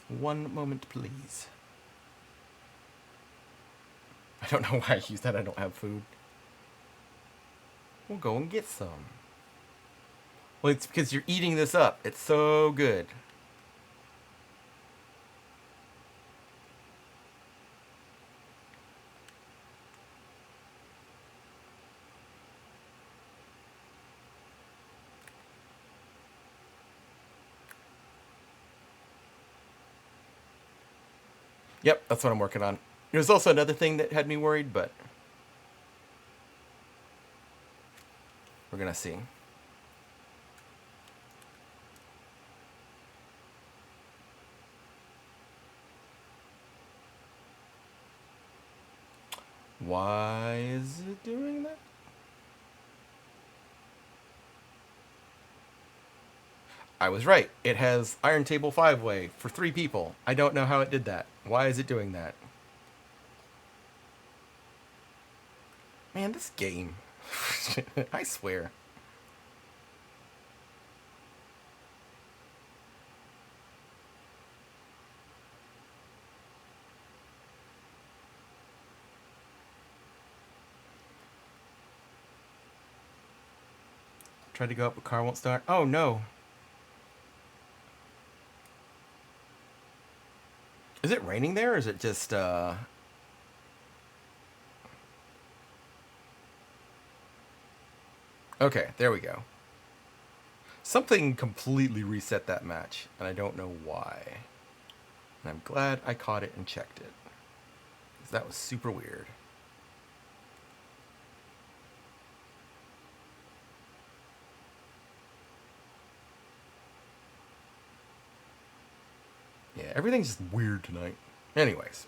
One moment, please. I don't know why I use that. I don't have food. We'll go and get some. Well, it's because you're eating this up. It's so good. Yep, that's what I'm working on. There's also another thing that had me worried, but we're going to see. Why is it doing that? I was right. It has Iron Table 5-way for 3 people. I don't know how it did that. Why is it doing that? Man, this game. I swear. Tried to go up, but car won't start. Oh no. Is it raining there, or is it just, Okay, there we go. Something completely reset that match, and I don't know why. And I'm glad I caught it and checked it, because that was super weird. Yeah, everything's just weird tonight. Anyways.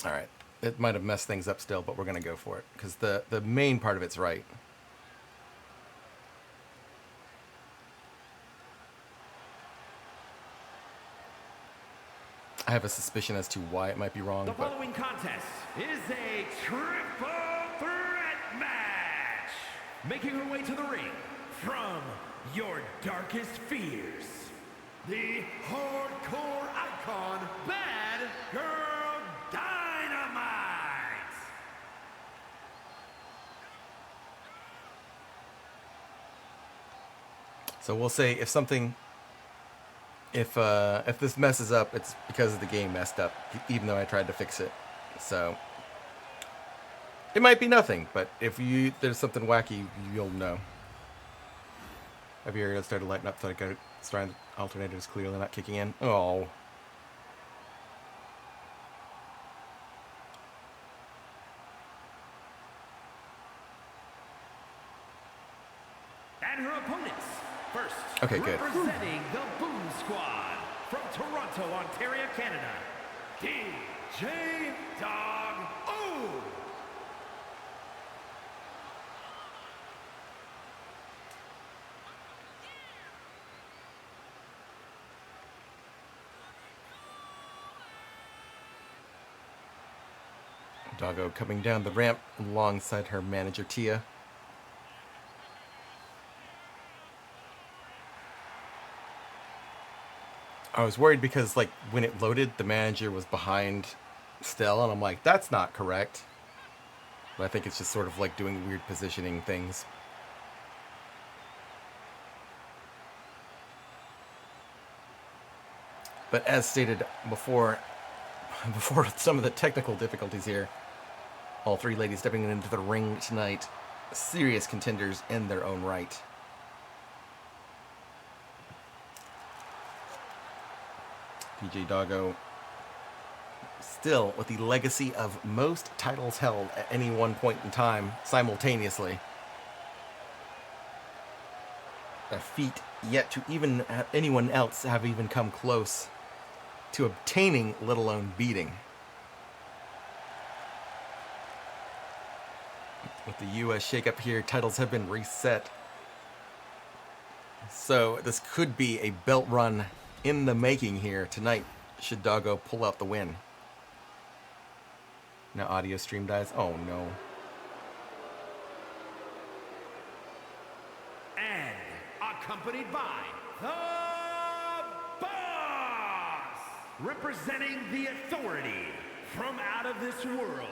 All right. It might have messed things up still, but we're going to go for it, because the main part of it's right. I have a suspicion as to why it might be wrong. The following contest is a triple threat match. Making her way to the ring from your darkest fears, the hardcore icon, Bad Girl Dynamite. So we'll say if something, if this messes up, it's because the game messed up, even though I tried to fix it. So it might be nothing, but if there's something wacky, you'll know. Have your area started lighting up? So I got starting. Alternator is clearly not kicking in. Oh. And her opponents, first, Okay, good. representing the Boom Squad from Toronto, Ontario, Canada, DJ Dog O. Doggo coming down the ramp alongside her manager Tia. I was worried because, like, when it loaded, the manager was behind still, and I'm like, that's not correct. But I think it's just sort of like doing weird positioning things. But as stated before some of the technical difficulties here, all 3 ladies stepping into the ring tonight, serious contenders in their own right. DJ Doggo still with the legacy of most titles held at any one point in time simultaneously. A feat yet to even anyone else have even come close to obtaining, let alone beating. With the US shakeup here, titles have been reset. So this could be a belt run in the making here tonight, should Doggo pull out the win. Now audio stream dies. Oh no. And accompanied by the Boss, representing the authority from out of this world,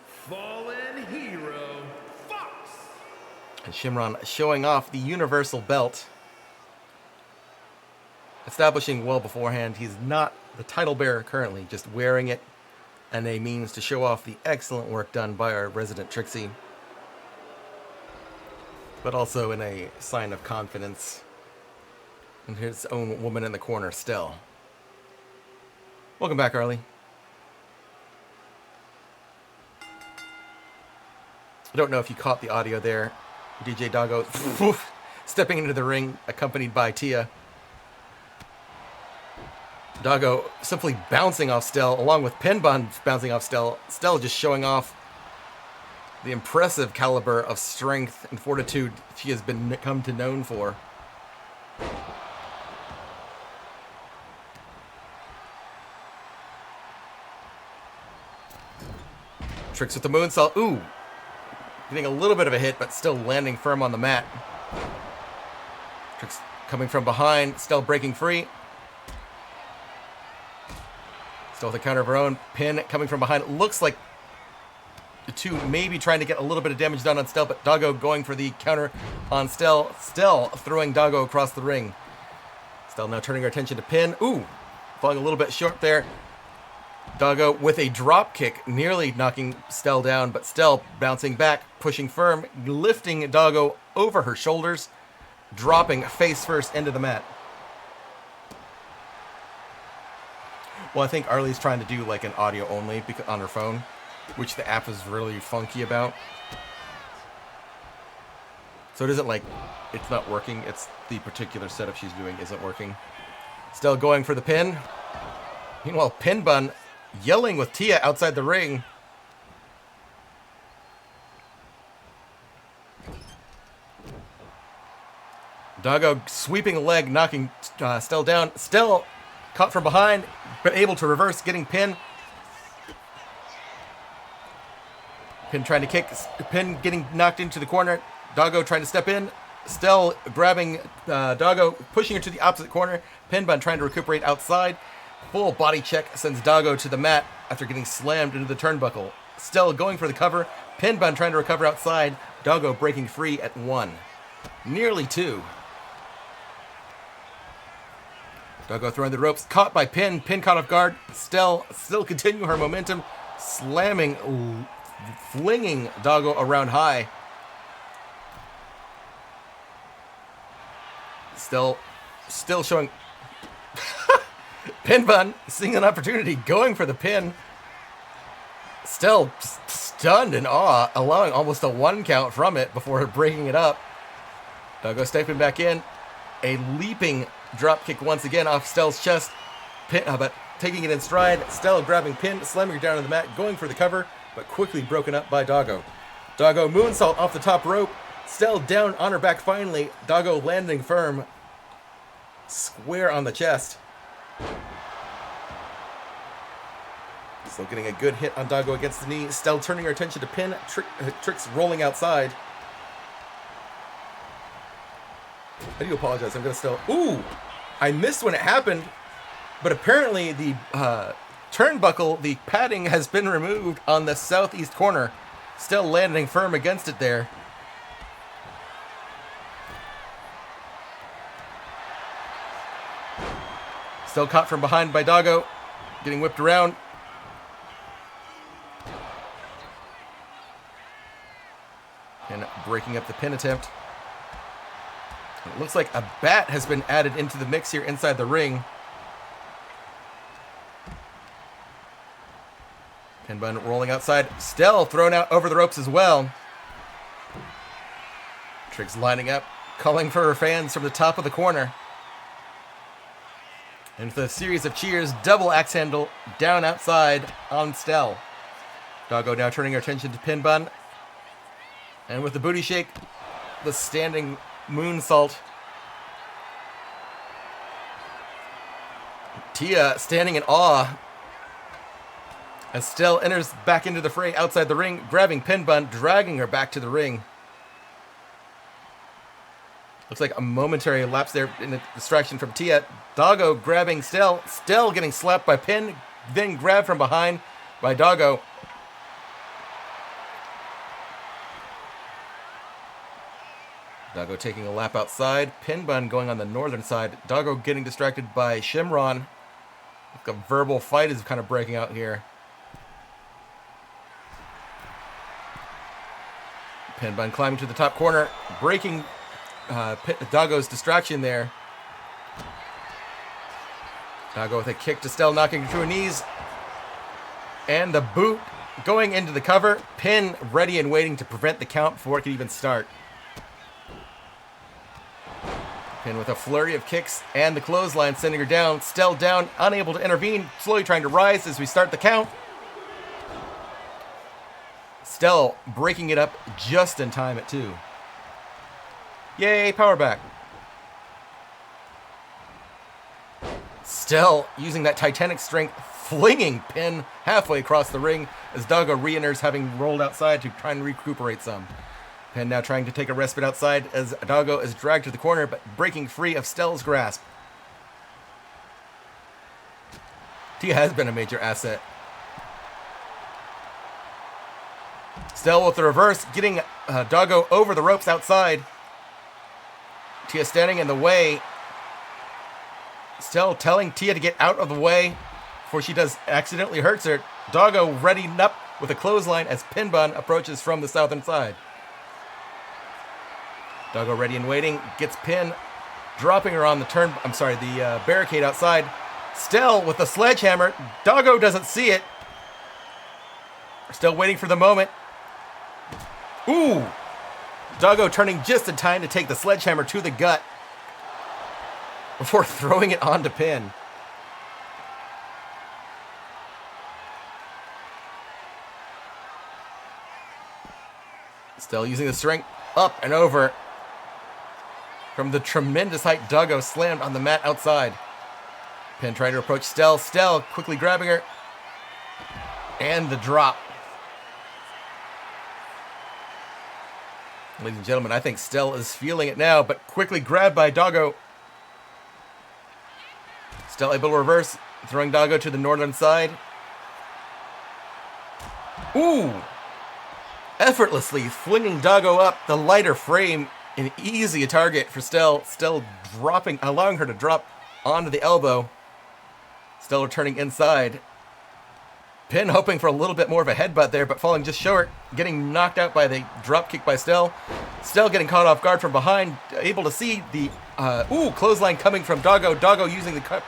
fallen hero Fox. And Shimron showing off the Universal Belt. Establishing well beforehand he's not the title bearer currently, just wearing it and a means to show off the excellent work done by our resident Trixie. But also in a sign of confidence in his own woman in the corner still. Welcome back, Arlie. I don't know if you caught the audio there. DJ Doggo stepping into the ring, accompanied by Tia. Doggo simply bouncing off Stell, along with Pin Bun bouncing off Stell. Stell just showing off the impressive caliber of strength and fortitude she has come to known for. Tricks with the moonsault. Ooh. Getting a little bit of a hit, but still landing firm on the mat. Tricks coming from behind. Stell breaking free. Still with a counter of her own. Pin coming from behind. It looks like the two maybe trying to get a little bit of damage done on Stell, but Doggo going for the counter on Stell. Stell throwing Doggo across the ring. Stell now turning her attention to Pin. Ooh. Falling a little bit short there. Doggo with a drop kick, nearly knocking Stell down, but Stell bouncing back, pushing firm, lifting Doggo over her shoulders, dropping face first into the mat. Well, I think Arlie's trying to do like an audio only on her phone, which the app is really funky about. So it isn't like it's not working, it's the particular setup she's doing isn't working. Stell going for the pin. Meanwhile, Pin Bun yelling with Tia outside the ring. Doggo sweeping a leg, knocking Stell down. Stell caught from behind, but able to reverse, getting Pin. Pin trying to kick. Pin getting knocked into the corner. Doggo trying to step in. Stell grabbing Doggo, pushing her to the opposite corner. Pin Bun trying to recuperate outside. Full body check sends Doggo to the mat after getting slammed into the turnbuckle. Stell going for the cover. Pin Bun trying to recover outside. Doggo breaking free at 1. Nearly 2. Doggo throwing the ropes. Caught by Pin. Pin caught off guard. Stell still continue her momentum. Slamming, flinging Doggo around high. Still showing... Pin Bun seeing an opportunity, going for the pin. Still stunned in awe, allowing almost a 1 count from it before breaking it up. Doggo stepping back in. A leaping drop kick once again off Stell's chest. But taking it in stride. Stell grabbing Pin, slamming her down on the mat, going for the cover, but quickly broken up by Doggo. Doggo moonsault off the top rope. Stell down on her back finally. Doggo landing firm. Square on the chest. Still getting a good hit on Doggo against the knee. Stell turning her attention to Pin. Tricks rolling outside. I do apologize. I'm going to still... Ooh! I missed when it happened. But apparently the turnbuckle, the padding has been removed on the southeast corner. Still landing firm against it there. Still caught from behind by Doggo. Getting whipped around. And breaking up the pin attempt. It looks like a bat has been added into the mix here inside the ring. Pin Bun rolling outside. Stell thrown out over the ropes as well. Triggs lining up, calling for her fans from the top of the corner. And with a series of cheers, double axe handle down outside on Stell. Doggo now turning her attention to Pin Bun. And with the booty shake, the standing moonsault. Tia standing in awe as Stell enters back into the fray outside the ring, grabbing Pin Bun, dragging her back to the ring. Looks like a momentary lapse there in a distraction from Tia. Doggo grabbing Stell. Stell getting slapped by Pin, then grabbed from behind by Doggo. Doggo taking a lap outside. Pin Bun going on the northern side. Doggo getting distracted by Shimron. Like a verbal fight is kind of breaking out here. Pin Bun climbing to the top corner, breaking Doggo's distraction there. Doggo with a kick to Stell, knocking her to her knees. And the boot going into the cover. Pin ready and waiting to prevent the count before it can even start. Pin with a flurry of kicks and the clothesline sending her down. Stell down, unable to intervene, slowly trying to rise as we start the count. Stell breaking it up just in time at 2. Yay, power back. Stell using that titanic strength, flinging Pin halfway across the ring as Doggo re-enters, having rolled outside to try and recuperate some. Pin now trying to take a respite outside as Doggo is dragged to the corner, but breaking free of Stell's grasp. Tia has been a major asset. Stell with the reverse, getting Doggo over the ropes outside. Tia standing in the way. Stell telling Tia to get out of the way before she does accidentally hurts her. Doggo readying up with a clothesline as Pin Bun approaches from the southern side. Doggo ready and waiting, gets Pin, dropping her on the barricade outside. Stell with the sledgehammer. Doggo doesn't see it. Still waiting for the moment. Ooh! Doggo turning just in time to take the sledgehammer to the gut before throwing it onto Pin. Still using the strength up and over. From the tremendous height, Doggo slammed on the mat outside. Pin trying to approach Stell. Stell quickly grabbing her. And the drop. Ladies and gentlemen, I think Stell is feeling it now, but quickly grabbed by Doggo. Stell able to reverse, throwing Doggo to the northern side. Ooh! Effortlessly flinging Doggo up the lighter frame. An easy target for Stell. Stell dropping, allowing her to drop onto the elbow. Stell returning inside. Pin hoping for a little bit more of a headbutt there, but falling just short. Getting knocked out by the drop kick by Stell. Stell getting caught off guard from behind. Able to see the clothesline coming from Doggo. Doggo using the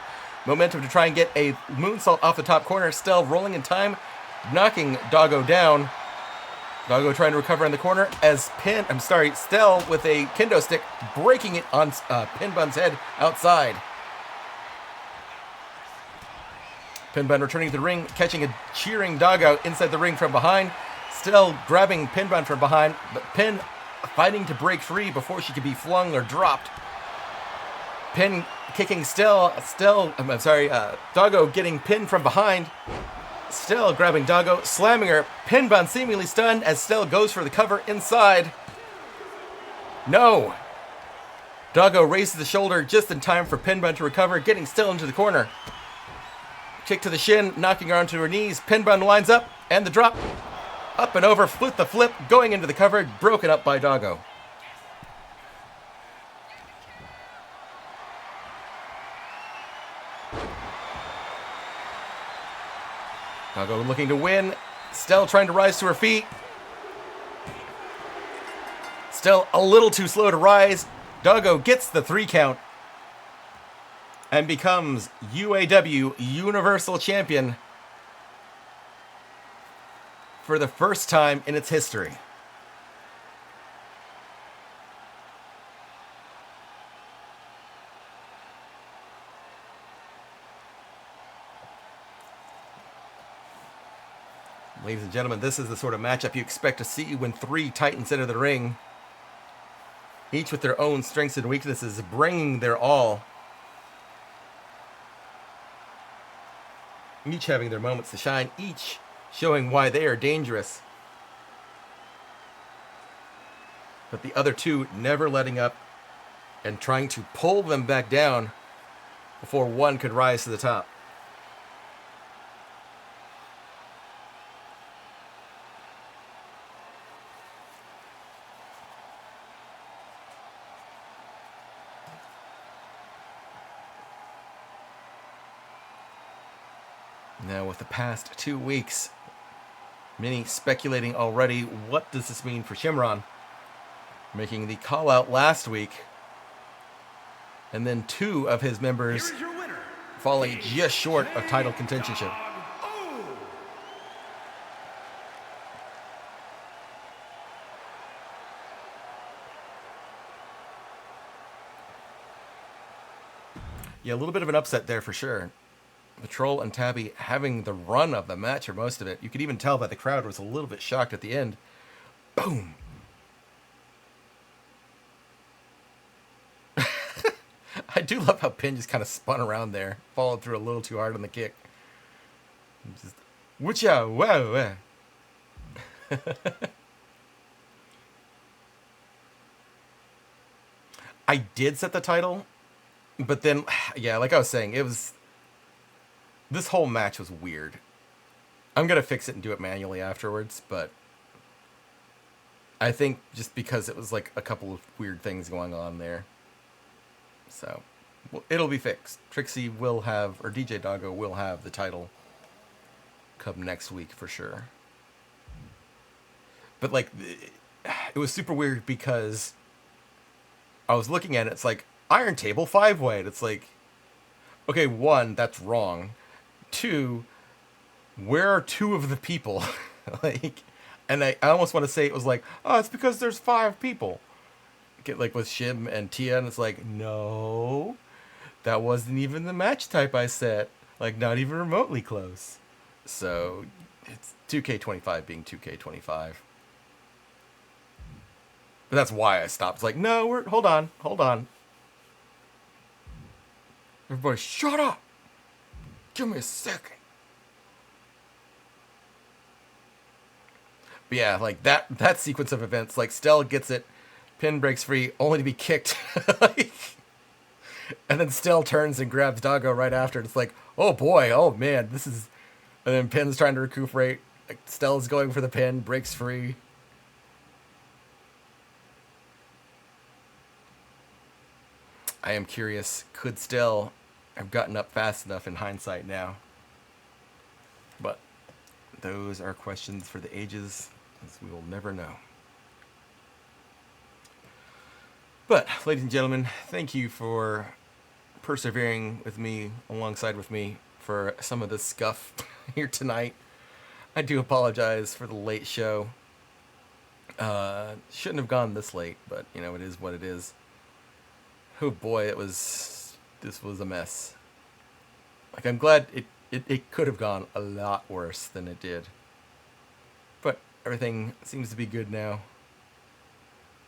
momentum to try and get a moonsault off the top corner. Stell rolling in time, knocking Doggo down. Doggo trying to recover in the corner as Stell with a kendo stick, breaking it on Pin Bun's head outside. Pin Bun returning to the ring, catching a cheering Doggo inside the ring from behind. Stell grabbing Pin Bun from behind, but Pin fighting to break free before she could be flung or dropped. Pin kicking Doggo getting pinned from behind. Stell grabbing Doggo, slamming her. Pin Bun seemingly stunned as Stell goes for the cover inside. No! Doggo raises the shoulder just in time for Pin Bun to recover, getting Stell into the corner. Kick to the shin, knocking her onto her knees. Pin Bun lines up, and the drop. Up and over, the flip, going into the cover, broken up by Doggo. Doggo looking to win. Stell trying to rise to her feet. Stell a little too slow to rise. Doggo gets the 3 count and becomes UAW Universal Champion for the first time in its history. Ladies and gentlemen, this is the sort of matchup you expect to see when 3 Titans enter the ring, each with their own strengths and weaknesses, bringing their all. Each having their moments to shine, each showing why they are dangerous. But the other 2 never letting up and trying to pull them back down before one could rise to the top. Now, with the past 2 weeks, many speculating already, what does this mean for Shimron? Making the call out last week, and then 2 of his members falling just short of title contentionship. Yeah, a little bit of an upset there for sure. Patrol and Tabby having the run of the match for most of it. You could even tell that the crowd was a little bit shocked at the end. Boom! I do love how Pin just kind of spun around there, followed through a little too hard on the kick. Just, woocha, wow, wow. I did set the title, but then, yeah, like I was saying, this whole match was weird. I'm gonna fix it and do it manually afterwards, but I think just because it was like a couple of weird things going on there. So, well, it'll be fixed. Trixie will have, or DJ Doggo will have the title come next week for sure. But like, it was super weird because I was looking at it, it's like, Iron Table 5-way. It's like, okay, one, that's wrong. Two, where are two of the people? Like, and I almost want to say it was like, oh, it's because there's 5 people. Get like with Shim and Tia, and it's like, no, that wasn't even the match type I set. Like, not even remotely close. So, it's 2K25 being 2K25. But that's why I stopped. It's like, no, hold on. Everybody, shut up! Give me a second. But yeah, like that sequence of events, like Stella gets it, Pin breaks free, only to be kicked. Like, and then Stella turns and grabs Doggo right after. It's like, oh boy, oh man, this is. And then Pin's trying to recuperate. Like, Stella's going for the pin, breaks free. I am curious, could Stella have gotten up fast enough in hindsight now? But those are questions for the ages, as we will never know. But, ladies and gentlemen, thank you for persevering with me, alongside with me, for some of this scuff here tonight. I do apologize for the late show. Shouldn't have gone this late, but, you know, it is what it is. Oh boy, this was a mess. Like, I'm glad it could have gone a lot worse than it did. But everything seems to be good now.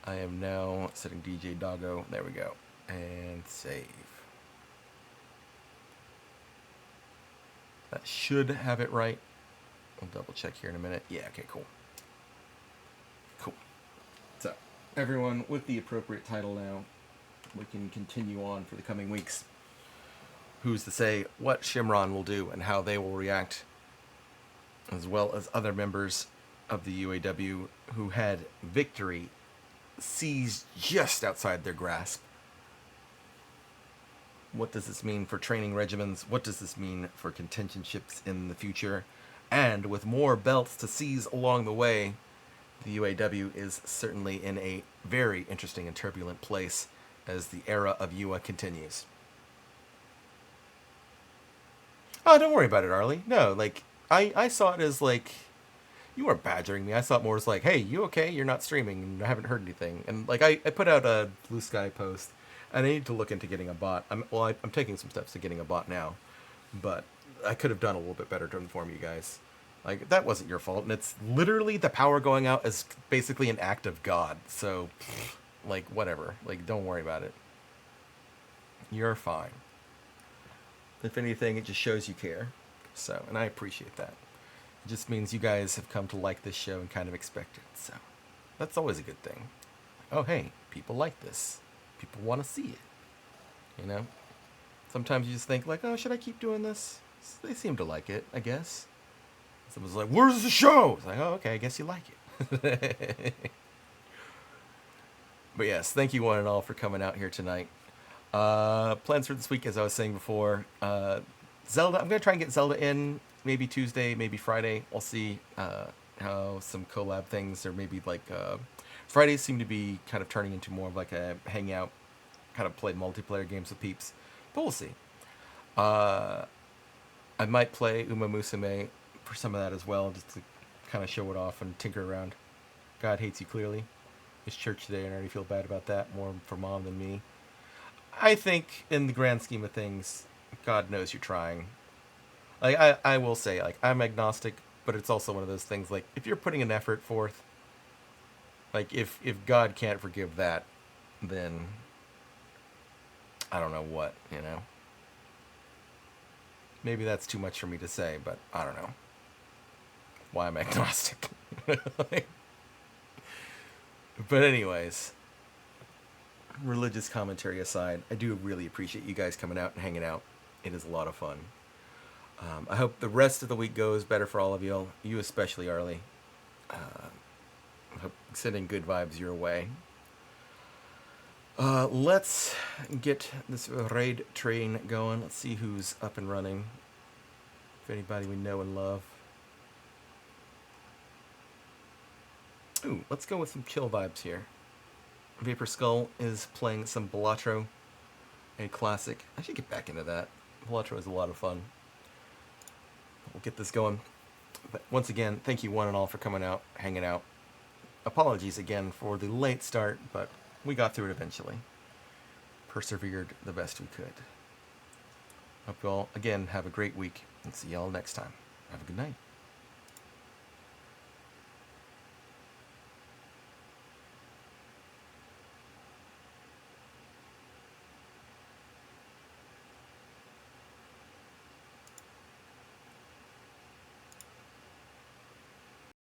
I am now setting DJ Doggo. There we go. And save. That should have it right. I'll double check here in a minute. Yeah, okay, cool. Cool. So, everyone with the appropriate title now, we can continue on for the coming weeks. Who's to say what Shimron will do and how they will react, as well as other members of the UAW who had victory seized just outside their grasp. What does this mean for training regimens? What does this mean for contentionships in the future? And with more belts to seize along the way, the UAW is certainly in a very interesting and turbulent place as the era of UA continues. Oh, don't worry about it, Arlie. No, like, I saw it as, like, you weren't badgering me. I saw it more as, like, hey, you okay? You're not streaming, and I haven't heard anything. And, like, I put out a Blue Sky post, and I need to look into getting a bot. I'm taking some steps to getting a bot now, but I could have done a little bit better to inform you guys. Like, that wasn't your fault, and it's literally the power going out is basically an act of God. So, like, whatever. Like, don't worry about it. You're fine. If anything, it just shows you care. So, and I appreciate that. It just means you guys have come to like this show and kind of expect it. So, that's always a good thing. Oh, hey, people like this. People want to see it. You know? Sometimes you just think, like, oh, should I keep doing this? They seem to like it, I guess. Someone's like, where's the show? It's like, oh, okay, I guess you like it. But yes, thank you one and all for coming out here tonight. Plans for this week, as I was saying before, Zelda, I'm going to try and get Zelda in maybe Tuesday, maybe Friday. I'll see how some collab things, or maybe like Fridays seem to be kind of turning into more of like a hangout, kind of play multiplayer games with peeps, but we'll see. I might play Uma Musume for some of that as well, just to kind of show it off and tinker around. God hates you clearly. It's church today, and I already feel bad about that, more for mom than me. I think in the grand scheme of things, God knows you're trying. Like I will say, like, I'm agnostic, but it's also one of those things, like, if you're putting an effort forth, like, if God can't forgive that, then I don't know what, you know. Maybe that's too much for me to say, but I don't know why I'm agnostic. But anyways, religious commentary aside, I do really appreciate you guys coming out and hanging out. It is a lot of fun. I hope the rest of the week goes better for all of you. You especially, Arlie. I hope sending good vibes your way. Let's get this raid train going. Let's see who's up and running. If anybody we know and love. Ooh, let's go with some chill vibes here. Vapor Skull is playing some Balatro, a classic. I should get back into that. Balatro is a lot of fun. We'll get this going. But once again, thank you one and all for coming out, hanging out. Apologies again for the late start, but we got through it eventually. Persevered the best we could. Hope you all, again, have a great week, and see y'all next time. Have a good night.